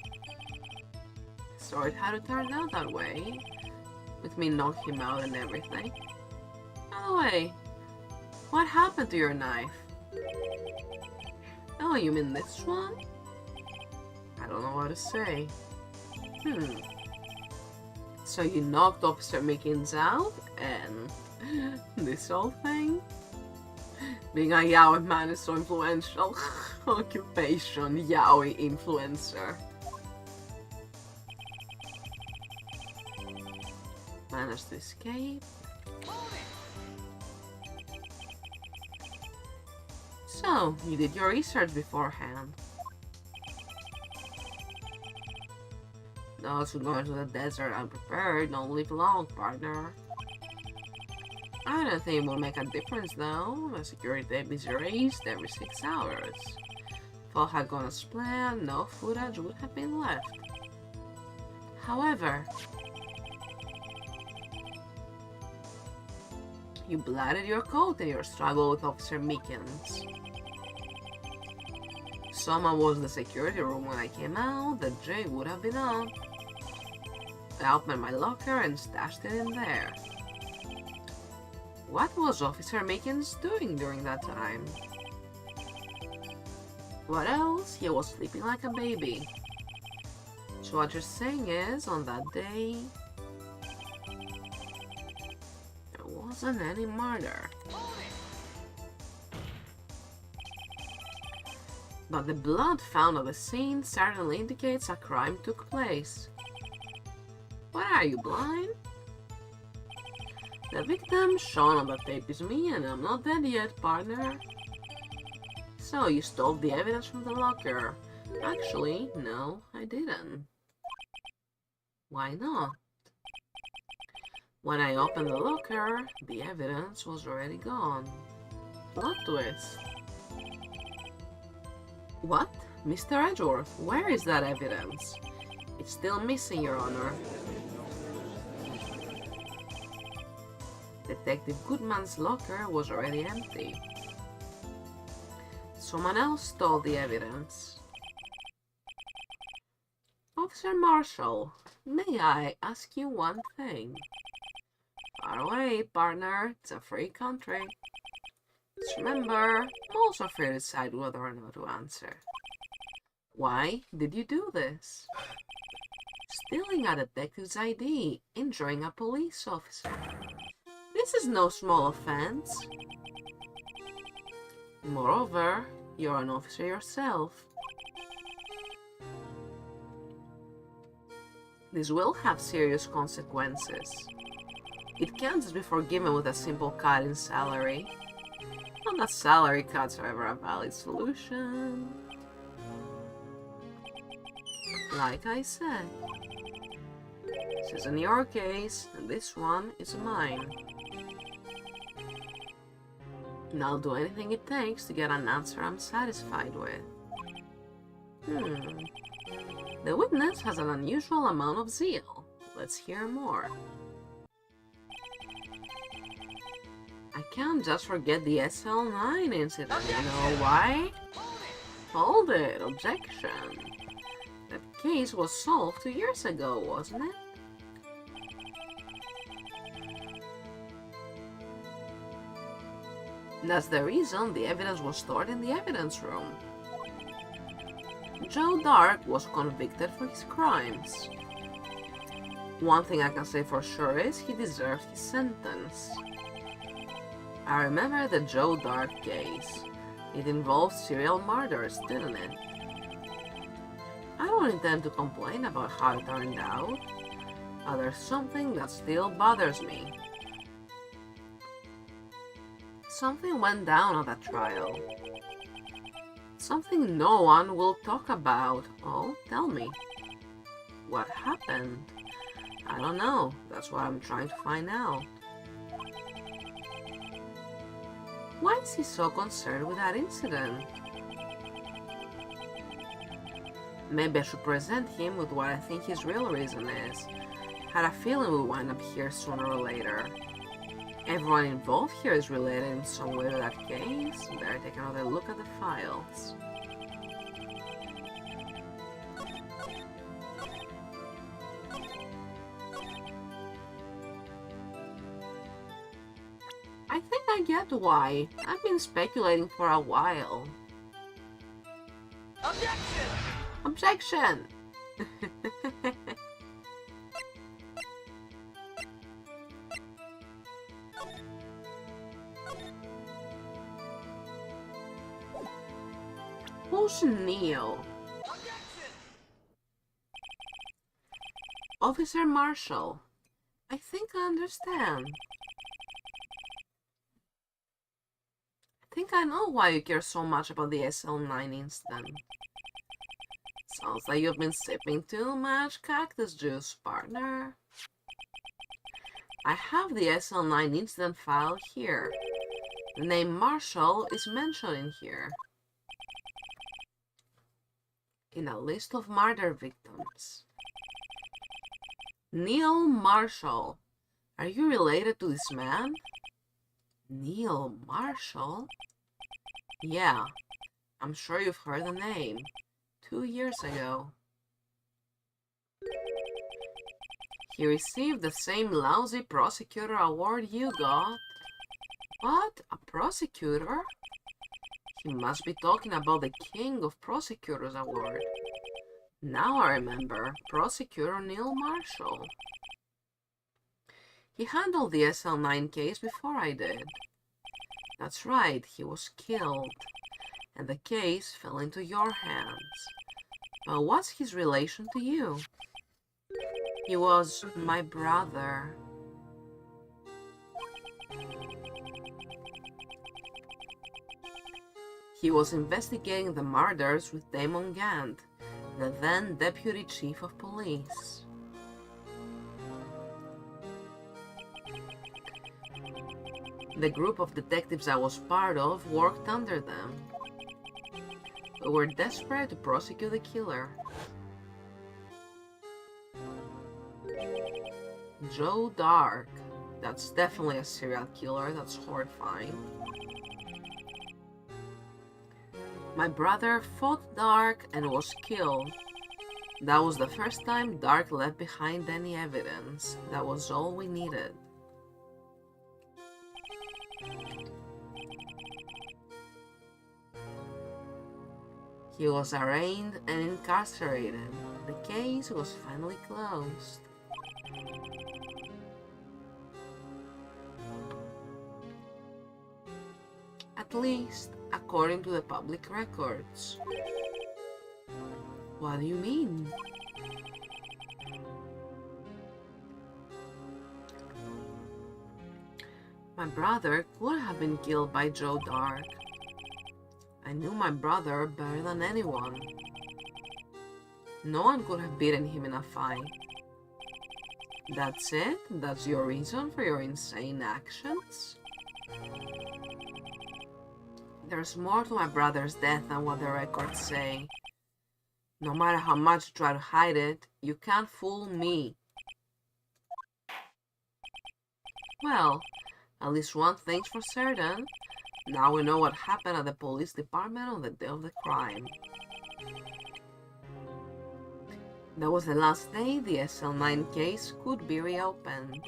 Sorry it had to turn out that way, with me knocking him out and everything. By the way, what happened to your knife? Oh, you mean this one? I don't know what to say. So you knocked Officer Mickens out, and this whole thing? Being a yaoi man is so influential. Occupation, yaoi influencer. Managed to escape. So, you did your research beforehand. Those who go into the desert unprepared don't live long, partner. I don't think it will make a difference though. The security tape is erased every 6 hours. If all had gone as planned, no footage would have been left. However, you blooded your coat in your struggle with Officer Mickens. If someone was in the security room when I came out, the jig would have been up. I opened my locker and stashed it in there. What was Officer Mickens doing during that time? What else? He was sleeping like a baby. So what you're saying is, on that day, there wasn't any murder. But the blood found at the scene certainly indicates a crime took place. What are you, blind? The victim shown on the tape is me, and I'm not dead yet, partner. So, you stole the evidence from the locker. Actually, no, I didn't. Why not? When I opened the locker, the evidence was already gone. Plot twist. What? Mr. Edgeworth, where is that evidence? It's still missing, Your Honor. Detective Goodman's locker was already empty. Someone else stole the evidence. Officer Marshall, may I ask you one thing? Far away, partner. It's a free country. Just remember, I'm also free to decide whether or not to answer. Why did you do this? Stealing a detective's ID, injuring a police officer. This is no small offense. Moreover, you're an officer yourself. This will have serious consequences. It can't just be forgiven with a simple cut in salary. Not that salary cuts are ever a valid solution. Like I said, this isn't your case, and this one is mine. And I'll do anything it takes to get an answer I'm satisfied with. The witness has an unusual amount of zeal. Let's hear more. I can't just forget the SL9 incident, you know why? Hold it, objection. That case was solved 2 years ago, wasn't it? That's the reason the evidence was stored in the evidence room. Joe Dark was convicted for his crimes. One thing I can say for sure is he deserved his sentence. I remember the Joe Dark case. It involved serial murders, didn't it? I don't intend to complain about how it turned out, but there's something that still bothers me. Something went down at that trial. Something no one will talk about. Oh, tell me. What happened? I don't know. That's what I'm trying to find out. Why is he so concerned with that incident? Maybe I should present him with what I think his real reason is. Had a feeling we'll wind up here sooner or later. Everyone involved here is related in some way to that case. Better take another look at the files. I think I get why. I've been speculating for a while. Objection! Objection! Who's Neo? Officer Marshall. I think I understand. I think I know why you care so much about the SL9 incident. Sounds like you've been sipping too much cactus juice, partner. I have the SL9 incident file here. The name Marshall is mentioned in here. In a list of murder victims. Neil Marshall. Are you related to this man? Neil Marshall? Yeah, I'm sure you've heard the name. 2 years ago. He received the same lousy prosecutor award you got. What? A prosecutor? He must be talking about the King of Prosecutors award. Now I remember. Prosecutor Neil Marshall. He handled the SL9 case before I did. That's right, he was killed. And the case fell into your hands. What's his relation to you? He was my brother. He was investigating the murders with Damon Gant, the then Deputy Chief of Police. The group of detectives I was part of worked under them. We were desperate to prosecute the killer. Joe Dark. That's definitely a serial killer. That's horrifying. My brother fought Dark and was killed. That was the first time Dark left behind any evidence. That was all we needed. He was arraigned and incarcerated. The case was finally closed. At least, according to the public records. What do you mean? My brother could have been killed by Joe Dark. I knew my brother better than anyone. No one could have beaten him in a fight. That's it? That's your reason for your insane actions? There's more to my brother's death than what the records say. No matter how much you try to hide it, you can't fool me. Well, at least one thing's for certain. Now we know what happened at the police department on the day of the crime. That was the last day the SL9 case could be reopened.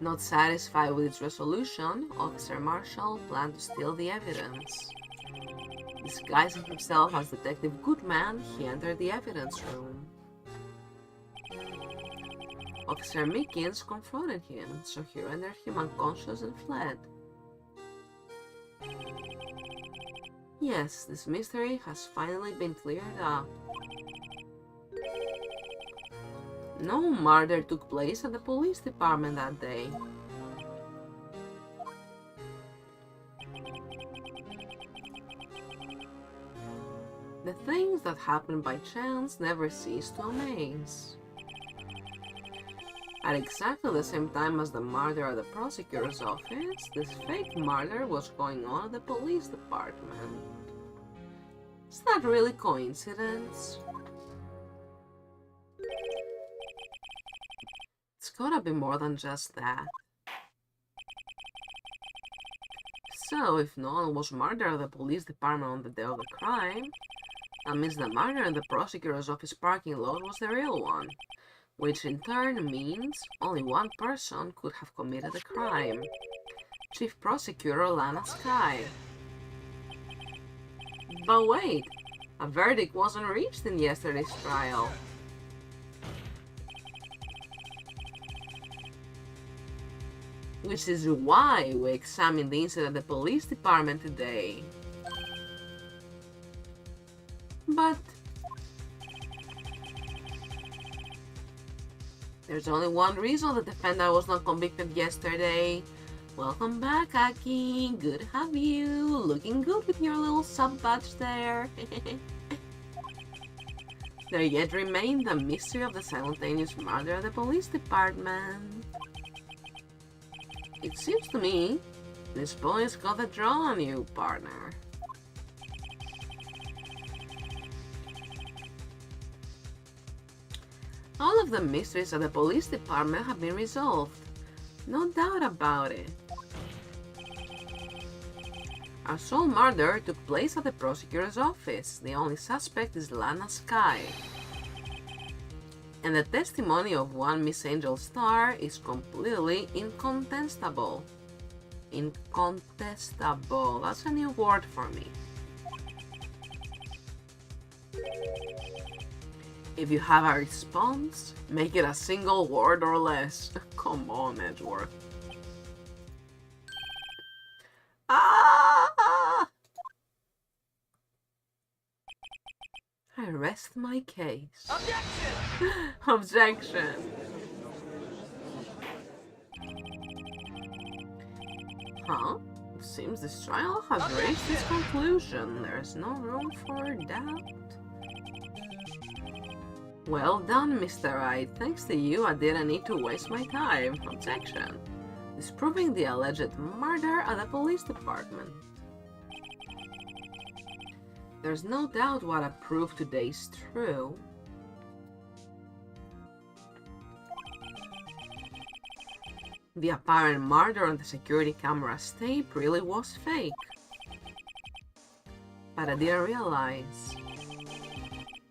Not satisfied with its resolution, Officer Marshall planned to steal the evidence. Disguising himself as Detective Goodman, he entered the evidence room. Officer Mickens confronted him, so he rendered him unconscious and fled. Yes, this mystery has finally been cleared up. No murder took place at the police department that day. The things that happen by chance never cease to amaze. At exactly the same time as the murder at the prosecutor's office, this fake murder was going on at the police department. Is that really coincidence? It's gotta be more than just that. So, if Nolan was murdered at the police department on the day of the crime, that means the murder in the prosecutor's office parking lot was the real one, which in turn means only one person could have committed the crime. Chief Prosecutor Lana Skye. But wait, a verdict wasn't reached in yesterday's trial. Which is why we examined the incident at the police department today. But there's only one reason the defendant was not convicted yesterday. Welcome back, Aki. Good to have you. Looking good with your little sub-badge there. There yet remained the mystery of the simultaneous murder at the police department. It seems to me this boy's got the draw on you, partner. All of the mysteries at the police department have been resolved. No doubt about it. Our sole murder took place at the prosecutor's office. The only suspect is Lana Sky. And the testimony of one Miss Angel Star is completely incontestable. Incontestable. That's a new word for me. If you have a response, make it a single word or less. Come on, Edgeworth. Ah! I rest my case. Objection! Objection. Huh? Seems this trial has reached its conclusion. There is no room for doubt. Well done, Mr. Wright. Thanks to you, I didn't need to waste my time. Objection. Disproving the alleged murder at the police department. There's no doubt what I proved today is true. The apparent murder on the security camera's tape really was fake. But I didn't realize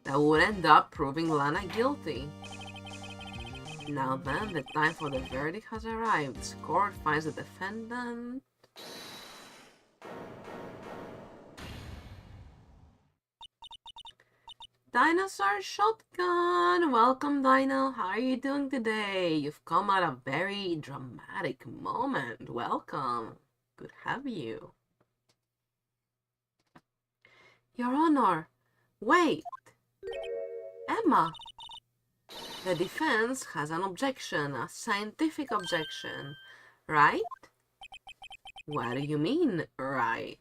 that would end up proving Lana guilty. Now then, the time for the verdict has arrived. This court finds the defendant... Dinosaur Shotgun! Welcome, Dino. How are you doing today? You've come at a very dramatic moment. Welcome. Good to have you. Your Honor, wait! Emma! The defense has an objection, a scientific objection, right? What do you mean, right?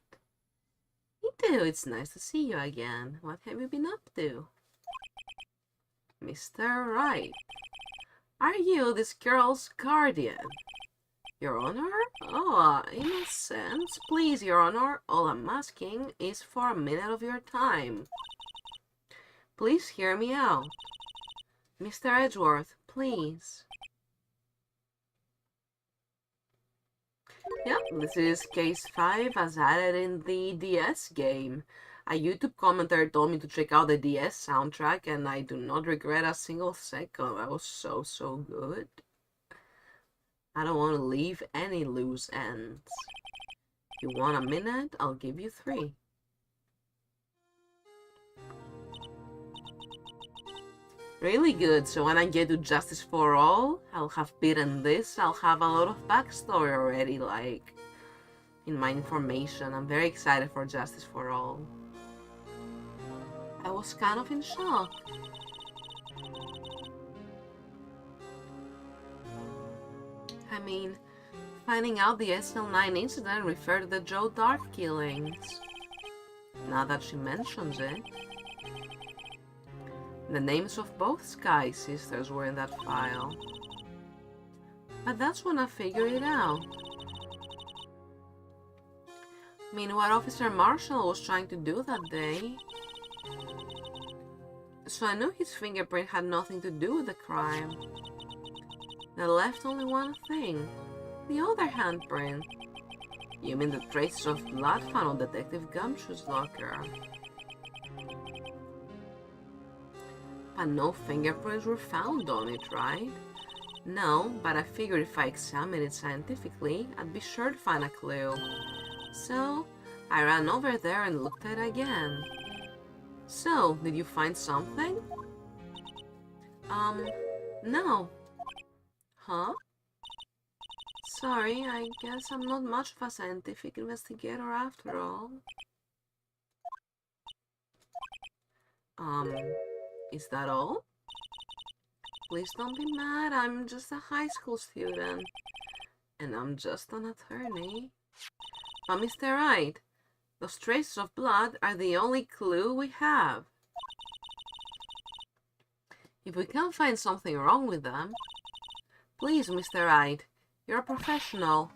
Me too, it's nice to see you again. What have you been up to? Mr. Wright, are you this girl's guardian? Your Honor? Oh, in a sense. Please, Your Honor, all I'm asking is for a minute of your time. Please hear me out. Mr. Edgeworth, please. Yep, this is case 5 as added in the DS game. A YouTube commenter told me to check out the DS soundtrack and I do not regret a single second. That was so good. I don't want to leave any loose ends. If you want a minute, I'll give you 3. Really good, so when I get to Justice for All, I'll have beaten this, I'll have a lot of backstory already, like, in my information. I'm very excited for Justice for All. I was kind of in shock. I mean, finding out the SL9 incident referred to the Joe Dark killings. Now that she mentions it. The names of both Sky sisters were in that file. But that's when I figured it out. I mean, what Officer Marshall was trying to do that day. So I knew his fingerprint had nothing to do with the crime. That left only one thing. The other handprint. You mean the traces of blood found on Detective Gumshoe's locker. But no fingerprints were found on it, right? No, but I figured if I examined it scientifically, I'd be sure to find a clue. So, I ran over there and looked at it again. So, did you find something? No. Huh? Sorry, I guess I'm not much of a scientific investigator after all. Is that all? Please don't be mad, I'm just a high school student. And I'm just an attorney. But Mr. Wright, those traces of blood are the only clue we have. If we can't find something wrong with them... Please, Mr. Wright, you're a professional.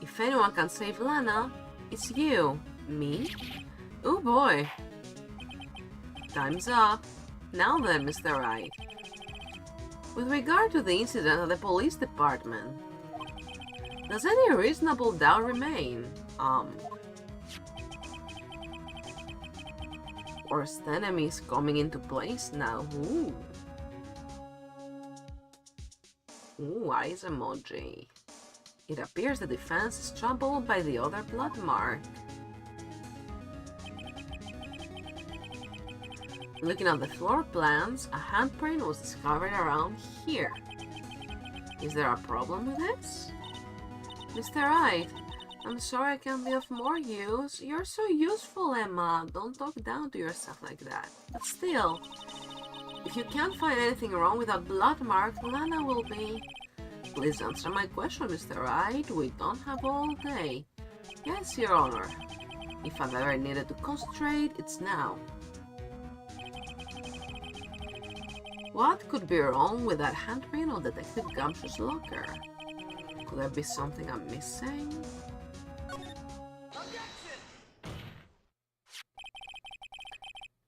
If anyone can save Lana, it's you. Me? Oh boy. Time's up. Now then, Mr. Wright. With regard to the incident at the police department, does any reasonable doubt remain? Worst enemies coming into place now. Ooh, eyes emoji. It appears the defense is troubled by the other blood mark. Looking at the floor plans, a handprint was discovered around here. Is there a problem with this? Mr. Wright, I'm sorry I can't be of more use. You're so useful, Emma. Don't talk down to yourself like that. But still, if you can't find anything wrong with that blood mark, Lana will be... Please answer my question, Mr. Wright. We don't have all day. Yes, Your Honor. If I've ever needed to concentrate, it's now. What could be wrong with that handprint on Detective Gumshoe's locker? Could there be something I'm missing?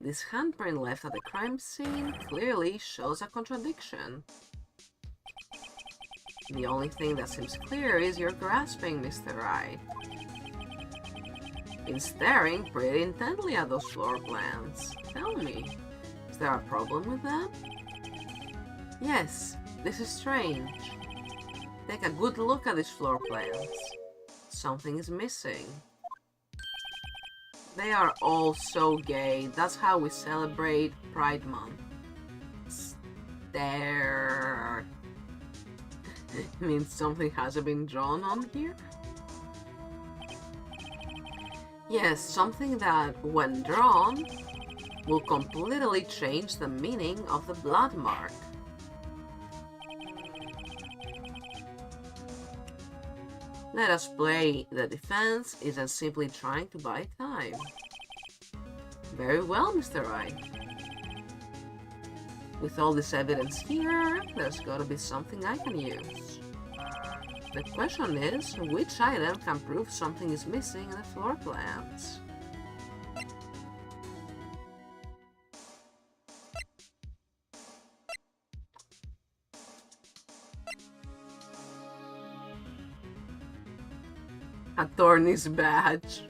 This handprint left at the crime scene clearly shows a contradiction. The only thing that seems clear is you're grasping, Mr. Wright. Been staring pretty intently at those floor plans. Tell me, is there a problem with them? Yes, this is strange. Take a good look at these floor plans. Something is missing. They are all so gay. That's how we celebrate Pride Month. Stare. Means something hasn't been drawn on here? Yes, something that, when drawn, will completely change the meaning of the blood mark. Let us play the defense isn't simply trying to buy time. Very well, Mr. Wright. With all this evidence here, there's gotta be something I can use. The question is, which item can prove something is missing in the floor plans? Attorney's badge.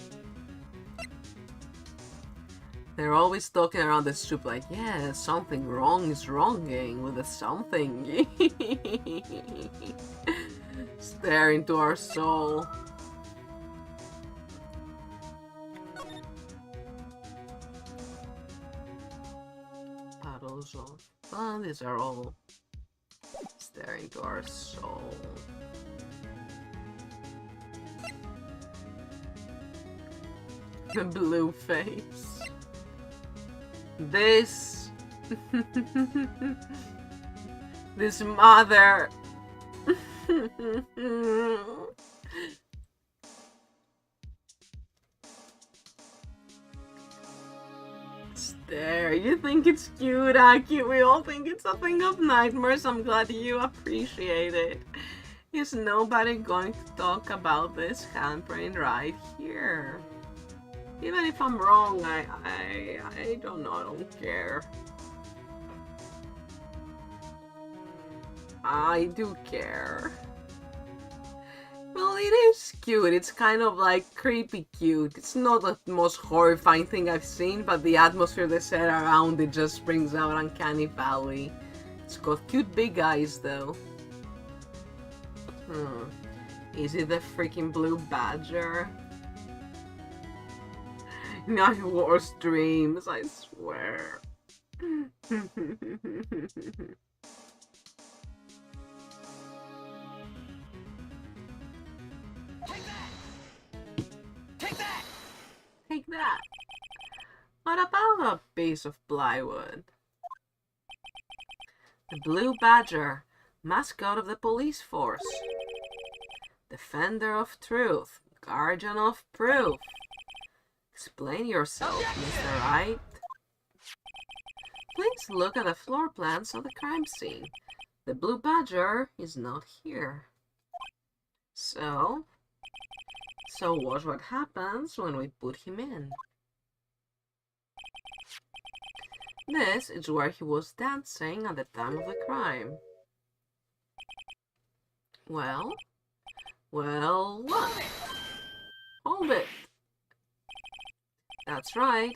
They're always talking around the soup like, yeah, something wrong is wronging with the something. Stare into our soul. Bottles of fun, these are all stare into our soul. The blue face. This this mother. Stare. You think it's cute, Aki? We all think it's a thing of nightmares. I'm glad you appreciate it. Is nobody going to talk about this handprint right here? Even if I'm wrong, I don't know, I don't care. I do care. Well, it is cute. It's kind of like creepy cute. It's not the most horrifying thing I've seen, but the atmosphere they set around it just brings out uncanny valley. It's got cute big eyes though. Is it the freaking blue badger? My worst dreams, I swear. that? What about a piece of plywood? The Blue Badger, mascot of the police force. Defender of truth, guardian of proof. Explain yourself, Mr. Wright. Please look at the floor plans of the crime scene. The Blue Badger is not here. So watch what happens when we put him in. This is where he was dancing at the time of the crime. Well, what? Hold it! That's right.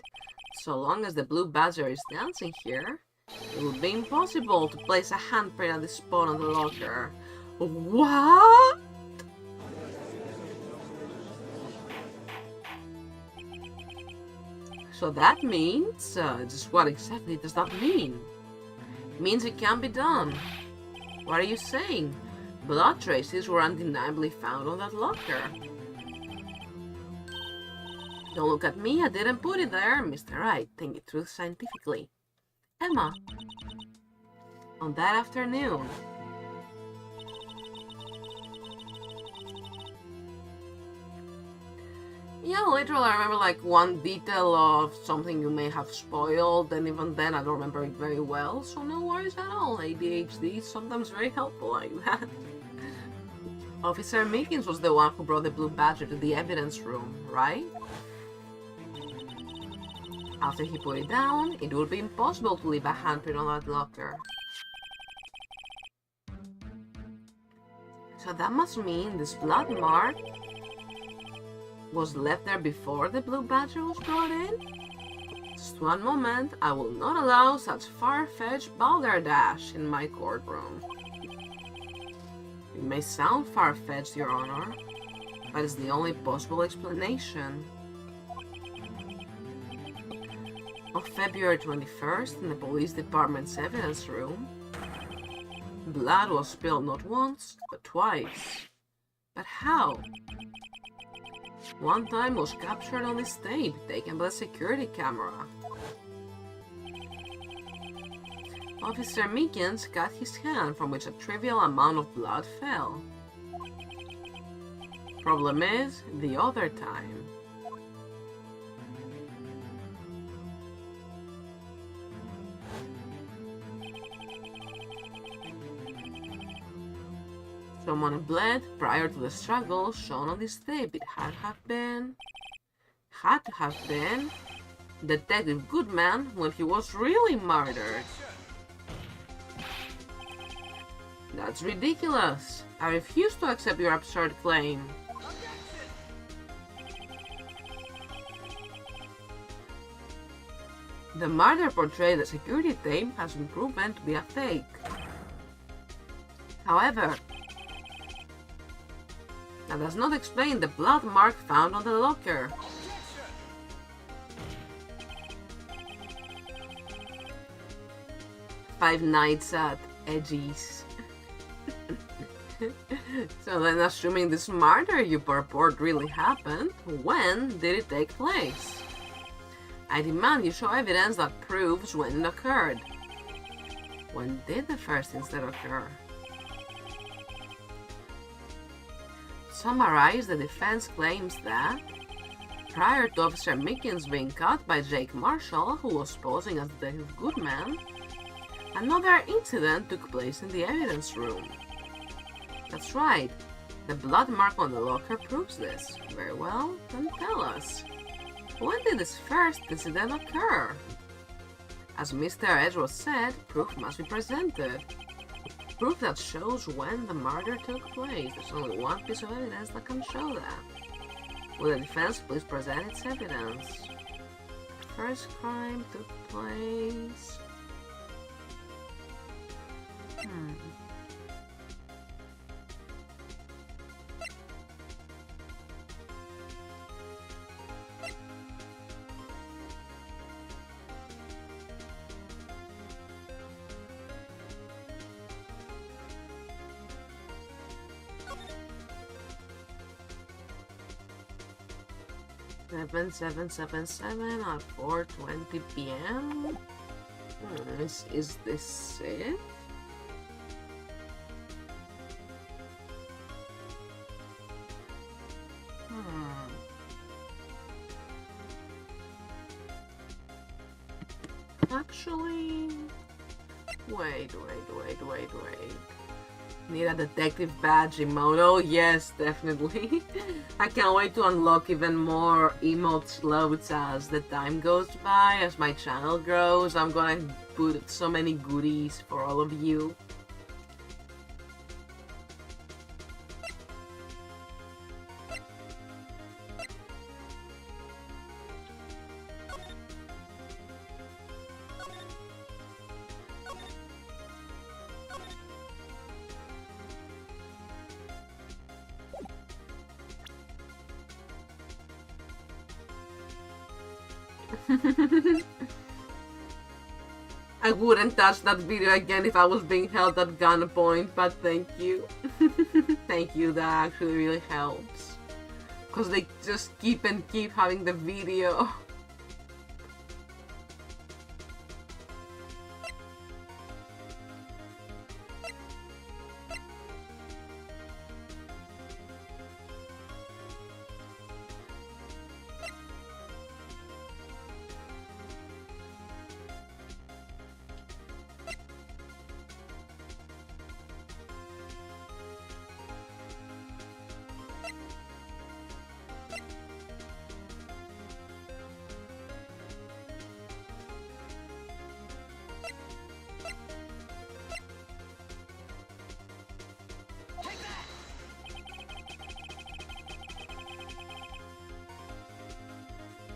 So long as the Blue Badger is dancing here, it would be impossible to place a handprint at this spot on the locker. What? So that means, just what exactly does that mean? It means it can be done. What are you saying? Blood traces were undeniably found on that locker. Don't look at me, I didn't put it there, Mr. Wright. Think it through scientifically. Emma. On that afternoon. Yeah, literally, I remember like one detail of something you may have spoiled, and even then I don't remember it very well, so no worries at all. ADHD is sometimes very helpful like that. Officer Meekins was the one who brought the Blue Badger to the evidence room, right? After he put it down, it would be impossible to leave a handprint on that locker. So that must mean this blood mark was left there before the Blue Badger was brought in? Just one moment, I will not allow such far-fetched balderdash in my courtroom. It may sound far-fetched, Your Honor, but it's the only possible explanation. On February 21st, in the police department's evidence room, blood was spilled not once, but twice. But how? One time was captured on this tape, taken by the security camera. Officer Meekins cut his hand, from which a trivial amount of blood fell. Problem is, the other time. Someone bled prior to the struggle shown on this tape. It had to have been Detective Goodman when he was really murdered. That's ridiculous. I refuse to accept your absurd claim. The murder portrayed in the security tape has been proven to be a fake. However, that does not explain the blood mark found on the locker. Five Nights at Edgy's. So then, assuming this murder you purport really happened, when did it take place? I demand you show evidence that proves when it occurred. When did the first incident occur? Summarize, the defense claims that prior to Officer Meekins being caught by Jake Marshall, who was posing as Detective Goodman, another incident took place in the evidence room. That's right, the blood mark on the locker proves this. Very well, then tell us. When did this first incident occur? As Mr. Edgeworth said, proof must be presented. Proof that shows when the murder took place. There's only one piece of evidence that can show that. Will the defense please present its evidence? First crime took place... 7777 at 4:20 p.m. Is this it? Actually, wait. Need a detective badge emote. Oh yes, definitely. I can't wait to unlock even more emote slots as the time goes by, as my channel grows. I'm gonna put so many goodies for all of you. I wouldn't touch that video again if I was being held at gunpoint, but thank you. Thank you, that actually really helps. Because they just keep having the video.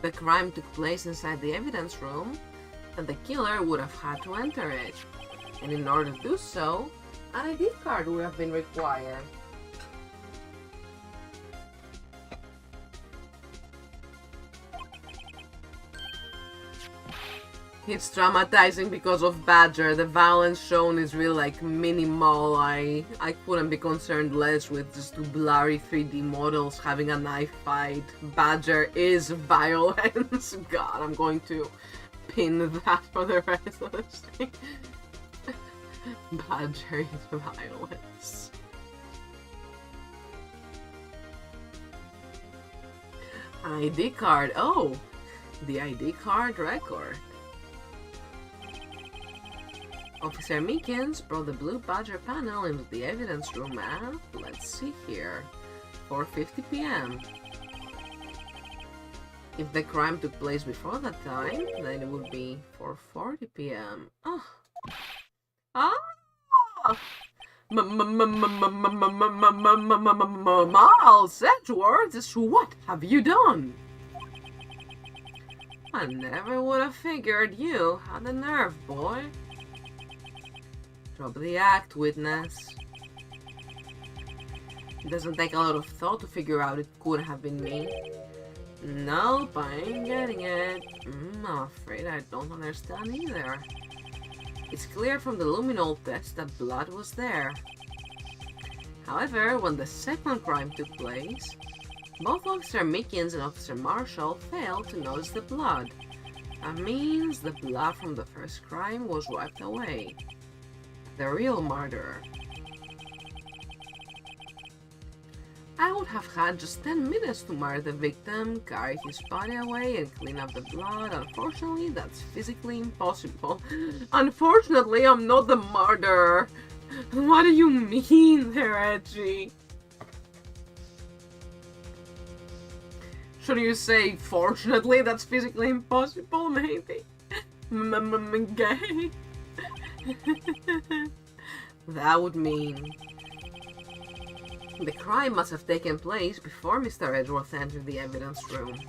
The crime took place inside the evidence room, and the killer would have had to enter it. And in order to do so, an ID card would have been required. It's traumatizing because of Badger. The violence shown is really like minimal. I couldn't be concerned less with just two blurry 3D models having a knife fight. Badger is violence. God, I'm going to pin that for the rest of the stream. Badger is violence. ID card. Oh, the ID card record. Officer Meekins brought the blue Badger panel into the evidence room at, let's see here, 4:50 p.m. If the crime took place before that time, then it would be 4:40 p.m. Oh. Ah! Miles Edgeworth, what have you done? I never would have figured you had the nerve, boy. Drop the act, witness. It doesn't take a lot of thought to figure out it couldn't have been me. Nope, I ain't getting it. I'm afraid I don't understand either. It's clear from the luminol test that blood was there. However, when the second crime took place, both Officer Meekins and Officer Marshall failed to notice the blood. That means the blood from the first crime was wiped away. The real murderer. I would have had just 10 minutes to murder the victim, carry his body away, and clean up the blood. Unfortunately, that's physically impossible. Unfortunately, I'm not the murderer. What do you mean, there, Edgy? Should you say, fortunately, that's physically impossible, maybe? Gay? That would mean the crime must have taken place before Mr. Edgeworth entered the evidence room.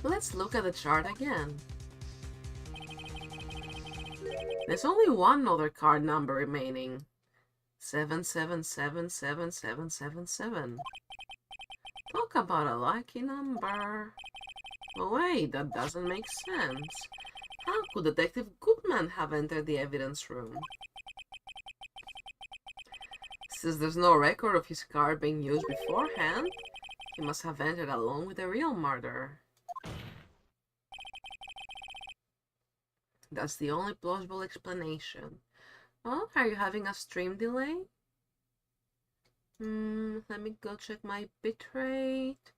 Let's look at the chart again. There's only one other card number remaining. 77777777. Talk about a lucky number. Oh wait, that doesn't make sense. How could Detective Goodman have entered the evidence room? Since there's no record of his card being used beforehand, He must have entered along with the real murderer. That's the only plausible explanation. Oh, are you having a stream delay? Let me go check my bitrate.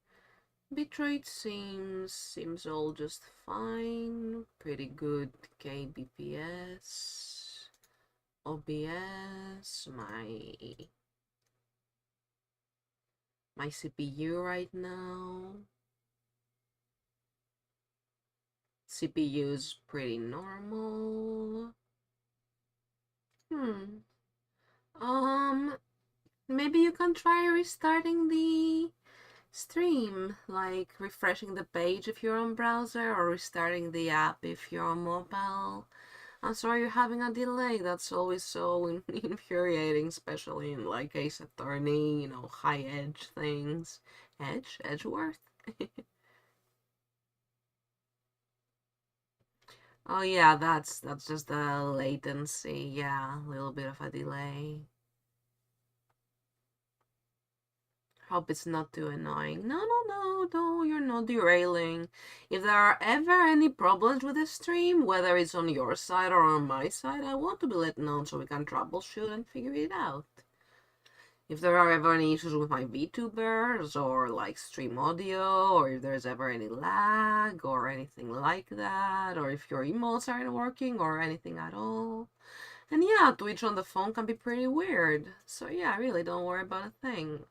Bitrate seems all just fine. Pretty good kbps. OBS, my CPU right now. CPU's pretty normal. Maybe you can try restarting the stream, like refreshing the page if you're on browser or restarting the app if you're on mobile. I'm sorry you're having a delay. That's always so infuriating, especially in like Ace Attorney, you know, high edge things. Edgeworth? Oh yeah, that's just the latency. Yeah, a little bit of a delay. Hope it's not too annoying. No, you're not derailing. If there are ever any problems with the stream, whether it's on your side or on my side, I want to be let know so we can troubleshoot and figure it out. If there are ever any issues with my VTubers or like stream audio, or if there's ever any lag or anything like that, or if your emotes aren't working or anything at all. And yeah, Twitch on the phone can be pretty weird. So yeah, really don't worry about a thing.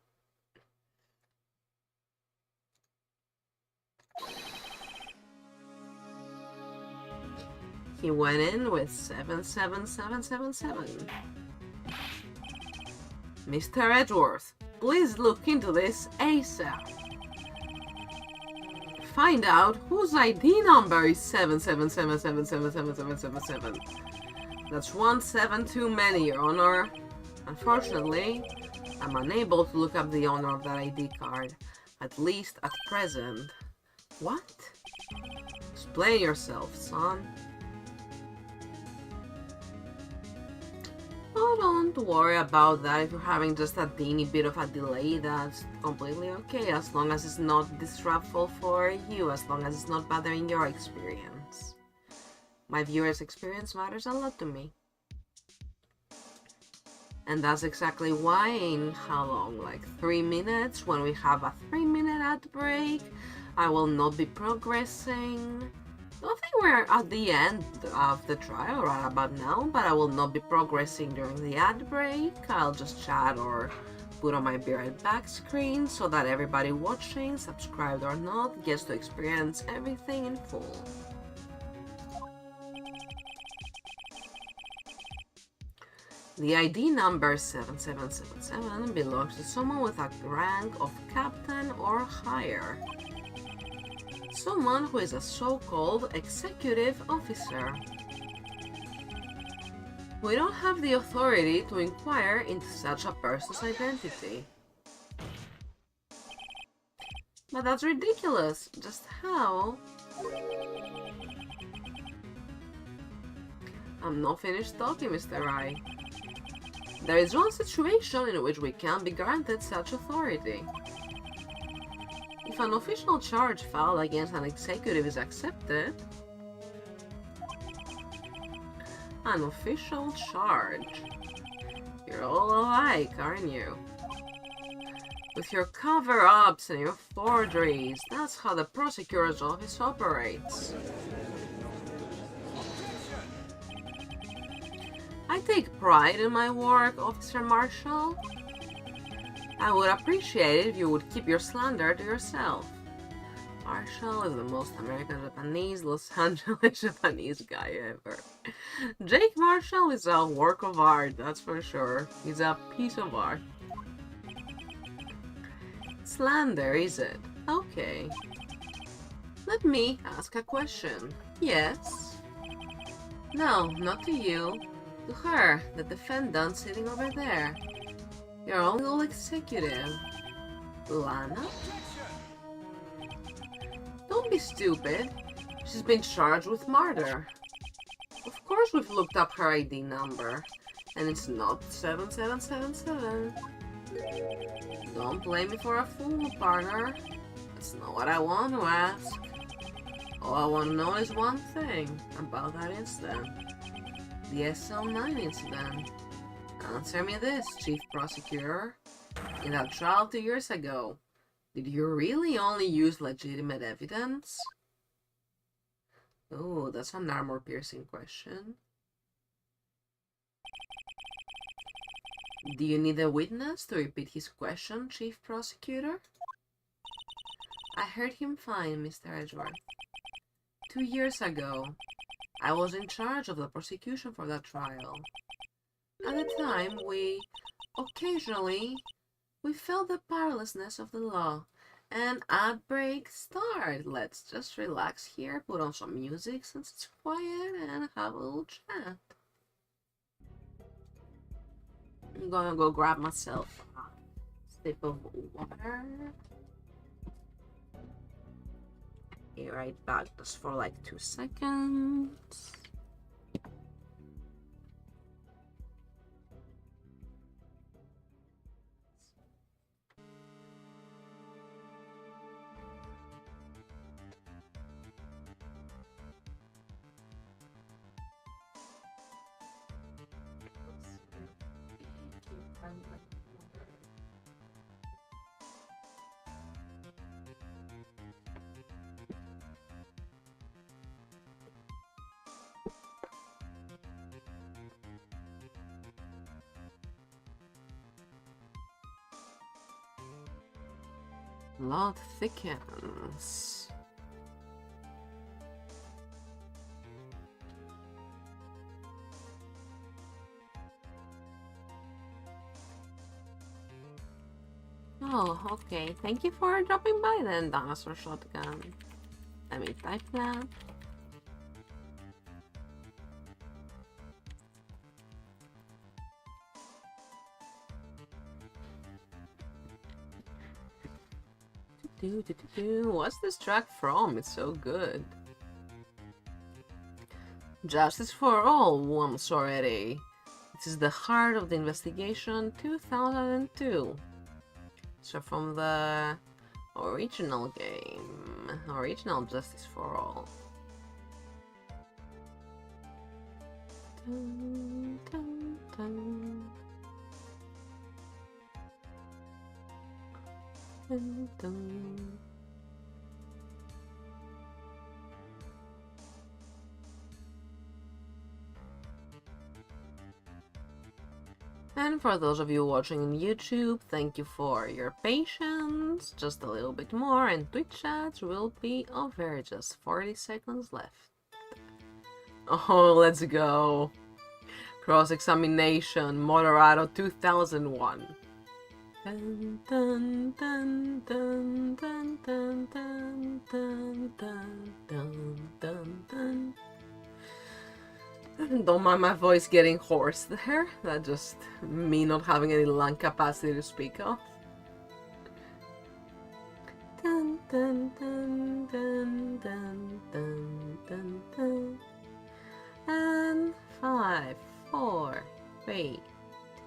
He went in with 77777. Mr. Edgeworth, please look into this ASAP. Find out whose ID number is 777777777. That's 17 too many, Your Honor. Unfortunately, I'm unable to look up the owner of that ID card, at least at present. What? Explain yourself, son. Oh, don't worry about that. If you're having just a teeny bit of a delay, that's completely okay, as long as it's not disruptful for you, as long as it's not bothering your experience. My viewer's experience matters a lot to me. And that's exactly why in how long? Like 3 minutes, when we have a 3-minute ad break, I will not be progressing. I don't think we're at the end of the trial right about now, but I will not be progressing during the ad break. I'll just chat or put on my Be Right Back screen so that everybody watching, subscribed or not, gets to experience everything in full. The ID number 7777 belongs to someone with a rank of captain or higher. Someone who is a so-called executive officer. We don't have the authority to inquire into such a person's identity. But that's ridiculous. Just how? I'm not finished talking, Mr. Wright. There is one situation in which we can be granted such authority. If an official charge filed against an executive is accepted... An official charge? You're all alike, aren't you? With your cover-ups and your forgeries, that's how the prosecutor's office operates. I take pride in my work, Officer Marshall. I would appreciate it if you would keep your slander to yourself. Marshall is the most American Japanese, Los Angeles Japanese guy ever. Jake Marshall is a work of art, that's for sure. He's a piece of art. Slander, is it? Okay. Let me ask a question. Yes? No, not to you. To her, the defendant sitting over there. Your own little executive. Lana? Don't be stupid. She's been charged with murder. Of course we've looked up her ID number. And it's not 7777. Don't play me for a fool, partner. That's not what I want to ask. All I want to know is one thing about that incident. The SL9 incident. Answer me this, Chief Prosecutor. In that trial 2 years ago, did you really only use legitimate evidence? Oh, that's an armor-piercing question. Do you need a witness to repeat his question, Chief Prosecutor? I heard him fine, Mr. Edgeworth. 2 years ago, I was in charge of the prosecution for that trial. At the time, we felt the powerlessness of the law. And outbreak start. Let's just relax here, put on some music since it's quiet, and have a little chat. I'm gonna go grab myself a sip of water. Be right back, just for like 2 seconds. Blood thickens. Oh, okay. Thank you for dropping by then, Dinosaur Shotgun. Let me type that. What's this track from? It's so good. Justice for All once already. This is the heart of the investigation 2002. So from the original game, original Justice for All. Dun, dun, dun. Dun, dun. And for those of you watching on YouTube, thank you for your patience. Just a little bit more and Twitch chat will be over. Just 40 seconds left. Oh, let's go. Cross-examination, Moderado 2001. Dun, dun, dun, dun, dun, dun, dun, dun, dun, dun, dun. Don't mind my voice getting hoarse there. That's just me not having any lung capacity to speak of. Dun, dun, dun, dun, dun, dun, dun, dun. And 5, 4, 3,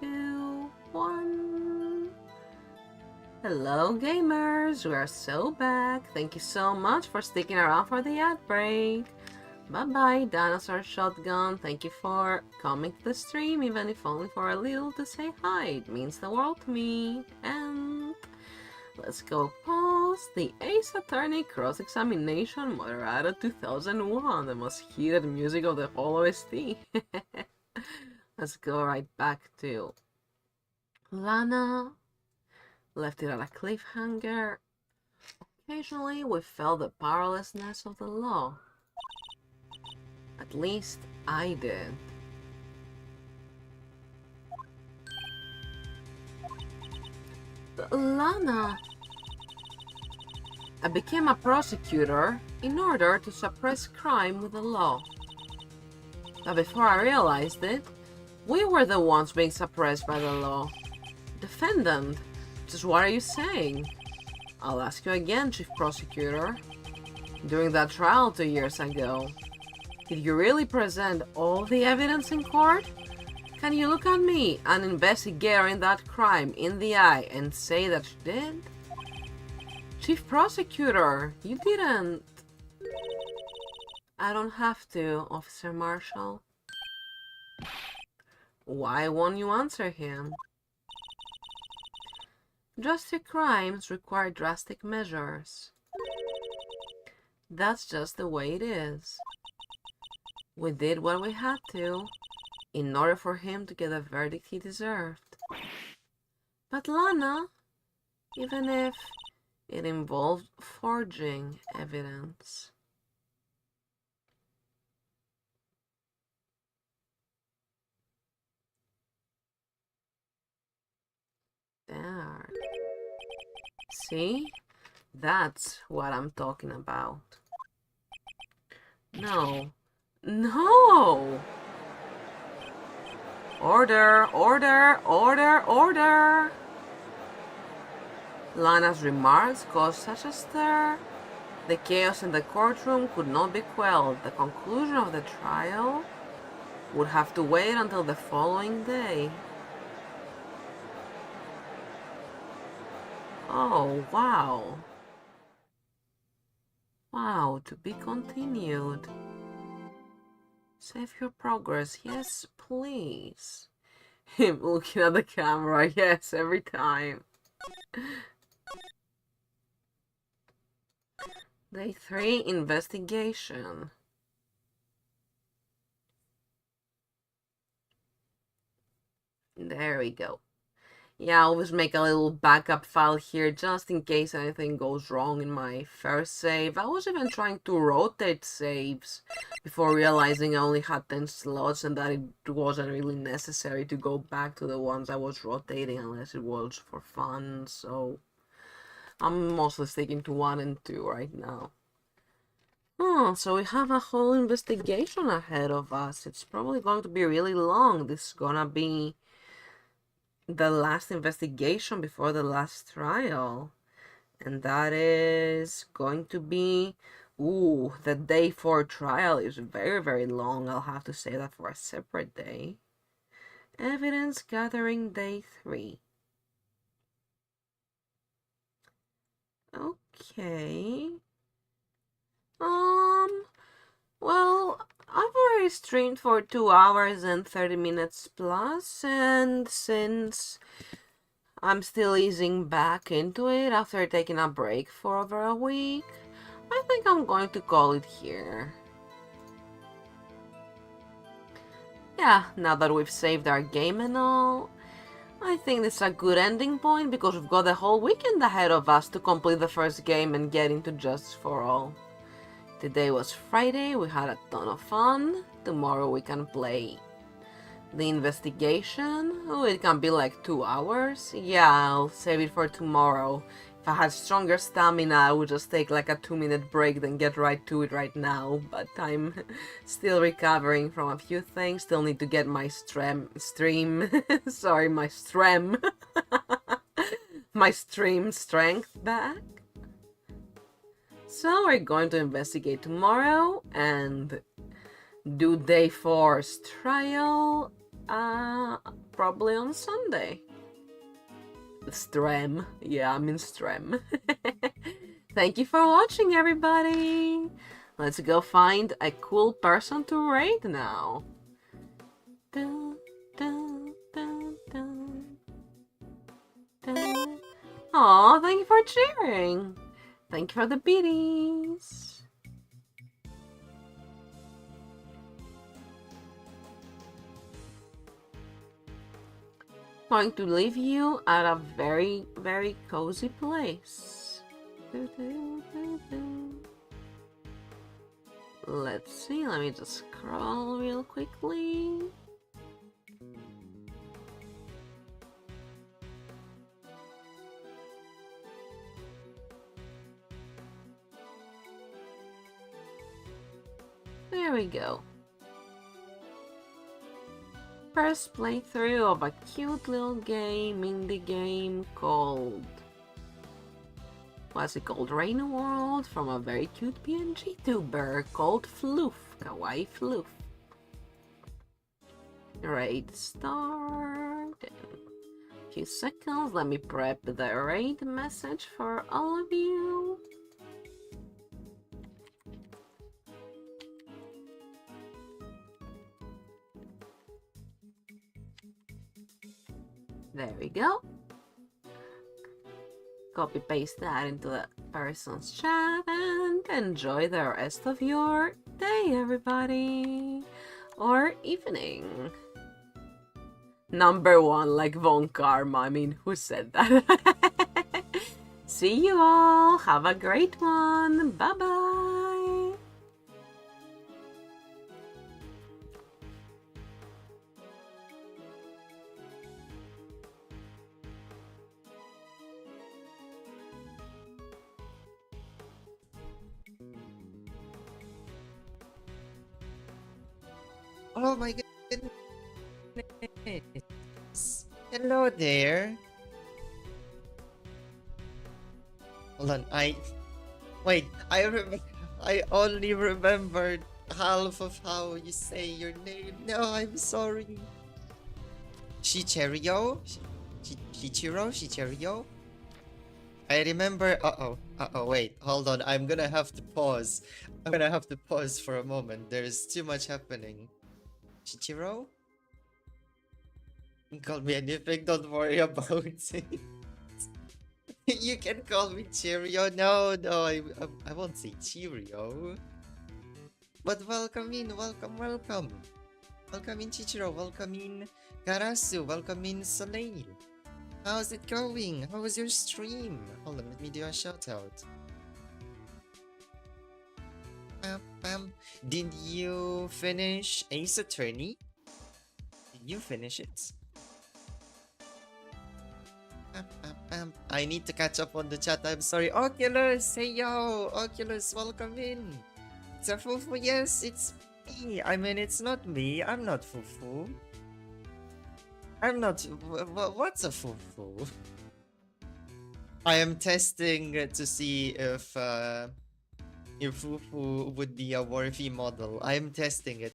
2, 1. Hello gamers, we are so back. Thank you so much for sticking around for the ad break. Bye bye, Dinosaur Shotgun. Thank you for coming to the stream, even if only for a little, to say hi. It means the world to me. And let's go pause the Ace Attorney cross-examination Moderado 2001, the most heated music of the whole OST. Let's go right back to Lana. Left it at a cliffhanger. Occasionally, we felt the powerlessness of the law. At least I did. Lana! I became a prosecutor in order to suppress crime with the law. But before I realized it, we were the ones being suppressed by the law. Defendant, just what are you saying? I'll ask you again, Chief Prosecutor. During that trial 2 years ago, did you really present all the evidence in court? Can you look at me, an investigator in that crime, in the eye and say that she did? Chief Prosecutor, you didn't. I don't have to, Officer Marshall. Why won't you answer him? Drastic crimes require drastic measures. That's just the way it is. We did what we had to, in order for him to get the verdict he deserved. But Lana, even if it involved forging evidence. There. See? That's what I'm talking about. No. No! Order, order, order, order! Lana's remarks caused such a stir. The chaos in the courtroom could not be quelled. The conclusion of the trial would have to wait until the following day. Oh, wow. Wow, to be continued. Save your progress. Yes, please. Him looking at the camera. Yes, every time. Day 3, investigation. There we go. Yeah, I always make a little backup file here just in case anything goes wrong in my first save. I was even trying to rotate saves before realizing I only had 10 slots and that it wasn't really necessary to go back to the ones I was rotating unless it was for fun, so I'm mostly sticking to 1 and 2 right now. Oh, so we have a whole investigation ahead of us. It's probably going to be really long. This is gonna be the last investigation before the last trial. And that is going to be... Ooh, the day 4 trial is very, very long. I'll have to say that for a separate day. Evidence gathering day 3. Okay. Well, I've already streamed for 2 hours and 30 minutes plus, and since I'm still easing back into it after taking a break for over a week, I think I'm going to call it here. Yeah, now that we've saved our game and all, I think this is a good ending point because we've got the whole weekend ahead of us to complete the first game and get into Justice for All. Today was Friday, we had a ton of fun. Tomorrow we can play the investigation. Oh, it can be like 2 hours. Yeah, I'll save it for tomorrow. If I had stronger stamina, I would just take like a 2-minute break, then get right to it right now. But I'm still recovering from a few things. Still need to get my sorry, my my stream strength back. So we're going to investigate tomorrow and do day 4's trial probably on Sunday. Strem. Yeah, I'm in Strem. Thank you for watching, everybody. Let's go find a cool person to raid now. Dun, dun, dun, dun. Dun. Aw, thank you for cheering. Thank you for the biddies. Going to leave you at a very, very cozy place. Let's see, let me just scroll real quickly. There we go. First playthrough of a cute little game, indie game called... What's it called? Rain World, from a very cute PNG tuber called Floof. Kawaii Floof. Raid start. A few seconds. Let me prep the raid message for all of you. There we go. Copy paste that into the person's chat and enjoy the rest of your day, everybody. Or evening. Number one, like Von Karma. I mean, who said that? See you all. Have a great one. Bye bye. Oh my goodness. Hello there. Hold on, wait, I only remembered half of how you say your name. No, I'm sorry. Shichiro? Shichiro? I remember. Wait, hold on. I'm gonna have to pause. I'm gonna have to pause for a moment. There's too much happening. Shichiro? You can call me anything, don't worry about it. You can call me Cheerio. No, I won't say Cheerio. But welcome in, welcome. Welcome in Chichiro, welcome in Garasu, welcome in Soleil. How's it going? How was your stream? Hold on, let me do a shout out. Did you finish Ace Attorney? Did you finish it? I need to catch up on the chat. I'm sorry. Oculus, hey yo, Oculus, welcome in. It's a Fufu. Yes, it's me. I mean, it's not me. I'm not Fufu. I'm not. What's a Fufu? I am testing to see if Fufu would be a worthy model. I am testing it.